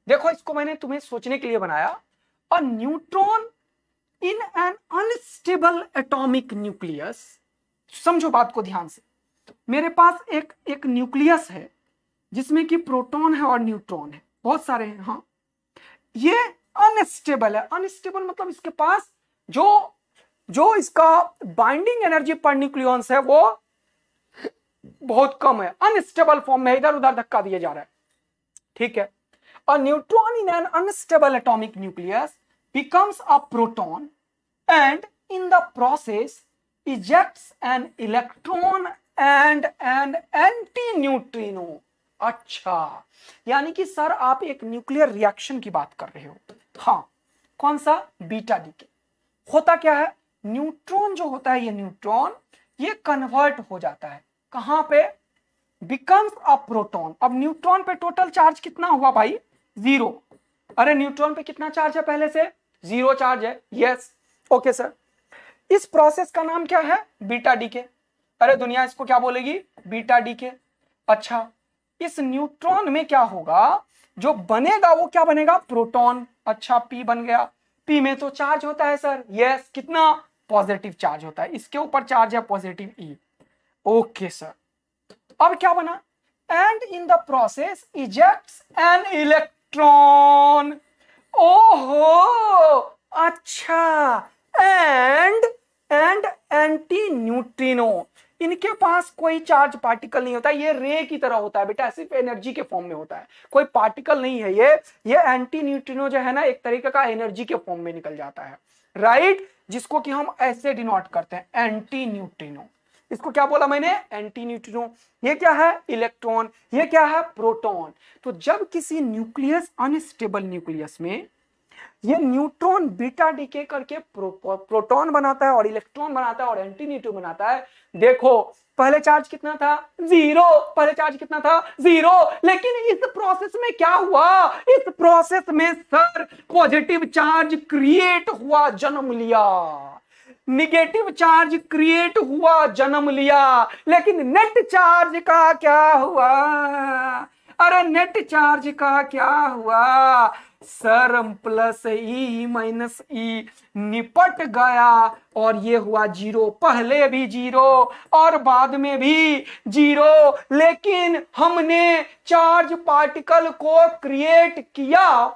देखो इसको मैंने तुम्हें सोचने के लिए बनाया। A neutron in an unstable atomic nucleus, समझो बात को ध्यान से। मेरे पास एक न्यूक्लियस है जिसमें कि प्रोटॉन है और न्यूट्रॉन है, बहुत सारे हैं। हाँ, ये अनस्टेबल है। अनस्टेबल मतलब इसके पास जो इसका बाइंडिंग एनर्जी पर न्यूक्लियॉन्स है वो बहुत कम है, अनस्टेबल फॉर्म में इधर उधर धक्का दिया जा रहा है। ठीक है। A neutron in an unstable atomic nucleus becomes a proton and in the process ejects an electron and an antineutrino। अच्छा, यानी कि सर आप एक न्यूक्लियर रिएक्शन की बात कर रहे हो। हाँ, कौन सा? Beta decay. होता क्या है, न्यूट्रॉन जो होता है, ये न्यूट्रॉन ये कन्वर्ट हो जाता है कहां पे? Becomes a proton. अब न्यूट्रॉन पे टोटल चार्ज कितना हुआ भाई? 0। अरे न्यूट्रॉन पे कितना चार्ज है पहले से? 0 चार्ज है। Yes, okay sir. इस प्रोसेस का नाम क्या है? Beta decay. अरे दुनिया इसको क्या बोलेगी? Beta decay. अच्छा, इस न्यूट्रॉन में क्या होगा? जो बनेगा वो क्या बनेगा? प्रोटॉन। अच्छा, पी बन गया। पी में तो चार्ज होता है सर। यस, कितना? पॉजिटिव चार्ज होता है। इसके ऊपर चार्ज है पॉजिटिव ई। Okay sir. अब क्या बना? And in the process ejects an electron. ओहो, अच्छा। And anti neutrino. इनके पास कोई चार्ज पार्टिकल नहीं होता, ये रे की तरह होता है बेटा, सिर्फ एनर्जी के फॉर्म में होता है, कोई पार्टिकल नहीं है। ये एंटी न्यूट्रिनो जो है ना, एक तरीके का एनर्जी के फॉर्म में निकल जाता है, राइट? जिसको कि हम ऐसे डिनोट करते हैं, एंटी न्यूट्रिनो। इसको क्या बोला मैंने? Anti neutrino. ये क्या है? इलेक्ट्रॉन। ये क्या है? प्रोटॉन। तो जब किसी न्यूक्लियस, अनस्टेबल न्यूक्लियस में ये न्यूट्रॉन बीटा डीके करके प्रोटॉन बनाता है और इलेक्ट्रॉन बनाता है और एंटी न्यूट्रिनो बनाता है। देखो पहले चार्ज कितना था? 0। पहले चार्ज कितना था? 0। लेकिन इस प्रोसेस में क्या हुआ? इस प्रोसेस में सर पॉजिटिव चार्ज क्रिएट हुआ, जन्म लिया। निगेटिव चार्ज क्रिएट हुआ, जन्म लिया। लेकिन नेट चार्ज का क्या हुआ? अरे नेट चार्ज का क्या हुआ? सर प्लस ई माइनस ई निपट गया और ये हुआ 0। पहले भी 0 और बाद में भी 0। लेकिन हमने चार्ज पार्टिकल को क्रिएट किया,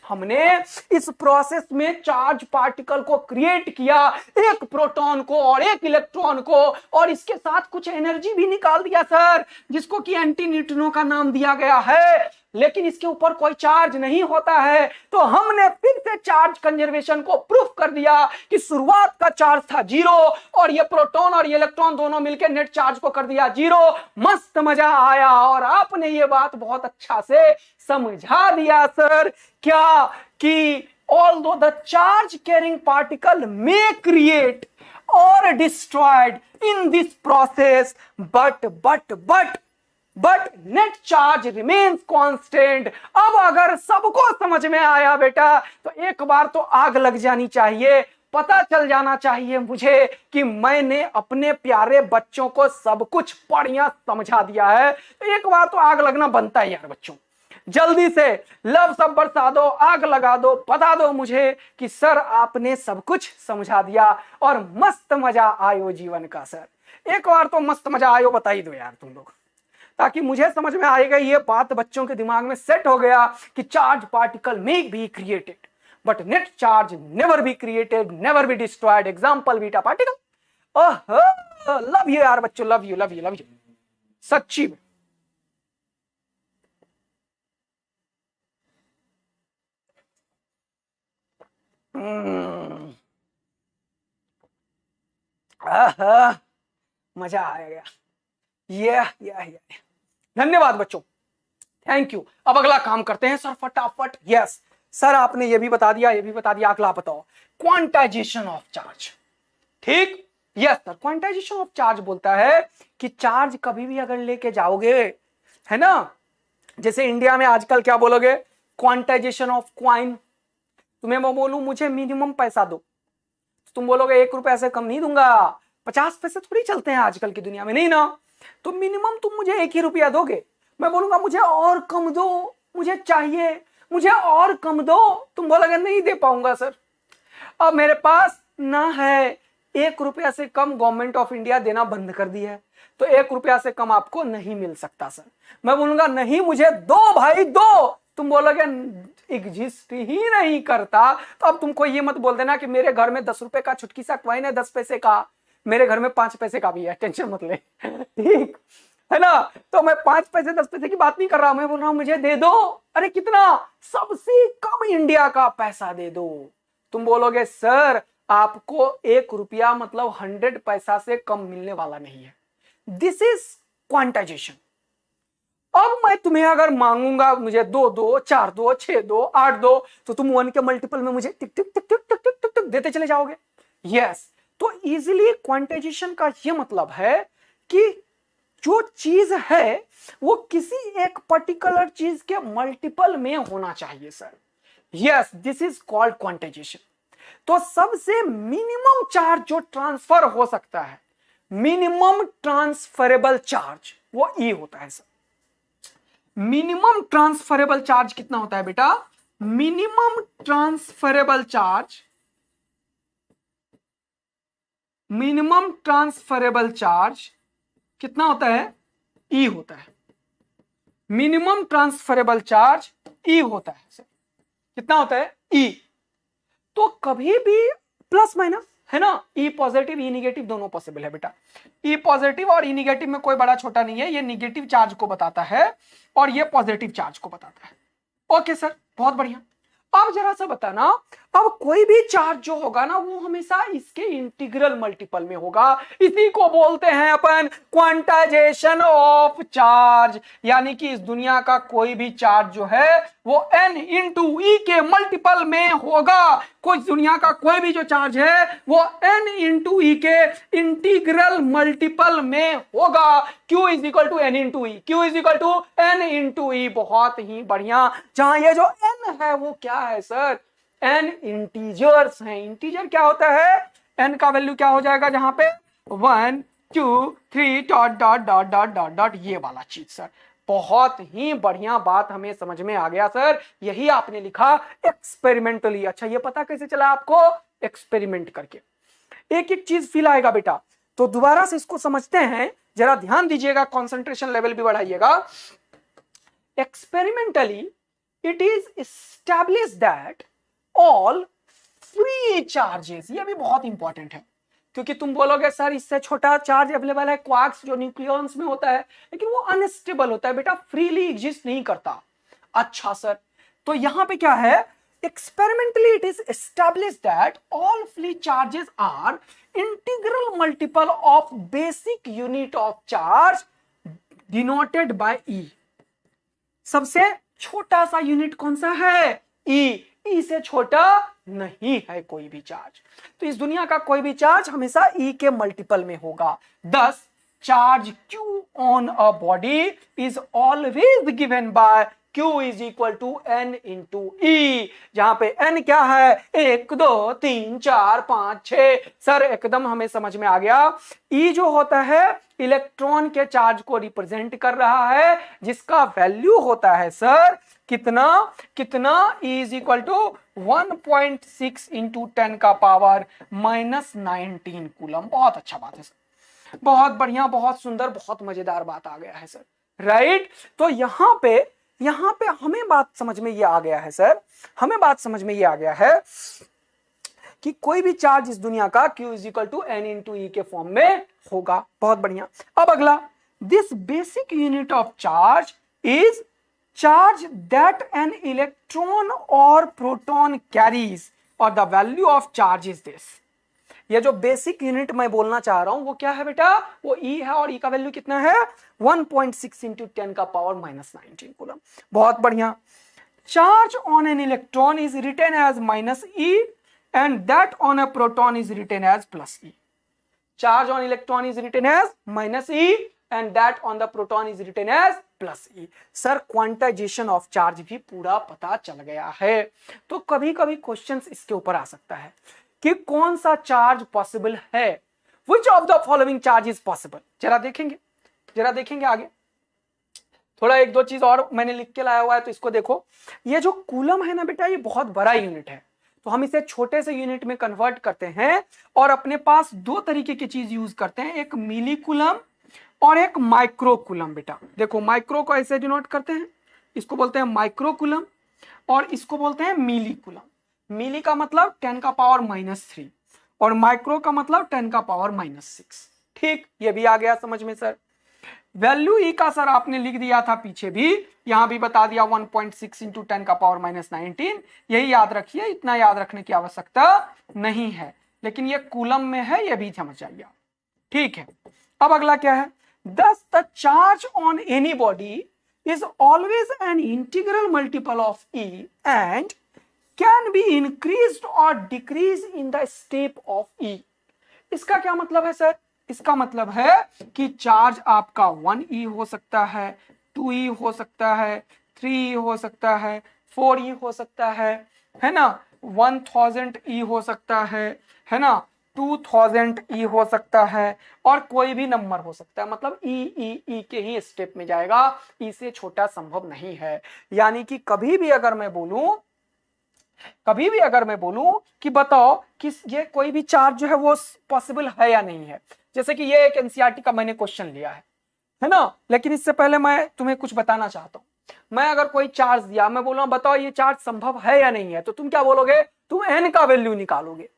हमने इस प्रोसेस में चार्ज पार्टिकल को क्रिएट किया, एक प्रोटॉन को और एक इलेक्ट्रॉन को, और इसके साथ कुछ एनर्जी भी निकाल दिया सर, जिसको कि एंटी न्यूट्रिनो का नाम दिया गया है। लेकिन इसके ऊपर कोई चार्ज नहीं होता है। तो हमने फिर से चार्ज कंजर्वेशन को प्रूफ कर दिया कि शुरुआत का चार्ज था 0 और ये प्रोटॉन और ये इलेक्ट्रॉन दोनों मिलकर नेट चार्ज को कर दिया 0। मस्त मजा आया और आपने ये बात बहुत अच्छा से समझा दिया सर। क्या कि although the charge carrying particle may create or destroyed in this process, but net charge remains constant। अब अगर सबको समझ में आया बेटा तो एक बार तो आग लग जानी चाहिए, पता चल जाना चाहिए मुझे कि मैंने अपने प्यारे बच्चों को सब कुछ बढ़िया समझा दिया है। तो एक बार तो आग लगना बनता है यार बच्चों। जल्दी से लव सब बरसा दो, आग लगा दो, बता दो मुझे कि सर आपने सब कुछ समझा दिया और मस्त मजा आयो जीवन का। सर एक बार तो मस्त मजा आयो बता ही दो यार तुम लोग, ताकि मुझे समझ में आएगा। ये बात बच्चों के दिमाग में सेट हो गया कि charge particle may be created but net charge never be created, never be destroyed. Example beta particle. Oh love you यार बच्चों, love you love you love you सच्ची में। मजा आ गया। ये धन्यवाद बच्चों, थैंक यू। अब अगला काम करते हैं सर फटाफट। यस सर आपने ये भी बता दिया, ये भी बता दिया, अगला बताओ क्वांटाइजेशन ऑफ चार्ज। ठीक, yes sir quantization of charge बोलता है कि चार्ज कभी भी अगर लेके जाओगे, है ना, जैसे इंडिया में आजकल क्या बोलोगे, क्वांटाइजेशन ऑफ क्वाइन। तुम्हें मैं बोलूं मुझे मिनिमम पैसा दो, तुम बोलोगे 1 रुपया से कम नहीं दूंगा, 50 पैसे थोड़ी चलते हैं आजकल की दुनिया में, नहीं ना। तो मिनिमम तुम मुझे 1 ही रुपया दोगे। मैं बोलूंगा मुझे और कम दो, मुझे चाहिए, मुझे और कम दो, तुम बोलोगे नहीं दे पाऊंगा सर। अब मेरे पास ना है, 1 रुपया से कम गवर्नमेंट ऑफ इंडिया देना बंद कर दी है, तो 1 रुपया से कम आपको नहीं मिल सकता सर। मैं बोलूंगा नहीं मुझे दो भाई दो, तुम बोलोगे एग्जिस्ट ही नहीं करता। तो अब तुमको ये मत बोल देना कि मेरे घर में 10 रुपए का छुटकी सा क्वाइन है 10 पैसे का, मेरे घर में 5 पैसे का भी है, टेंशन मत ले ठीक है ना। तो मैं 5 पैसे 10 पैसे की बात नहीं कर रहा, मैं बोल रहा हूं मुझे दे दो। अरे कितना, सबसे कम इंडिया का पैसा दे दो। तुम बोलोगे सर आपको 1 रुपया मतलब 100 पैसा से कम मिलने वाला नहीं है। This is quantization. अब मैं तुम्हें अगर मांगूंगा मुझे 2 दो, 4 दो, 6 दो, 8 दो, तो तुम 1 के मल्टीपल में मुझे टिक टिक टिक टिक टिक टिक टिक टिक देते चले जाओगे। यस, तो इजीली क्वांटाइजेशन का यह मतलब है कि जो चीज है वो किसी एक पर्टिकुलर चीज के मल्टीपल में होना चाहिए sir. Yes, this is called quantization. तो सबसे मिनिमम चार्ज जो ट्रांसफर हो सकता है, मिनिमम ट्रांसफरेबल चार्ज, वो ई होता है सर। मिनिमम ट्रांसफरेबल चार्ज कितना होता है बेटा, minimum transferable charge, minimum transferable charge कितना होता है, ई होता है। मिनिमम ट्रांसफरेबल चार्ज ई होता है सर। कितना होता है, ई। तो कभी भी प्लस माइनस है ना, ई पॉजिटिव ई निगेटिव दोनों पॉसिबल है बेटा। ई पॉजिटिव और ई निगेटिव में कोई बड़ा छोटा नहीं है, ये निगेटिव चार्ज को बताता है और ये पॉजिटिव चार्ज को बताता है। ओके सर, बहुत बढ़िया। अब जरा सा बताना, अब कोई भी चार्ज जो होगा ना वो हमेशा इसके इंटीग्रल मल्टीपल में होगा। इसी को बोलते हैं अपन क्वांटाइजेशन ऑफ चार्ज। यानी कि इस दुनिया का कोई भी चार्ज जो है वो n इंटू ई के मल्टीपल में होगा। कुछ दुनिया का कोई भी जो चार्ज है वो n इंटू ई के इंटीग्रल मल्टीपल में होगा। Q is equal to N into E, Q is equal to N into E. बहुत ही बढ़िया। जहां ये जो n है वो क्या है सर, n इंटीजर्स हैं। इंटीजर क्या होता है, n का वैल्यू क्या हो जाएगा जहां पे 1 2 3 dot dot dot dot dot dot, ये वाला चीज सर। बहुत ही बढ़िया बात हमें समझ में आ गया सर। यही आपने लिखा एक्सपेरिमेंटली। अच्छा ये पता कैसे चला आपको, एक्सपेरिमेंट करके एक एक चीज फील आएगा बेटा। तो दोबारा से इसको समझते हैं, जरा ध्यान दीजिएगा, कंसंट्रेशन लेवल भी बढ़ाइएगा। Experimentally it is established that all free charges, ये भी बहुत इंपॉर्टेंट है क्योंकि तुम बोलोगे सर इससे छोटा चार्ज अवेलेबल है क्वार्क्स जो न्यूक्लियॉन्स में होता है, लेकिन वो अनस्टेबल होता है बेटा, फ्रीली एग्जिस्ट नहीं करता। अच्छा सर, तो यहां पे क्या है, experimentally it is established that all free charges are integral multiple of basic unit of charge denoted by E। सबसे छोटा सा यूनिट कौन सा है, E। E से छोटा नहीं है कोई भी चार्ज, तो इस दुनिया का कोई भी चार्ज हमेशा E के मल्टीपल में होगा। thus charge Q on a body is always given by Q is equal to N into E, जहां पे N क्या है, 1 2 3 4 5 6। सर एकदम हमें समझ में आ गया, E जो होता है इलेक्ट्रॉन के चार्ज को रिप्रेजेंट कर रहा है, जिसका वैल्यू होता है सर कितना कितना, E is equal to 1.6 into 10 का पावर -19 कूलम। बहुत अच्छा बात है सर, बहुत बढ़िया, बहुत सुंदर, बहुत मजेदार बात आ गया है सर, राइट। तो यहां पे हमें बात समझ में ये आ गया है सर, हमें बात समझ में ये आ गया है कि कोई भी चार्ज इस दुनिया का Q is equal to N into E के फॉर्म में होगा। बहुत बढ़िया। अब अगला, this basic unit of charge is charge that an electron और प्रोटॉन कैरीज और the value of charge is this. ये जो बेसिक यूनिट मैं बोलना चाह रहा हूं वो क्या है बेटा, वो E है, और E का वैल्यू कितना है, 1.6 इंटू 10 का पावर -19 कूलम। बहुत बढ़िया। Charge on an electron is written as -E and that on a proton is written as +E। charge on electron is written as -E and that on the proton is written as +E। Sir quantization of charge भी पूरा पता चल गया है। तो कभी कभी questions इसके ऊपर आ सकता है कि कौन सा चार्ज पॉसिबल है, which of the following charge is possible। जरा देखेंगे आगे, थोड़ा एक दो चीज और मैंने लिख के लाया हुआ है, तो इसको देखो। ये जो कूलम है ना बेटा, ये बहुत बड़ा यूनिट है, तो हम इसे छोटे से यूनिट में कन्वर्ट करते हैं और अपने पास दो तरीके की चीज यूज करते हैं, एक मिली कूलम और एक माइक्रो कूलम। बेटा देखो, माइक्रो को ऐसे डिनोट करते हैं, इसको बोलते हैं माइक्रो कूलम और इसको बोलते हैं मिली कूलम। मिली का मतलब 10 का पावर -3 और माइक्रो का मतलब 10 का पावर -6। ठीक, ये भी आ गया समझ में सर। वैल्यू E का सर आपने लिख दिया था पीछे भी, यहां भी बता दिया 1.6 इंटू 10 का पावर -19। यही याद रखिए, इतना याद रखने की आवश्यकता नहीं है, लेकिन ये कूलम में है, ये भी समझ जाइए। ठीक है, अब अगला क्या है, thus the charge on any body is always an integral multiple of E and can be increased or decreased in the step of E। इसका क्या मतलब है सर, इसका मतलब है कि चार्ज आपका 1E हो सकता है, 2E हो सकता है, 3E हो सकता है, 4E हो सकता है ना, 1000E हो सकता है ना, 2000E हो सकता है, और कोई भी नंबर हो सकता है। मतलब E के ही स्टेप में जाएगा, E से छोटा संभव नहीं है। यानी कि कभी भी अगर मैं बोलूं कि बताओ कि ये कोई भी चार्ज जो है वो पॉसिबल है या नहीं है, जैसे कि ये एक एनसीईआरटी का मैंने क्वेश्चन लिया है ना, लेकिन इससे पहले मैं तुम्हें कुछ बताना चाहता हूं। मैं अगर कोई चार्ज दिया, मैं बोलूं बताओ ये चार्ज संभव है या नहीं है, तो तुम क्या बोलोगे, तुम n का वैल्यू निकालोगे।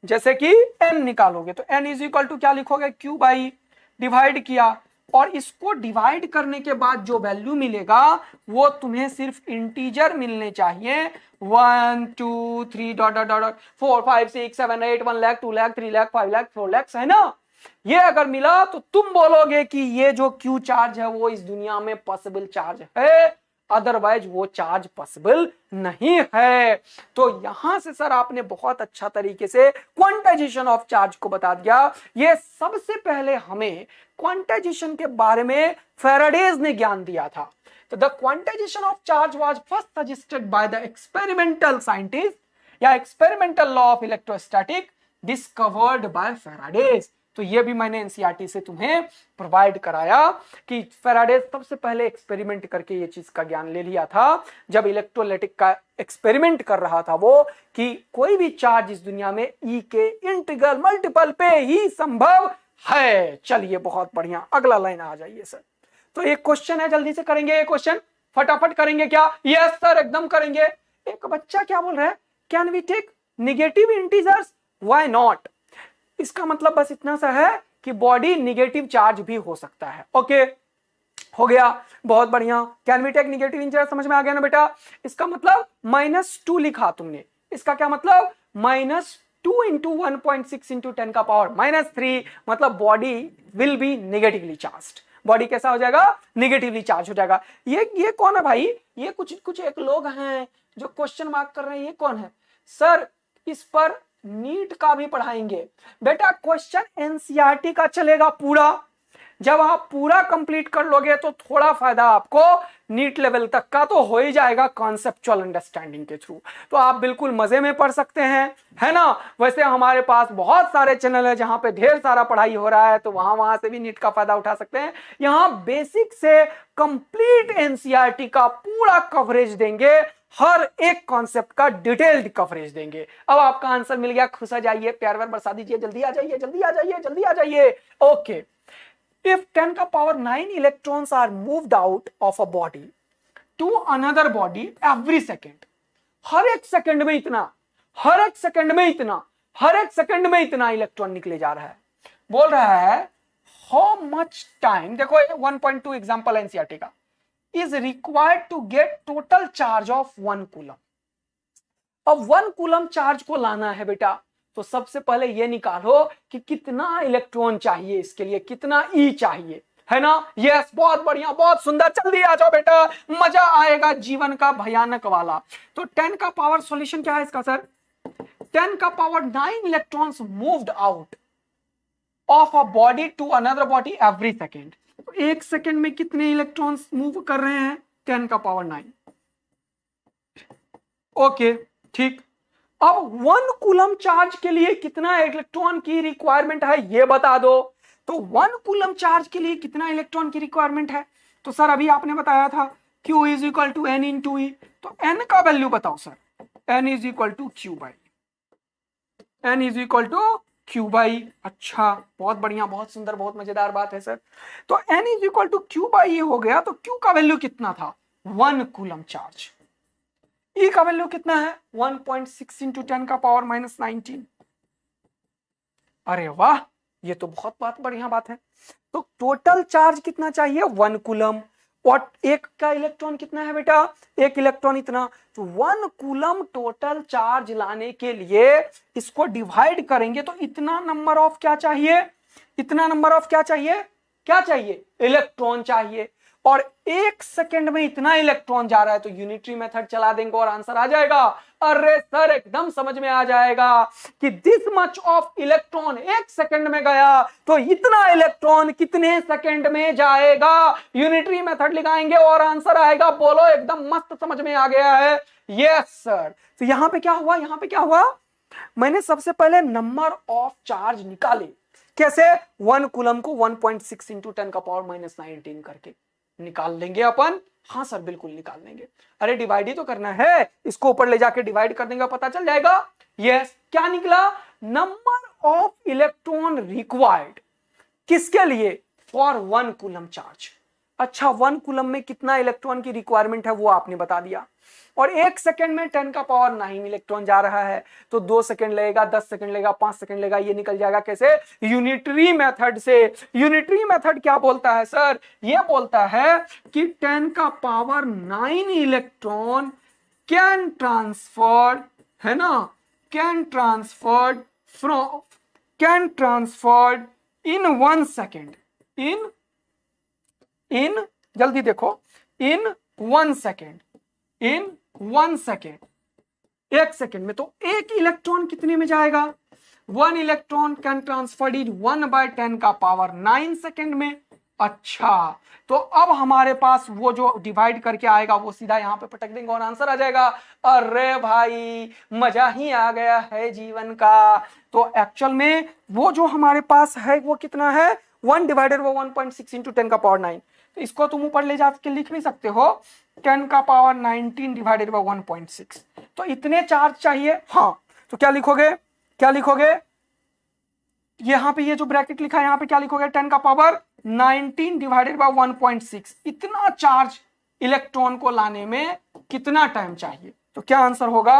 जैसे कि n निकालोगे तो n इज इक्वल टू क्या लिखोगे, q बाई डिवाइड किया, और इसको डिवाइड करने के बाद जो वैल्यू मिलेगा वो तुम्हें सिर्फ इंटीजर मिलने चाहिए, 1 2 3 dot dot dot 4 5 6 7 8 1 lakh 2 lakh 3 lakh 5 lakh 4 lakh, है ना। ये अगर मिला तो तुम बोलोगे कि ये जो क्यू चार्ज है वो इस दुनिया में पॉसिबल चार्ज है, अदरवाइज वो चार्ज पॉसिबल नहीं है। तो यहां से सर आपने बहुत अच्छा तरीके से क्वांटाइजेशन ऑफ चार्ज को बता दिया। ये सबसे पहले हमें क्वांटाइजेशन के बारे में फैराडेज ने ज्ञान दिया था। तो the quantization of charge was first suggested by the experimental scientist या experimental law of electrostatic discovered by Faraday's. तो ये भी मैंने एनसीईआरटी से तुम्हें प्रोवाइड कराया कि फैराडे सबसे पहले एक्सपेरिमेंट करके ये चीज का ज्ञान ले लिया था, जब इलेक्ट्रोलाइटिक का एक्सपेरिमेंट कर रहा था वो, कि कोई भी चार्ज इस दुनिया में ई के इंटीग्रल मल्टीपल पे ही संभव है। चलिए बहुत बढ़िया, अगला लाइन आ जाइए सर। तो एक क्वेश्चन है, जल्दी से करेंगे ये क्वेश्चन, फटाफट करेंगे क्या? यस सर एकदम करेंगे। एक बच्चा क्या बोल रहा है, can we take negative integers, why not? इसका मतलब बस इतना सा है कि बॉडी निगेटिव चार्ज भी हो सकता है। ओके हो गया, बहुत बढ़िया। Can we take negative integer, समझ में आ गया ना बेटा। इसका मतलब -2 लिखा तुमने, इसका क्या मतलब -2 इंटू 1.6 इंटू 10 का पावर -3, मतलब body will be negatively charged. Body कैसा हो जाएगा? नेगेटिवली चार्ज हो जाएगा। ये कौन है भाई? ये कुछ एक लोग हैं जो क्वेश्चन मार्क कर रहे हैं, ये कौन है सर? इस पर नीट का भी पढ़ाएंगे बेटा, क्वेश्चन एनसीईआरटी का चलेगा पूरा। जब आप पूरा कंप्लीट कर लोगे तो थोड़ा फायदा आपको नीट लेवल तक का तो हो ही जाएगा कॉन्सेप्चुअल अंडरस्टैंडिंग के थ्रू, तो आप बिल्कुल मजे में पढ़ सकते हैं, है ना। वैसे हमारे पास बहुत सारे चैनल है जहां पे ढेर सारा पढ़ाई हो रहा है, तो वहां से भी नीट का फायदा उठा सकते हैं। यहां बेसिक से कंप्लीट एनसीईआरटी का पूरा कवरेज देंगे, हर एक कॉन्सेप्ट का डिटेल्ड कवरेज देंगे। अब आपका आंसर मिल गया, खुश आ जाइए, प्यार व्यार बरसा दीजिए, जल्दी आ जाइए, जल्दी आ जाइए, जल्दी आ जाइए। ओके, if 10 का पावर 9 electrons are moved out of a body to another body every second, हर एक सेकंड में इतना, हर एक सेकंड में इतना, हर एक सेकंड में इतना इलेक्ट्रॉन निकले जा रहा है। बोल रहा है हाउ मच टाइम, देखो 1.2 एग्जांपल एनसीईआरटी का, is required to get total charge of 1 coulomb. अब 1 कूलम चार्ज को लाना है बेटा, तो सबसे पहले ये निकालो कि कितना इलेक्ट्रॉन चाहिए, इसके लिए कितना ई चाहिए, है ना। यस, बहुत बढ़िया, बहुत सुंदर, जल्दी आ जाओ बेटा, मजा आएगा जीवन का भयानक वाला। तो 10 का पावर सॉल्यूशन क्या है इसका सर? 10 का पावर 9 electrons moved out of a body to another body every second. तो एक सेकेंड में कितने इलेक्ट्रॉन्स मूव कर रहे हैं? 10 का पावर 9। ओके, ठीक। अब 1 कूलम चार्ज के लिए कितना इलेक्ट्रॉन की रिक्वायरमेंट है ये बता दो। तो 1 कूलम चार्ज के लिए कितना इलेक्ट्रॉन की रिक्वायरमेंट है? तो सर अभी आपने बताया था Q is equal to N into E, तो N का वैल्यू बताओ sir. N is equal to Q by, N is equal to Q by. अच्छा, बहुत बढ़िया, बहुत सुंदर, बहुत मजेदार बात है सर। तो N is equal to Q by हो गया, तो Q का वैल्यू कितना था? 1 कूलम चार्ज। E का वैल्यू कितना है? 1.6 इंटू 10 का पावर -19। अरे वाह, ये तो बहुत बढ़िया बात है। तो टोटल चार्ज कितना चाहिए? 1 कूलम। और एक का इलेक्ट्रॉन कितना है बेटा? 1 इलेक्ट्रॉन इतना। तो 1 कूलम टोटल चार्ज लाने के लिए इसको डिवाइड करेंगे तो इतना नंबर ऑफ क्या चाहिए? इतना नंबर ऑफ क्या चाहिए? क्या चाहिए? इलेक्ट्रॉन चाहिए। और 1 सेकेंड में इतना इलेक्ट्रॉन जा रहा है, तो यूनिटरी मेथड चला देंगे और आंसर आ जाएगा। अरे सर, एकदम समझ में आ जाएगा कि this much of electron 1 second में गया, तो इतना इलेक्ट्रॉन कितने सेकेंड में जाएगा? यूनिटरी मेथड लगाएंगे और आंसर आएगा। बोलो, एकदम मस्त समझ में आ गया है। Yes sir. तो यहां पे क्या हुआ? यहां पे क्या हुआ? मैंने सबसे पहले नंबर ऑफ चार्ज निकाले। कैसे? 1 कूलम को 1.6 इंटू 10 का पावर -19 करके निकाल लेंगे अपन। हाँ सर, बिल्कुल निकाल लेंगे। अरे डिवाइड ही तो करना है, इसको ऊपर ले जाके डिवाइड कर देंगे, पता चल जाएगा। यस, क्या निकला? नंबर ऑफ इलेक्ट्रॉन रिक्वायर्ड किसके लिए? For 1 coulomb charge. अच्छा, 1 कूलम में कितना इलेक्ट्रॉन की रिक्वायरमेंट है वो आपने बता दिया। और 1 सेकेंड में 10 का पावर 9 इलेक्ट्रॉन जा रहा है, तो 2 सेकेंड लगेगा, 10 सेकेंड लगेगा, 5 सेकेंड लगेगा, ये निकल जाएगा कैसे? यूनिटरी मेथड से। यूनिटरी मेथड क्या बोलता है सर? ये बोलता है कि 10 का पावर 9 इलेक्ट्रॉन कैन ट्रांसफर्ड, है ना, कैन ट्रांसफर्ड इन 1 सेकेंड, इन जल्दी देखो, इन 1 सेकेंड, इन 1 सेकेंड, 1 सेकेंड में। तो 1 इलेक्ट्रॉन कितने में जाएगा? 1 इलेक्ट्रॉन कैन ट्रांसफर्ड इन 1/10 का पावर 9 सेकेंड में। अच्छा, तो अब हमारे पास वो जो डिवाइड करके आएगा वो सीधा यहाँ पे पटक देंगे और आंसर आ जाएगा। अरे भाई, मजा ही आ गया है जीवन का। तो एक्चुअल में वो जो हमारे पास है वो कितना है? 1 डिवाइडेड बाय 1.6 इंटू 10 का पावर 9। तो इसको तुम ऊपर ले जाके लिख नहीं सकते हो, 10 का पावर 19 डिवाइडेड बाय 1.6। तो इतने चार्ज चाहिए। हाँ, तो क्या लिखोगे? क्या लिखोगे? यहां पे ये जो ब्रैकेट लिखा है यहां पे क्या लिखोगे? 10 का पावर 19 डिवाइडेड बाय 1.6। इतना चार्ज इलेक्ट्रॉन को लाने में कितना टाइम चाहिए? तो क्या आंसर होगा?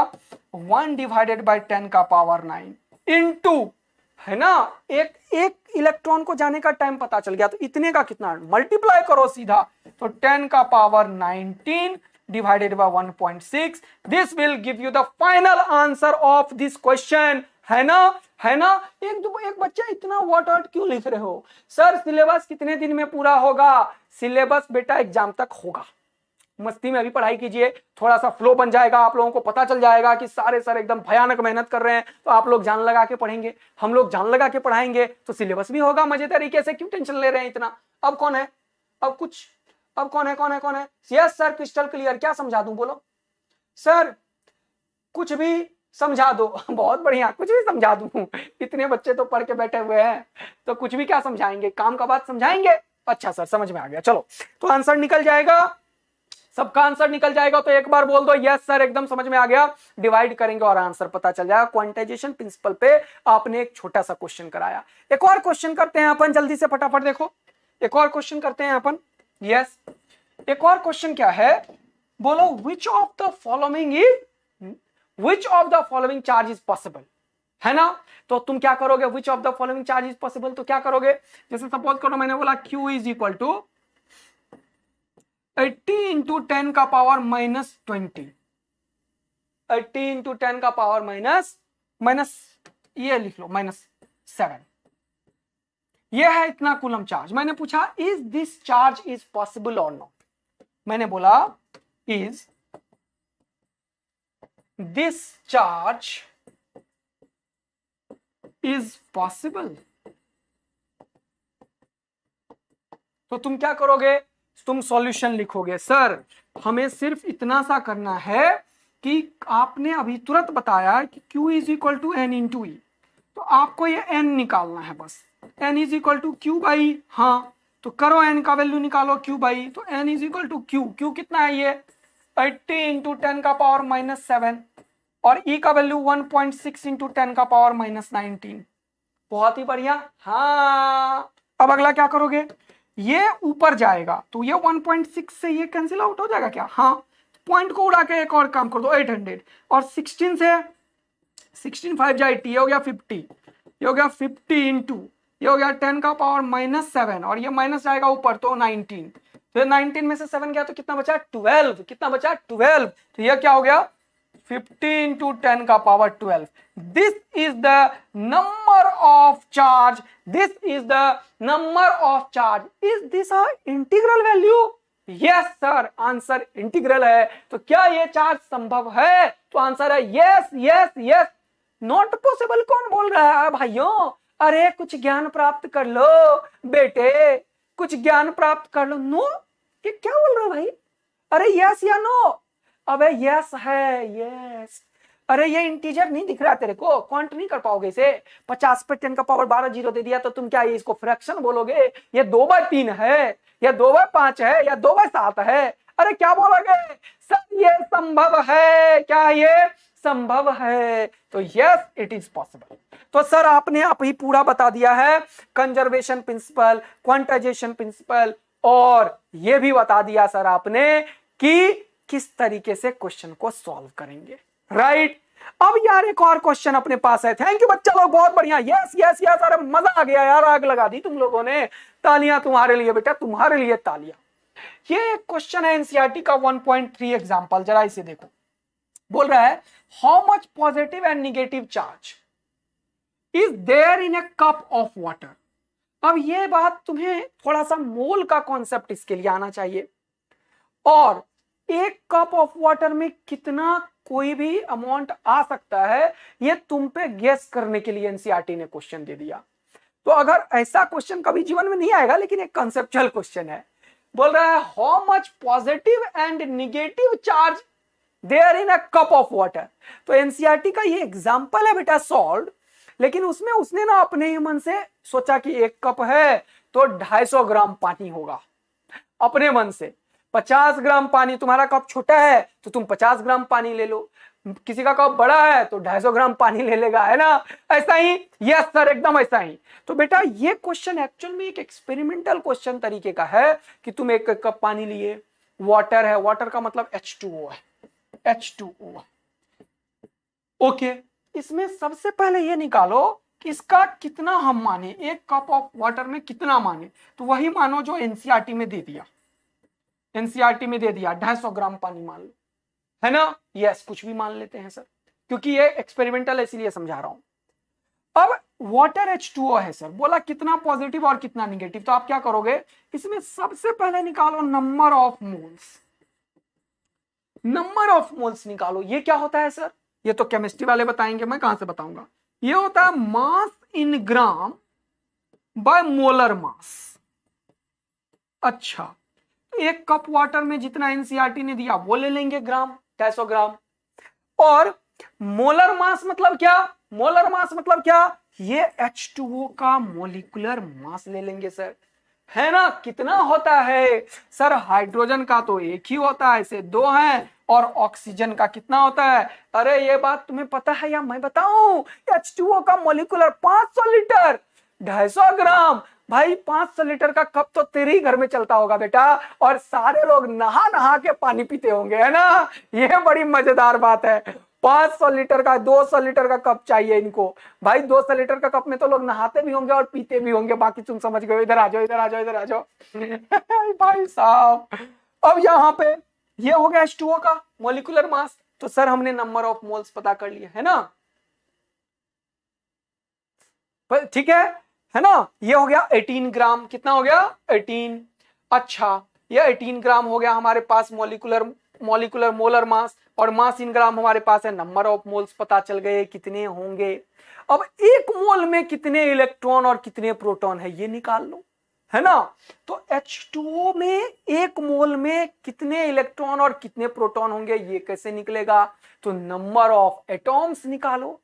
1 डिवाइडेड बाय 10 का पावर 9 इंटू है ना, एक एक इलेक्ट्रॉन को जाने का टाइम पता चल गया, तो इतने का कितना, मल्टीप्लाई करो सीधा, तो 10 का power 19 divided by 1.6, this will give you the final answer of this question, है ना, है ना। एक बच्चा इतना व्हाट आउट क्यों लिख रहे हो सर, सिलेबस कितने दिन में पूरा होगा, सिलेबस बेटा एग्जाम तक होगा, मस्ती में अभी पढ़ाई कीजिए, थोड़ा सा फ्लो बन जाएगा, आप लोगों को पता चल जाएगा कि सारे सर एकदम भयानक मेहनत कर रहे हैं, तो आप लोग जान लगा के पढ़ेंगे, हम लोग जान लगा के पढ़ाएंगे, तो सिलेबस भी होगा मजे तरीके से, क्यों टेंशन ले रहे हैं इतना। अब कौन है, अब कौन है, यस सर क्रिस्टल क्लियर, क्या समझा दूं, बोलो सर, कुछ भी समझा दो बहुत बढ़िया, कुछ भी समझा दूं, इतने बच्चे तो पढ़ के बैठे हुए हैं, तो कुछ भी क्या समझाएंगे, काम का बात समझाएंगे। अच्छा सर समझ में आ गया, चलो तो आंसर निकल जाएगा, सबका आंसर निकल जाएगा, तो एक बार बोल दो यस सर एकदम समझ में आ गया, डिवाइड करेंगे और आंसर पता चल जाएगा। क्वांटाइजेशन प्रिंसिपल पे आपने एक छोटा सा क्वेश्चन कराया, एक और क्वेश्चन करते हैं अपन जल्दी से फटाफट, देखो एक और क्वेश्चन करते हैं अपन, यस एक और क्वेश्चन क्या है, बोलो which of the following charge is possible, है ना, तो तुम क्या करोगे, which of the following charge is possible, तो क्या करोगे, जैसे सपोज करो मैंने बोला Q is equal to 80 into 10 का पावर -20, 80 इंटू 10 का पावर माइनस ये लिख लो -7, ये है इतना कूलम चार्ज। मैंने पूछा is this charge is possible और नॉट, मैंने बोला is this charge is possible, तो तुम क्या करोगे, तुम सॉल्यूशन लिखोगे, सर हमें सिर्फ इतना सा करना है कि आपने अभी तुरंत बताया कि Q is equal to N into E, तो आपको ये n निकालना है बस, n is equal to Q by, हाँ तो करो n का वैल्यू निकालो Q बाई, तो n is equal to Q कितना है ये 80 इंटू 10 का पावर -7, और E का वैल्यू 1.6 इंटू 10 का पावर -19, बहुत ही बढ़िया। हाँ अब अगला क्या करोगे, ये ऊपर जाएगा तो ये 1.6 से ये कैंसिल आउट हो जाएगा क्या, हाँ पॉइंट को उड़ा के एक और काम कर दो 800, और 16 से 16 5 जा 80, ये हो गया 50, ये हो गया 50 इंटू ये हो गया 10 का पावर -7, और ये माइनस जाएगा ऊपर तो 19, तो 19 में से 7 गया तो कितना बचा 12, कितना बचा 12, तो ये क्या हो गया 50 इंटू 10 का power 12, this is the number of charge, this is the number of charge, is this a integral value, yes sir answer integral है, तो क्या ये चार्ज संभव है, तो आंसर है yes yes yes. Not possible कौन बोल रहा है भाइयों, अरे कुछ ज्ञान प्राप्त कर लो बेटे, कुछ ज्ञान प्राप्त कर लो, नो ये क्या बोल रहे हो भाई, अरे यस या नो, अबे यस है यस, अरे ये इंटीजर नहीं दिख रहा तेरे को, काउंट नहीं कर पाओगे इसे, 50 पे 10 का पावर 12 जीरो दे दिया तो तुम क्या इसको फ्रैक्शन बोलोगे, ये 2/3 है या 2/5 है या 2/7 है, अरे क्या बोलोगे सर, ये संभव है, क्या ये संभव है, तो यस इट इज पॉसिबल। तो सर आपने आप ही पूरा बता दिया है, कंजर्वेशन प्रिंसिपल, क्वांटाइजेशन प्रिंसिपल, और ये भी बता दिया सर आपने कि किस तरीके से क्वेश्चन को सॉल्व करेंगे, राइट। अब यार एक और क्वेश्चन अपने पास है, थैंक यू बच्चा लोग, बहुत बढ़िया, यस यस यस, अरे मजा आ गया यार, आग लगा दी तुम लोगों ने, तालियां तुम्हारे लिए बेटा, तुम्हारे लिए तालियां। ये एक क्वेश्चन है एनसीईआरटी का 1.3 एग्जांपल, जरा इसे देखो, बोल रहा है how much positive and negative charge is there in a cup of water. अब ये बात तुम्हें थोड़ा सा मोल का कॉन्सेप्ट इसके लिए आना चाहिए, और एक कप ऑफ वाटर में कितना कोई भी अमाउंट आ सकता है, ये तुम पे गेस करने के लिए एनसीईआरटी ने क्वेश्चन दे दिया। तो अगर ऐसा क्वेश्चन कभी जीवन में नहीं आएगा, लेकिन एक कंसेप्चुअल क्वेश्चन है, बोल रहा है how much positive and negative charge there in a cup of water. तो एनसीईआरटी का ये एग्जांपल है बेटा सॉल्व, लेकिन उसमें उसने ना अपने ही मन से सोचा कि एक कप है तो 250 ग्राम पानी होगा, अपने मन से 50 ग्राम पानी, तुम्हारा कप छोटा है तो तुम 50 ग्राम पानी ले लो, किसी का कप बड़ा है तो 250 ग्राम पानी ले लेगा, है ना, ऐसा ही, यस सर एकदम ऐसा ही। तो बेटा ये क्वेश्चन एक्चुअल में एक एक्सपेरिमेंटल क्वेश्चन तरीके का है कि तुम एक कप पानी लिए, वाटर है, वाटर का मतलब H2O है, H2O, ओके, इसमें सबसे पहले ये निकालो कि इसका कितना हम माने, एक कप ऑफ वाटर में कितना माने, तो वही मानो जो एनसीईआरटी में दे दिया, एनसीईआरटी में दे दिया 250 ग्राम पानी मान लो, है ना। यस, कुछ भी मान लेते हैं सर, क्योंकि ये एक्सपेरिमेंटल है इसीलिए समझा रहा हूं। अब वाटर H2O है सर, बोला कितना पॉजिटिव और कितना निगेटिव, तो आप क्या करोगे, इसमें सबसे पहले निकालो number of moles, number of moles निकालो। ये क्या होता है सर, ये तो केमिस्ट्री वाले बताएंगे, मैं कहां से बताऊंगा। ये होता है मास इन ग्राम बाय मोलर मास। अच्छा, एक कप वाटर में जितना एनसीईआरटी ने दिया वो ले लेंगे ग्राम, 250 ग्राम। और मोलर मास मतलब क्या, मोलर मास मतलब क्या, ये H2O का मोलिकुलर मास ले लेंगे सर, है ना। कितना होता है सर, हाइड्रोजन का तो एक ही होता है, ऐसे दो हैं, और ऑक्सीजन का कितना होता है, अरे ये बात तुम्हें पता है या मैं बताऊं, H2O का मोलिकुलर 500 लीटर 250 ग्राम। भाई 500 लीटर का कप तो तेरे ही घर में चलता होगा बेटा, और सारे लोग नहा नहा के पानी पीते होंगे, है ना। ये बड़ी मजेदार बात है, 500 लीटर का 200 लीटर का कप चाहिए इनको। भाई 200 लीटर का कप में तो लोग नहाते भी होंगे और पीते भी होंगे, बाकी तुम समझ गए। इधर आ जाओ, इधर आ जाओ, इधर आ जाओ। भाई साहब, अब यहाँ पे ये हो गया H2O का मोलिकुलर मास, तो सर हमने नंबर ऑफ मोल्स पता कर लिए, है ना। ठीक है ना। ये हो गया 18 ग्राम, कितना हो गया 18। अच्छा, ये 18 ग्राम हो गया हमारे पास मोलिकुलर मोलर मास, और मास इन ग्राम हमारे पास है, नंबर ऑफ मोल्स पता चल गए कितने होंगे। अब एक मोल में कितने इलेक्ट्रॉन और कितने प्रोटॉन है ये निकाल लो, है ना। तो H2O में एक मोल में कितने इलेक्ट्रॉन और कितने प्रोटॉन होंगे ये कैसे निकलेगा, तो नंबर ऑफ एटॉम्स निकालो,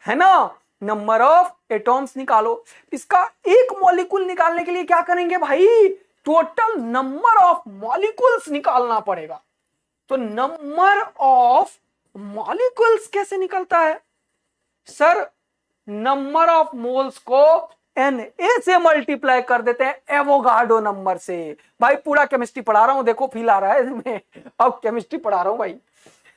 है ना, नंबर ऑफ एटॉम्स निकालो। इसका एक मॉलिक्यूल निकालने के लिए क्या करेंगे भाई, टोटल नंबर ऑफ मॉलिक्यूल्स निकालना पड़ेगा। तो नंबर ऑफ मॉलिक्यूल्स कैसे निकलता है सर, नंबर ऑफ मोल्स को Na से मल्टीप्लाई कर देते हैं एवोगाड्रो नंबर से। भाई पूरा केमिस्ट्री पढ़ा रहा हूं, देखो फील आ रहा है इसमें, अब केमिस्ट्री पढ़ा रहा हूं भाई।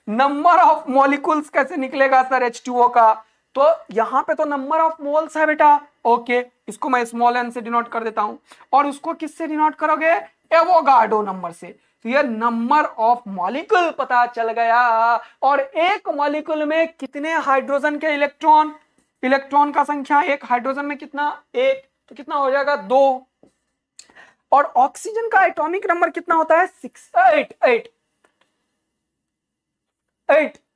नंबर ऑफ मॉलिक्यूल्स कैसे निकलेगा सर H2O का, तो यहां पे तो नंबर ऑफ मोल्स है बेटा, ओके, इसको मैं स्मॉल n से डिनोट कर देता हूं, और उसको किससे डिनोट करोगे, एवोगाड्रो नंबर से। तो ये नंबर ऑफ मॉलिक्यूल पता चल गया, और एक मॉलिक्यूल में कितने हाइड्रोजन के इलेक्ट्रॉन, इलेक्ट्रॉन का संख्या एक, हाइड्रोजन में कितना एक, तो कितना हो जाएगा 2, और ऑक्सीजन का एटॉमिक नंबर कितना होता है 6,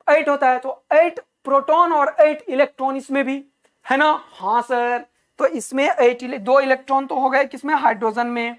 8 होता है। तो 8 प्रोटॉन और 8 इलेक्ट्रॉन इसमें भी, है ना। हाँ सर, तो इसमें 2 इलेक्ट्रॉन तो हो गए किसमें, हाइड्रोजन में,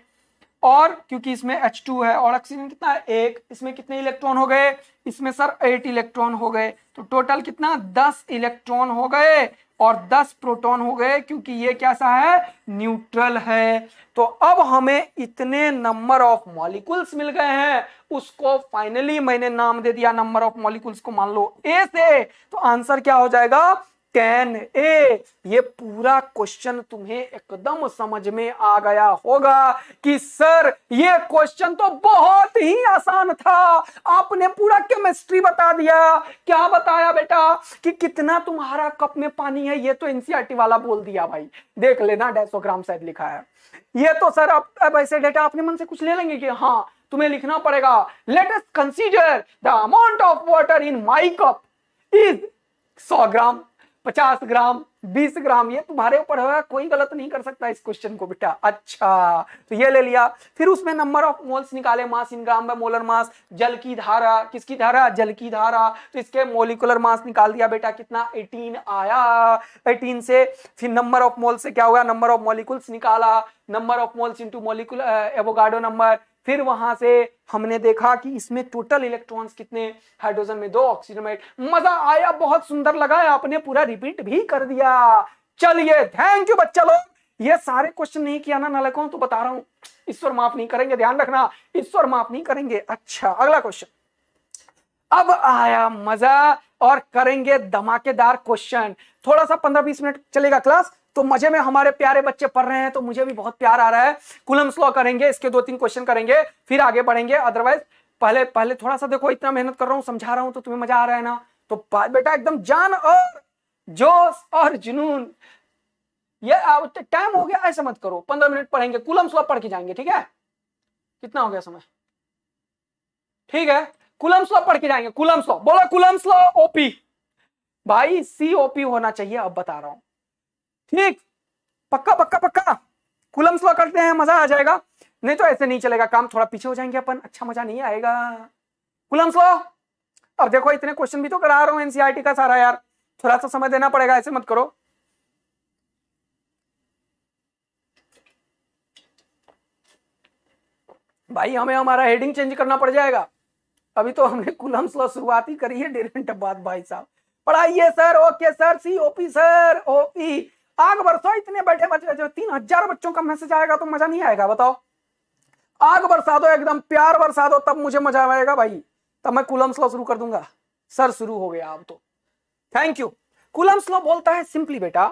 और क्योंकि इसमें H2 है, और ऑक्सीजन कितना है 1, इसमें कितने इलेक्ट्रॉन हो गए, इसमें सर 8 इलेक्ट्रॉन हो गए, तो टोटल कितना 10 इलेक्ट्रॉन हो गए और 10 प्रोटॉन हो गए, क्योंकि ये कैसा है, न्यूट्रल है। तो अब हमें इतने नंबर ऑफ मॉलिक्यूल्स मिल गए हैं, उसको फाइनली मैंने नाम दे दिया नंबर ऑफ मॉलिक्यूल्स को, मान लो A से, तो आंसर क्या हो जाएगा 10A। ये पूरा क्वेश्चन तुम्हें एकदम समझ में आ गया होगा कि सर ये क्वेश्चन तो बहुत ही आसान था, आपने पूरा केमिस्ट्री बता दिया। क्या बताया बेटा कि कितना तुम्हारा कप में पानी है, ये तो एनसीईआरटी वाला बोल दिया भाई, देख लेना 150 ग्राम शायद लिखा है। ये तो सर अब ऐसे डेटा अपने मन से कुछ ले लेंगे कि हाँ तुम्हें लिखना पड़ेगा, let us consider the amount of water in my cup is 100 ग्राम, 50 ग्राम, 20 ग्राम, ये तुम्हारे ऊपर होगा, कोई गलत नहीं कर सकता इस क्वेश्चन को बेटा। अच्छा, तो ये ले लिया, फिर उसमें नंबर ऑफ मोल्स निकाले, मास इन ग्राम बाय मोलर मास, जल की धारा, किसकी धारा, जल की धारा, तो इसके मोलिकुलर मास निकाल दिया बेटा, कितना 18 आया। 18 से फिर नंबर ऑफ मोल्स से क्या होगा, नंबर ऑफ मॉलिक्यूल्स निकाला, number of moles into molecule Avogadro number, फिर वहां से हमने देखा कि इसमें टोटल इलेक्ट्रॉन्स कितने, हाइड्रोजन में 2, ऑक्सीजन में 8। मजा आया, बहुत सुंदर लगा, आपने पूरा रिपीट भी कर दिया। चलिए थैंक यू बच्चा लोग, ये सारे क्वेश्चन नहीं किया ना नालायकों, तो बता रहा हूं ईश्वर माफ नहीं करेंगे, ध्यान रखना ईश्वर माफ नहीं करेंगे। अच्छा अगला क्वेश्चन, अब आया मजा, और करेंगे धमाकेदार क्वेश्चन। थोड़ा सा 15-20 मिनट चलेगा क्लास, तो मजे में हमारे प्यारे बच्चे पढ़ रहे हैं, तो मुझे भी बहुत प्यार आ रहा है। कूलम्स लॉ करेंगे, इसके 2-3 क्वेश्चन करेंगे, फिर आगे बढ़ेंगे। अदरवाइज पहले थोड़ा सा देखो, इतना मेहनत कर रहा हूं, समझा रहा हूं, तो तुम्हें मजा आ रहा है ना, तो बेटा एकदम जान और जोश और जुनून ये टाइम हो गया ऐसे मत करो, 15 मिनट पढ़ेंगे, कूलम्स लॉ पढ़ के जाएंगे, ठीक है? कितना हो गया समय? ठीक है, कूलम्स लॉ पढ़ के जाएंगे, कूलम्स लॉ, बोलो कूलम्स लॉ ओपी, भाई COP होना चाहिए, अब बता रहा हूं, ठीक? पक्का पक्का पक्का, कूलम्स लॉ करते हैं, मजा आ जाएगा, नहीं तो ऐसे नहीं चलेगा काम, थोड़ा पीछे हो जाएंगे अपन, अच्छा मजा नहीं आएगा। कूलम्स लॉ, अब देखो इतने क्वेश्चन भी तो करा रहा हूं एनसीईआरटी का सारा यार, थोड़ा सा समय देना पड़ेगा, ऐसे मत करो। भाई हमें हमारा हेडिंग चेंज करना पड़ जाएगा, अभी तो हमने कूलम्स लॉ शुरुआत ही करी है 1.5 घंटे बाद। भाई साहब पढ़ाइए sir, okay sir, COP sir, OP आग बरसो, इतने बैठे बच्चे, जो 3000 बच्चों का मैसेज आएगा तो मजा नहीं आएगा, बताओ? आग बरसा दो, एकदम प्यार बरसा दो, तब मुझे मजा आएगा भाई, तब मैं कूलम्स लॉ शुरू कर दूंगा। सर शुरू हो गया अब तो, थैंक यू। कूलम्स लॉ बोलता है सिंपली बेटा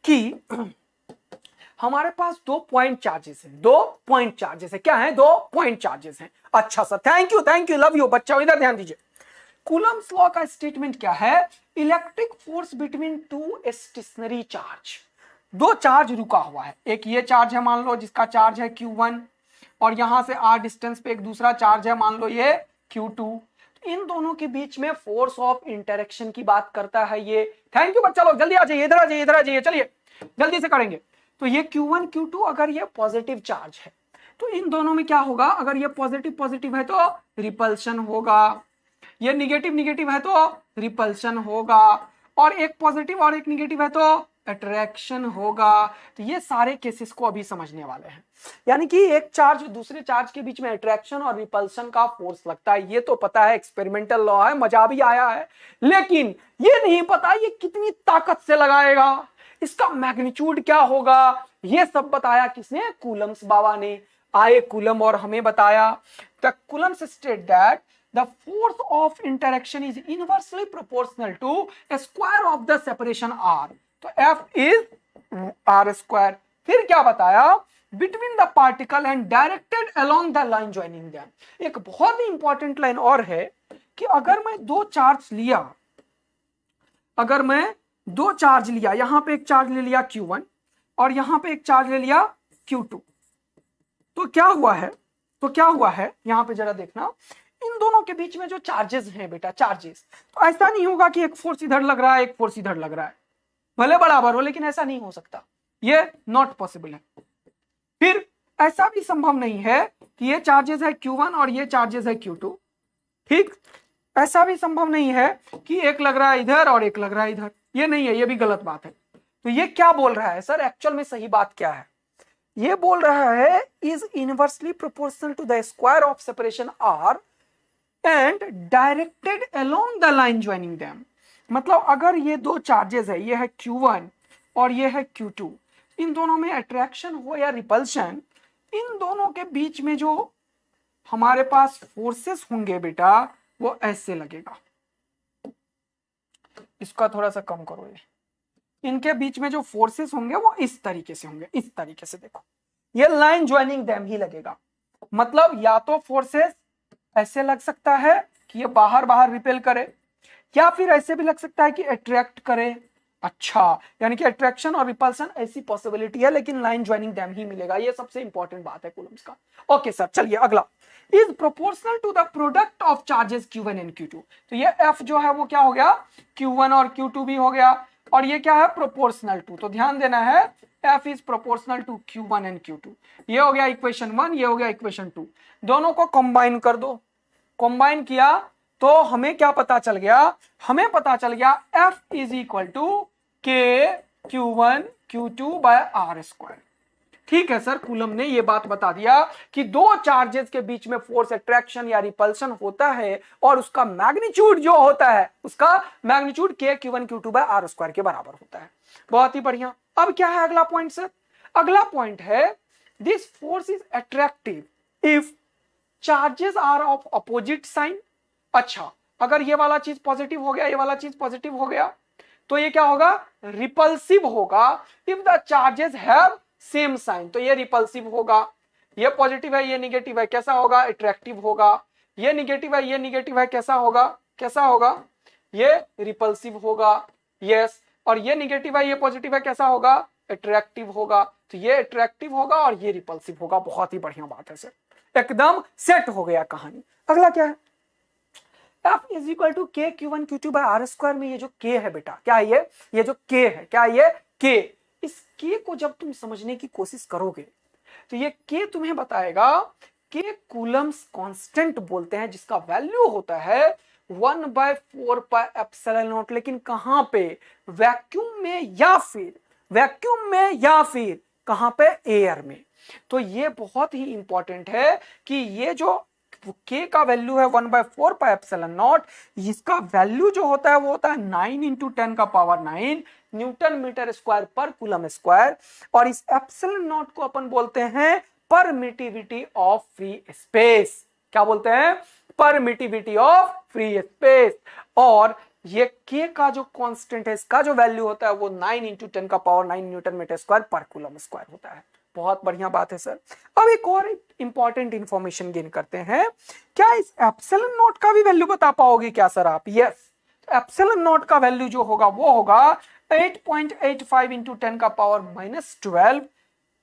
कि हमारे पास 2 पॉइंट चार्जेस हैं, 2 पॉइंट चार्जेस है, क्या है? 2 पॉइंट चार्जेस हैं। अच्छा sir, thank you, love you. बच्चा इधर ध्यान दीजिए, कूलम्स लॉ का स्टेटमेंट क्या है? Electric force between 2 stationary charge, 2 charge रुका हुआ है, एक ये चार्ज है मान लो जिसका चार्ज है Q1, और यहां से R डिस्टेंस पे एक दूसरा चार्ज है मान लो ये Q2, इन दोनों के बीच में फोर्स ऑफ इंटरेक्शन की बात करता है ये। थैंक यू बच्चा लोग, जल्दी आ जाइए, इधर आ जाइए, इधर आ जाइए, चलिए जल्दी से करेंगे। तो ये Q1 Q2 अगर ये पॉजिटिव चार्ज है तो इन दोनों में क्या होगा? अगर ये पॉजिटिव पॉजिटिव है तो रिपल्शन होगा, ये निगेटिव निगेटिव है तो रिपल्शन होगा, और एक पॉजिटिव और एक निगेटिव है तो अट्रैक्शन होगा। तो ये सारे केसेस को अभी समझने वाले हैं, यानी कि एक चार्ज दूसरे चार्ज के बीच में अट्रैक्शन और रिपल्शन का फोर्स लगता है, ये तो पता है, एक्सपेरिमेंटल लॉ है, मजा भी आया है, लेकिन ये नहीं पता ये कितनी ताकत से लगाएगा, इसका मैग्नीट्यूड क्या होगा, ये सब बताया किसने? कूलम्स बाबा ने। आए कूलम और हमें बताया, the Coulomb's state that the force of interaction is inversely proportional to a square of the separation r, तो F is r square। फिर क्या बताया? between the particle and directed along the line joining them। एक बहुत ही important line और है कि अगर मैं 2 चार्ज लिया, अगर मैं 2 चार्ज लिया, यहां पे एक चार्ज ले लिया Q1 और यहां पे एक चार्ज ले लिया Q2, तो क्या हुआ है? यहां पे जरा देखना, इन दोनों के बीच में जो चार्जेस हैं बेटा, चार्जेस, तो ऐसा नहीं होगा कि एक फोर्स इधर लग रहा है एक फोर्स इधर लग रहा है, भले बराबर हो, लेकिन ऐसा नहीं हो सकता, ये नॉट पॉसिबल है। फिर ऐसा भी संभव नहीं है कि ये चार्जेस है Q1 और ये चार्जेस है Q2, ठीक? ऐसा भी संभव नहीं है कि एक लग रहा है इधर और एक लग रहा है इधर, ये नहीं है, ये भी गलत बात है। तो ये क्या बोल रहा है सर? एक्चुअल में सही बात क्या है? ये बोल रहा है is inversely proportional to the square of separation R and directed along the line joining them. मतलब अगर ये 2 चार्जेस है, ये है Q1 और ये है Q2, इन दोनों में अट्रैक्शन हो या रिपल्शन, इन दोनों के बीच में जो हमारे पास फोर्सेस होंगे बेटा वो ऐसे लगेगा, इसका थोड़ा सा कम करो, ये इनके बीच में जो फोर्सेस होंगे वो इस तरीके से होंगे, इस तरीके से देखो, ये लाइन ज्वाइनिंग देम ही लगेगा। मतलब या तो फोर्सेस ऐसे लग सकता है कि ये बाहर बाहर रिपेल करे, या फिर ऐसे भी लग सकता है कि अट्रैक्ट करे। अच्छा, यानी कि अट्रैक्शन और रिपल्शन ऐसी पॉसिबिलिटी है, लेकिन लाइन ज्वाइनिंग देम ही मिलेगा, ये सबसे इंपॉर्टेंट बात है कूलम्स का। ओके सर, चलिए अगला, is proportional to the product of charges Q1 and Q2। तो ये F जो है वो क्या हो गया? Q1 और Q2 भी हो गया, और ये क्या है? Proportional to. तो ध्यान देना है, F is proportional to Q1 and Q2। ये हो गया इक्वेशन 1, ये हो गया इक्वेशन 2, दोनों को कंबाइन कर दो। कंबाइन किया तो हमें क्या पता चल गया? हमें पता चल गया F is equal to K Q1 Q2 by R square. ठीक है सर, कूलम ने ये बात बता दिया कि 2 चार्जेस के बीच में फोर्स अट्रैक्शन या रिपल्शन होता है, और उसका मैग्नीट्यूड जो होता है, उसका magnitude K Q1 Q2 by R square के बराबर होता है। बहुत ही बढ़िया। अब क्या है अगला पॉइंट सर? अगला पॉइंट है this force is attractive if charges are of opposite sign. अच्छा, अगर ये वाला चीज पॉजिटिव हो गया, ये वाला चीज पॉजिटिव हो गया, तो ये क्या होगा? रिपल्सिव होगा। If the charges have same sign, तो ये रिपल्सिव होगा। ये पॉजिटिव है, ये निगेटिव है, कैसा होगा? अट्रैक्टिव होगा। ये निगेटिव है, ये निगेटिव है, कैसा होगा? कैसा होगा? ये रिपल्सिव होगा। यस। और ये निगेटिव है, ये पॉजिटिव है, कैसा होगा? अट्रैक्टिव होगा, तो ये अट्रैक्टिव होगा और ये रिपल्सिव होगा। बहुत ही बढ़िया बात है सर, एकदम सेट हो गया कहानी। अगला क्या है, F इज इक्वल टू के Q1 Q2 bye R square में ये जो K है बेटा, क्या है ये जो K है, क्या है ये K। इस K को जब तुम समझने की कोशिश करोगे तो ये K तुम्हें बताएगा कि कूलम्स कांस्टेंट बोलते हैं, जिसका वैल्यू होता है 1/4 पाई एप्सिलॉन नॉट। लेकिन कहां पे, वैक्यूम में या फिर कहां पे, एयर में। तो ये बहुत ही इंपॉर्टेंट है कि ये जो K का वैल्यू है 1/4 पाई एप्सिलॉन नॉट, इसका वैल्यू जो होता है वो होता है 9 × 10⁹ न्यूटन मीटर स्क्वायर पर कूलम स्क्वायर। और इस एप्सिलॉन नॉट को अपन बोलते हैं परमिटिविटी ऑफ फ्री स्पेस। क्या बोलते हैं, परमिटिविटी ऑफ फ्री स्पेस। और ये K का जो कांस्टेंट है, इसका जो वैल्यू होता है वो 9 × 10⁹ न्यूटन मीटर स्क्वायर पर कूलम स्क्वायर होता है। बहुत बढ़िया बात है सर। अब एक और इंपॉर्टेंट इंफॉर्मेशन गेन करते हैं, क्या इस एप्सिलॉन नॉट का भी वैल्यू बता पाओगे क्या सर आप? यस, एप्सिलॉन नॉट का वैल्यू जो होगा वो होगा 8.85 × 10⁻12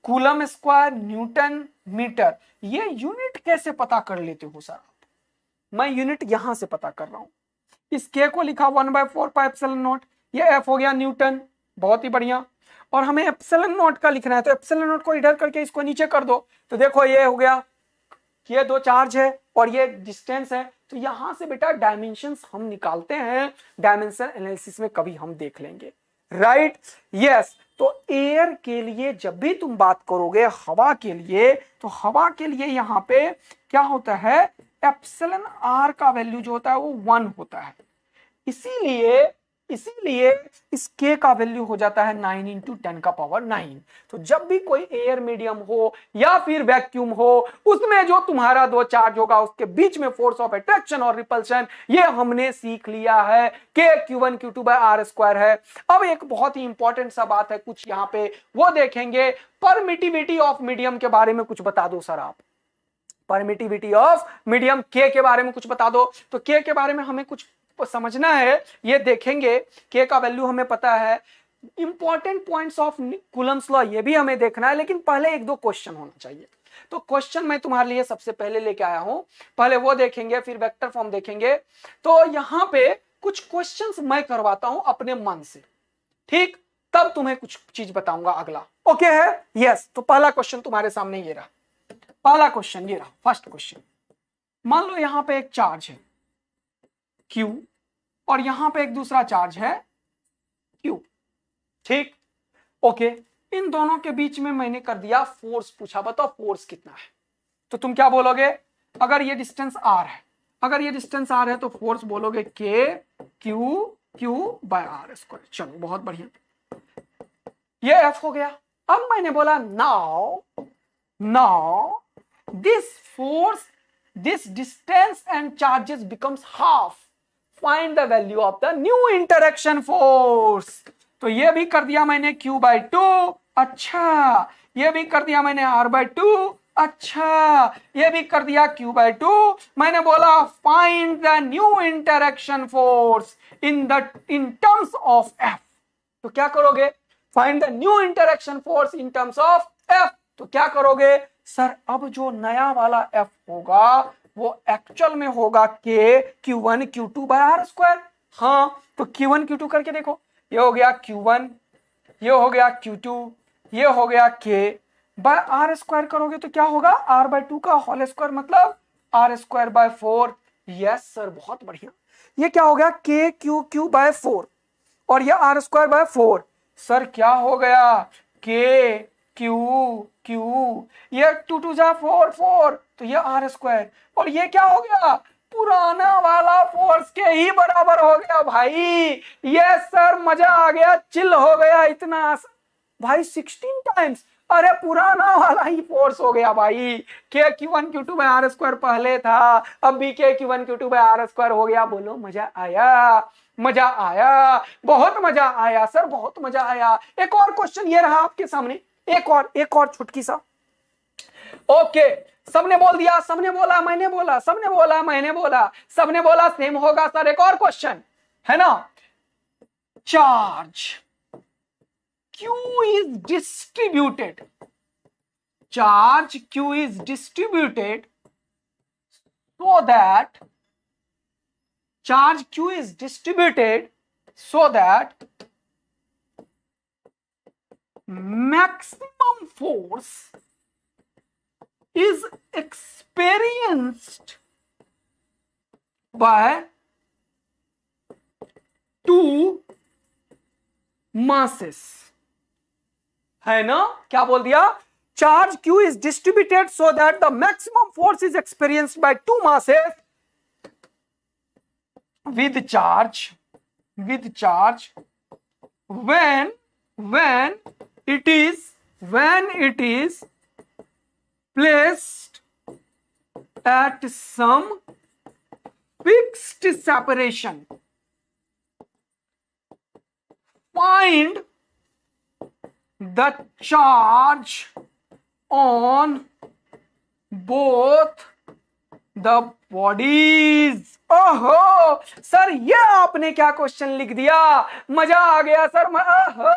कूलम स्क्वायर न्यूटन मीटर। ये यूनिट कैसे पता कर लेते हो सर आप? मैं यूनिट यहां से पता कर रहा हूं। इस K को लिखा 1/4 पाई एप्सिलॉन नॉट, ये F हो गया न्यूटन, बहुत ही बढ़िया। और हमें एप्सिलॉन नॉट का लिखना है, तो एप्सिलॉन नॉट को इधर करके इसको नीचे कर दो, तो देखो ये हो गया, ये दो चार्ज है और ये डिस्टेंस है। तो यहां से बेटा डायमेंशंस हम निकालते हैं, डायमेंशन एनालिसिस में कभी हम देख लेंगे, राइट? यस। तो एयर के लिए जब भी तुम बात करोगे हवा के लिए, तो हवा के लिए यहां पे क्या होता है, एप्सिलॉन आर का वैल्यू जो होता है वो 1 होता है। इसीलिए इस K का वैल्यू हो जाता है 9 × 10⁹ तो जब भी कोई एयर मीडियम हो या फिर वैक्यूम हो, उसमें जो तुम्हारा दो चार्ज होगा उसके बीच में फोर्स ऑफ अट्रैक्शन और रिपल्शन, ये हमने सीख लिया है K Q1 Q2 bye R square है। अब एक बहुत ही इंपॉर्टेंट सा बात है, कुछ यहाँ पे वो देखेंगे, परमिटिविटी ऑफ मीडियम के बारे में कुछ बता दो सर आप। परमिटिविटी ऑफ मीडियम K के बारे में कुछ बता दो। तो K के बारे में हमें कुछ समझना है, ये देखेंगे। K का वैल्यू हमें पता है, important points of Coulomb's law ये भी हमें देखना है, लेकिन पहले एक दो क्वेश्चन होना चाहिए। तो क्वेश्चन मैं तुम्हारे लिए सबसे पहले लेके आया हूं, पहले वो देखेंगे फिर वेक्टर फॉर्म देखेंगे। तो यहां पे कुछ क्वेश्चंस मैं करवाता हूं अपने मन से, ठीक? तब तुम्हें कुछ चीज बताऊंगा अगला, ओके है? यस। तो पहला क्वेश्चन तुम्हारे सामने ये रहा, पहला क्वेश्चन ये रहा, फर्स्ट क्वेश्चन। मान लो यहां पे एक चार्ज है Q और यहां पे एक दूसरा चार्ज है Q, ठीक? ओके, इन दोनों के बीच में मैंने कर दिया फोर्स, पूछा बताओ फोर्स कितना है। तो तुम क्या बोलोगे, अगर ये डिस्टेंस R है, अगर ये डिस्टेंस R है तो फोर्स बोलोगे K Q by R square. चलो बहुत बढ़िया, ये F हो गया। अब मैंने बोला now this force, this distance and charges becomes half, find the value of the new interaction force। तो ये भी कर दिया मैंने Q/2, अच्छा। ये भी कर दिया मैंने R/2, अच्छा। ये भी कर दिया Q/2। मैंने बोला find the new interaction force in terms of F। तो क्या करोगे, find the new interaction force in terms of F। तो क्या करोगे सर, अब जो नया वाला F होगा वो एक्चुअल में होगा K Q1 Q2 bye R square. हाँ, तो Q1 Q2 करके देखो, ये हो गया Q1, ये हो गया Q2, ये हो गया K बाय आर स्क्वायर। करोगे तो क्या होगा, R/2 का होल स्क्वायर मतलब R²/4। यस सर, बहुत बढ़िया। ये क्या हो गया, K Q/4 और ये R²/4। सर क्या हो गया, K Q, ये 2 2 जा 4 4, तो ये R²। और ये क्या हो गया, पुराना वाला फोर्स के ही बराबर हो गया भाई। ये सर मजा आ गया, चिल हो गया इतना भाई, 16 टाइम्स। अरे पुराना वाला ही फोर्स हो गया भाई। K Q1 Q2 bye R square पहले था, अब भी K Q1 Q2 bye R square हो गया। बोलो मजा आया, मजा आया, बहुत मजा आया सर, बहुत मजा आया। एक और क्वेश्चन ये रहा आपके सामने, एक और छुटकी सा। ओके, सबने बोल दिया, सबने बोला, मैंने बोला, सबने बोला, मैंने बोला, सबने बोला सेम होगा सर। एक और क्वेश्चन है ना, charge Q is distributed, charge Q is distributed so that charge Q is distributed so that maximum force is experienced by two masses, है ना? क्या बोल दिया? Charge Q is distributed so that the maximum force is experienced by two masses with charge when it is placed at some fixed separation. Find the charge on both the bodies. ओहो sir, ये आपने क्या question लिख दिया, मजा आ गया sir. ओहो,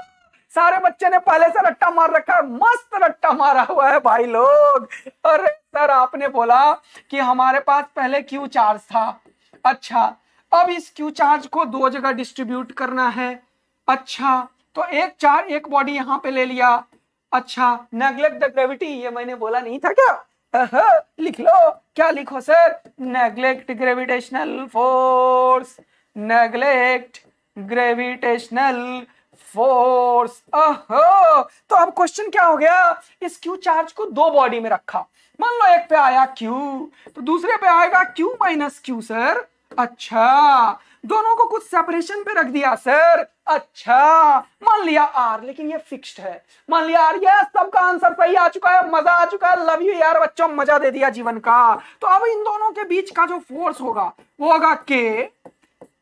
सारे बच्चे ने पहले से रट्टा मार रखा है, मस्त रट्टा मारा हुआ है भाई लोग। अरे सर, आपने बोला कि हमारे पास पहले क्यू चार्ज था, अच्छा अब इस क्यू चार्ज को दो जगह डिस्ट्रीब्यूट करना है। अच्छा, तो एक चार्ज, एक बॉडी यहां पे ले लिया। अच्छा, नेग्लेक्ट द ग्रेविटी, ये मैंने बोला नहीं था क्या? लिख लो, क्या लिखो sir? Neglect gravitational force, neglect gravitational force. तो अब क्वेश्चन क्या हो गया? इस क्यू चार्ज को दो बॉडी में रखा, मान लो एक पे आया क्यू तो दूसरे पे आएगा क्यू माइनस क्यू सर। अच्छा, दोनों को कुछ सेपरेशन पे रख दिया सर। अच्छा, मान लिया आर, लेकिन ये फिक्स्ड है। मान लिया आर, ये सबका आंसर सही आ चुका है, मजा आ चुका है। लव यू यार बच्चों, मजा दे दिया जीवन का। तो अब इन दोनों के बीच का जो फोर्स होगा वो होगा के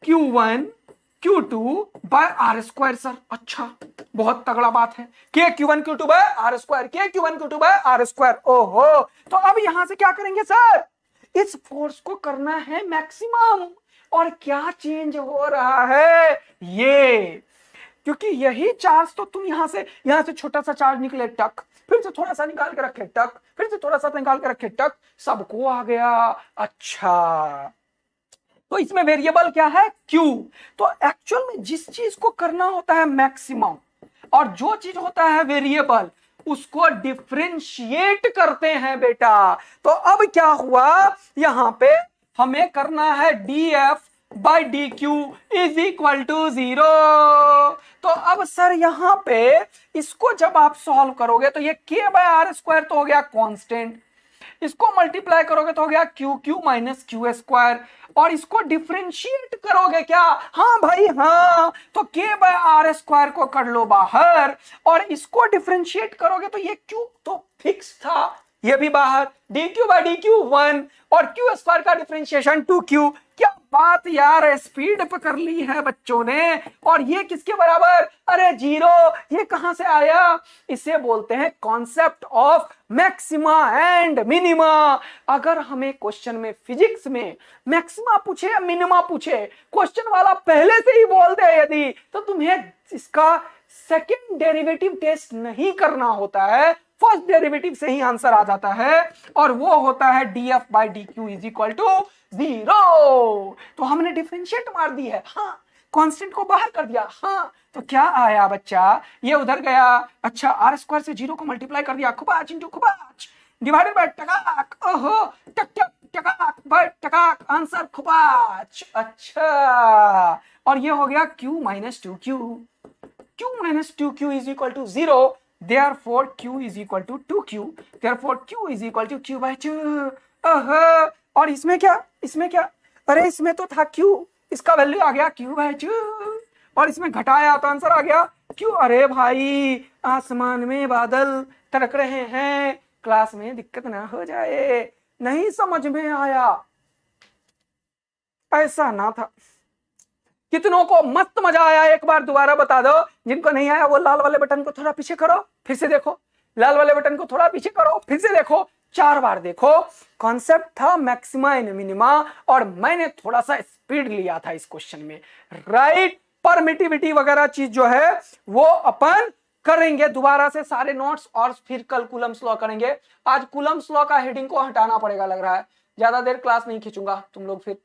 Q1 Q2 bye R square sir. अच्छा, बहुत तगड़ा बात है, के Q1 Q2 bye R square, के Q1 Q2 bye R square. ओहो, तो अब यहां से क्या करेंगे सर? इस फोर्स को करना है मैक्सिमम। और क्या चेंज हो रहा है? ये, क्योंकि यही चार्ज तो तुम यहां से छोटा सा चार्ज निकले टक, फिर से थोड़ा सा निकाल के रखे टक, फिर से थोड़ा सा निकाल के रखे टक, सबको आ गया। अच्छा, तो इसमें वेरिएबल क्या है? Q। तो एक्चुअल में जिस चीज को करना होता है मैक्सिमम और जो चीज होता है वेरिएबल, उसको डिफरेंशिएट करते हैं बेटा। तो अब क्या हुआ? यहां पे हमें करना है df by d q is equal to 0। तो अब सर यहां पे इसको जब आप सॉल्व करोगे तो ये k बाय आर स्क्वायर तो हो गया कांस्टेंट, इसको मल्टीप्लाई करोगे तो हो गया Q Q minus Q square, और इसको डिफरेंशिएट करोगे क्या? हाँ भाई हाँ, तो k बाय आर स्क्वायर को कर लो बाहर और इसको डिफरेंशिएट करोगे तो ये क्यू तो फिक्स था, ये भी बाहर, D Q by d Q 1 और क्यू स्क्वायर का डिफरेंशिएशन 2q। क्या बात यार, स्पीड पे कर ली है बच्चों ने। और ये किसके बराबर? अरे 0। ये कहां से आया? इसे बोलते हैं concept of maxima and minima. अगर हमें क्वेश्चन में फिजिक्स में मैक्सिमा पूछे या मिनिमा पूछे, क्वेश्चन वाला पहले से ही बोल दे यदि, तो तुम्हें इसका सेकंड डेरिवेटिव टेस्ट नहीं करना होता है, फर्स्ट डेरिवेटिव से ही आंसर आ जाता है, और वो होता है df by d q is equal to 0। तो हमने डिफरेंशिएट मार दी है, हाँ, कांस्टेंट को बाहर कर दिया, हाँ, तो क्या आया बच्चा? ये उधर गया। अच्छा, आर स्क्वायर से 0 को मल्टीप्लाई कर दिया, खुबाच इंटू खुबाच डिवाइडेड बाय टकाक। ओहो, टक टक टकाक बाय टकाक, आंसर खुबाच। अच्छा, और ये हो गया q minus 2q, q minus 2q is equal to 0, therefore q is equal to 2q, therefore q is equal to q by 2। और इसमें क्या? इसमें क्या? अरे इसमें तो था q, इसका वैल्यू आ गया q by 2, और इसमें घटाया तो आंसर आ गया q। अरे भाई, आसमान में बादल तड़क रहे हैं, क्लास में दिक्कत ना हो जाए। नहीं समझ में आया? ऐसा ना था। कितनों को मस्त मजा आया? एक बार दोबारा बता दो। जिनको नहीं आया वो लाल वाले बटन को थोड़ा पीछे करो, फिर से देखो। लाल वाले बटन को थोड़ा पीछे करो, फिर से देखो, 4 बार देखो। कॉन्सेप्ट था मैक्सिमा एंड मिनिमा, और मैंने थोड़ा सा स्पीड लिया था इस क्वेश्चन में, राइट? परमिटिविटी वगैरह चीज जो है वो अपन करेंगे दोबारा से सारे नोट्स और फिर कल कूलम्स लॉ करेंगे। आज कूलम्स लॉ का हेडिंग को हटाना पड़ेगा लग रहा है, ज्यादा देर क्लास नहीं खींचूंगा, तुम लोग फिर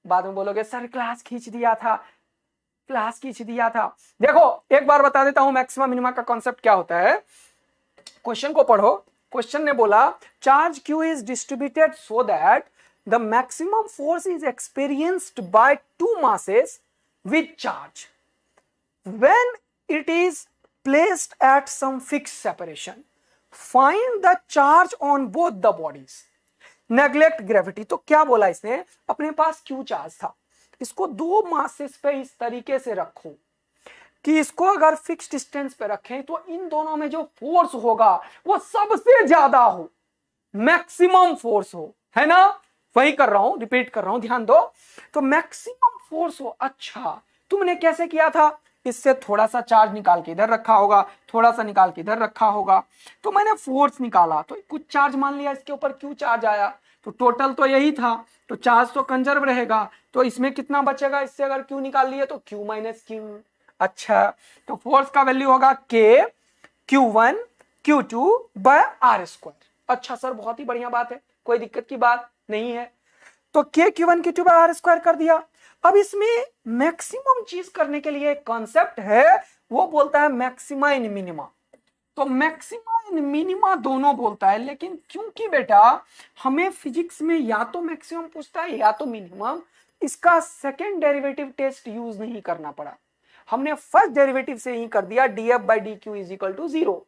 बाद में बोलोगे सर क्लास खींच दिया था, क्लास खींच दिया था। देखो एक बार बता देता हूं मैक्सिमा मिनिमा का कॉन्सेप्ट क्या होता है। क्वेश्चन को पढ़ो, क्वेश्चन ने बोला charge Q is distributed so that the maximum force is experienced by two masses with charge when it is placed at some fixed separation. Find the charge on both the bodies. Neglect gravity. तो क्या बोला इसने, अपने पास Q charge था, इसको दो masses पे इस तरीके से रखो कि इसको अगर फिक्स डिस्टेंस पे रखें तो इन दोनों में जो फोर्स होगा वो सबसे ज्यादा हो, मैक्सिमम फोर्स हो, है ना। वही कर रहा हूं, रिपीट कर रहा हूं, ध्यान दो। तो मैक्सिमम फोर्स हो। अच्छा तुमने कैसे किया था, इससे थोड़ा सा चार्ज निकाल के इधर रखा होगा, थोड़ा सा निकाल के इधर रखा होगा, तो मैंने फोर्स निकाला तो कुछ चार्ज मान लिया इसके ऊपर Q चार्ज आया, तो टोटल तो यही था, तो चार्ज तो कंजर्व रहेगा, तो इसमें कितना बचेगा, इससे अगर Q निकाल लिए तो Q माइनस Q। अच्छा तो फोर्स का वैल्यू होगा K Q1 Q2 by R square. अच्छा सर बहुत ही बढ़िया बात है, कोई दिक्कत की बात नहीं है। तो K Q1 Q2 by R square कर दिया। अब इसमें मैक्सिमम चीज करने के लिए एक कॉन्सेप्ट है, वो बोलता है मैक्सिमा इन मिनिमा। तो मैक्सिमा इन मिनिमा दोनों बोलता है, लेकिन क्योंकि बेटा हमें फिजिक्स में या तो मैक्सिमम पूछता है या तो मिनिमम, इसका सेकेंड डेरिवेटिव टेस्ट यूज नहीं करना पड़ा, हमने फर्स्ट डेरिवेटिव से ही कर दिया, df by dq is equal to 0।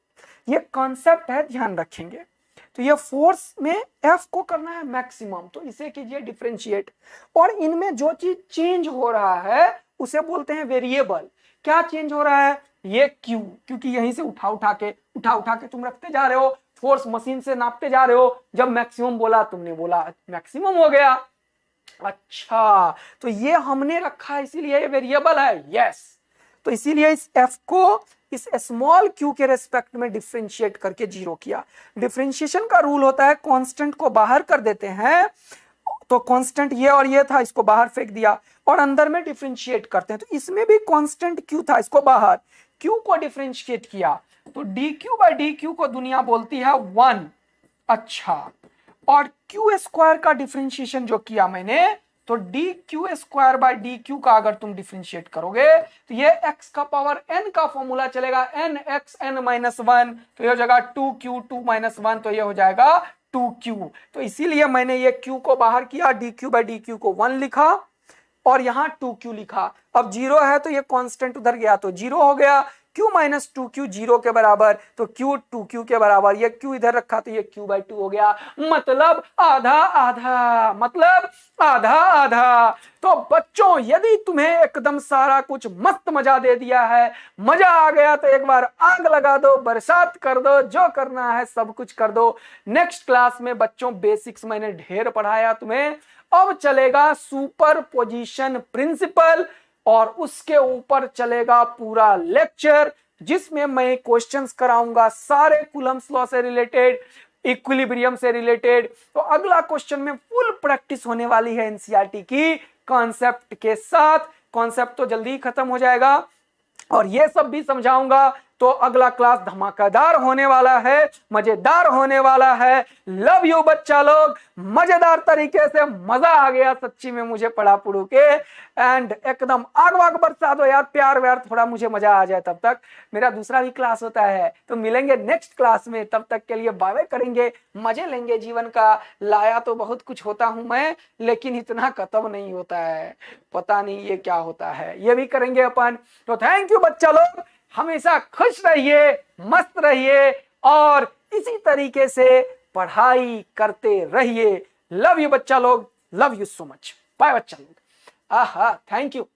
ये कॉन्सेप्ट है, ध्यान रखेंगे। तो ये फोर्स में F को करना है मैक्सिमम, तो इसे कीजिए डिफरेंशिएट, और इनमें जो चीज चेंज हो रहा है उसे बोलते हैं वेरिएबल। क्या चेंज हो रहा है, ये Q, क्योंकि यहीं से उठा उठा के तुम रखते जा रहे हो, फोर्स मशीन से नापते जा रहे हो, जब मैक्सिमम बोला तुमने बोला मैक्सिमम हो गया। अच्छा तो ये हमने रखा है इसीलिए ये वेरिएबल है, यस। तो इसीलिए इस F को इस स्मॉल q के रेस्पेक्ट में डिफरेंशिएट करके 0 किया। डिफरेंशिएशन का रूल होता है कांस्टेंट को बाहर कर देते हैं, तो कांस्टेंट ये और ये था, इसको बाहर फेंक दिया और अंदर में डिफरेंशिएट करते हैं। तो इसमें भी कांस्टेंट q था, इसको बाहर, q को डिफरेंशिएट किया तो dq बाय dq को दुनिया बोलती है 1। अच्छा और q स्क्वायर का डिफरेंशिएशन जो किया मैंने, तो dq स्क्वायर बाय dq का अगर तुम डिफरेंशिएट करोगे तो ये x का पावर n का फॉर्मूला चलेगा, n x n माइनस 1, तो ये हो जाएगा 2q 2 माइनस 1, तो ये हो जाएगा 2q। तो इसीलिए मैंने ये q को बाहर किया, dq बाय dq को 1 लिखा और यहाँ 2q लिखा। अब 0 है तो ये कांस्टेंट उधर गया तो 0 हो गया, q माइनस 2q 0 के बराबर, तो q 2q के बराबर, ये q इधर रखा तो ये q बाई 2 हो गया, मतलब आधा आधा, मतलब आधा आधा। तो बच्चों यदि तुम्हें एकदम सारा कुछ मस्त मजा दे दिया है, मजा आ गया तो एक बार आग लगा दो, बरसात कर दो, जो करना है सब कुछ कर दो। नेक्स्ट क्लास में बच्चों बेसिक्स मैंने ढेर पढ़ाया तुम्हें, अब चलेगा सुपर पोजिशन प्रिंसिपल और उसके ऊपर चलेगा पूरा लेक्चर, जिसमें मैं क्वेश्चंस कराऊंगा सारे कूलम्स लॉ से रिलेटेड, इक्विलिब्रियम से रिलेटेड। तो अगला क्वेश्चन में फुल प्रैक्टिस होने वाली है एनसीईआरटी की कॉन्सेप्ट के साथ। कॉन्सेप्ट तो जल्दी ही खत्म हो जाएगा और ये सब भी समझाऊंगा, तो अगला क्लास धमाकेदार होने वाला है, मजेदार होने वाला है। लव यू बच्चा लोग, मजेदार तरीके से मजा आ गया सच्ची में मुझे पढ़ा पढ़ू के, एंड एकदम आग वाग बरसा दो यार, प्यार व्यार थोड़ा मुझे मजा आ जाए। तब तक मेरा दूसरा भी क्लास होता है, तो मिलेंगे नेक्स्ट क्लास में, तब तक के लिए बाय बाय करेंगे, मजे लेंगे जीवन का। लाया तो बहुत कुछ होता हूं मैं, लेकिन इतना खत्म नहीं होता है, पता नहीं ये क्या होता है, ये भी करेंगे अपन। तो थैंक यू बच्चा लोग, हमेशा खुश रहिए, मस्त रहिए और इसी तरीके से पढ़ाई करते रहिए। लव यू बच्चा लोग, love you so much, bye बच्चा लोग। आहा थैंक यू।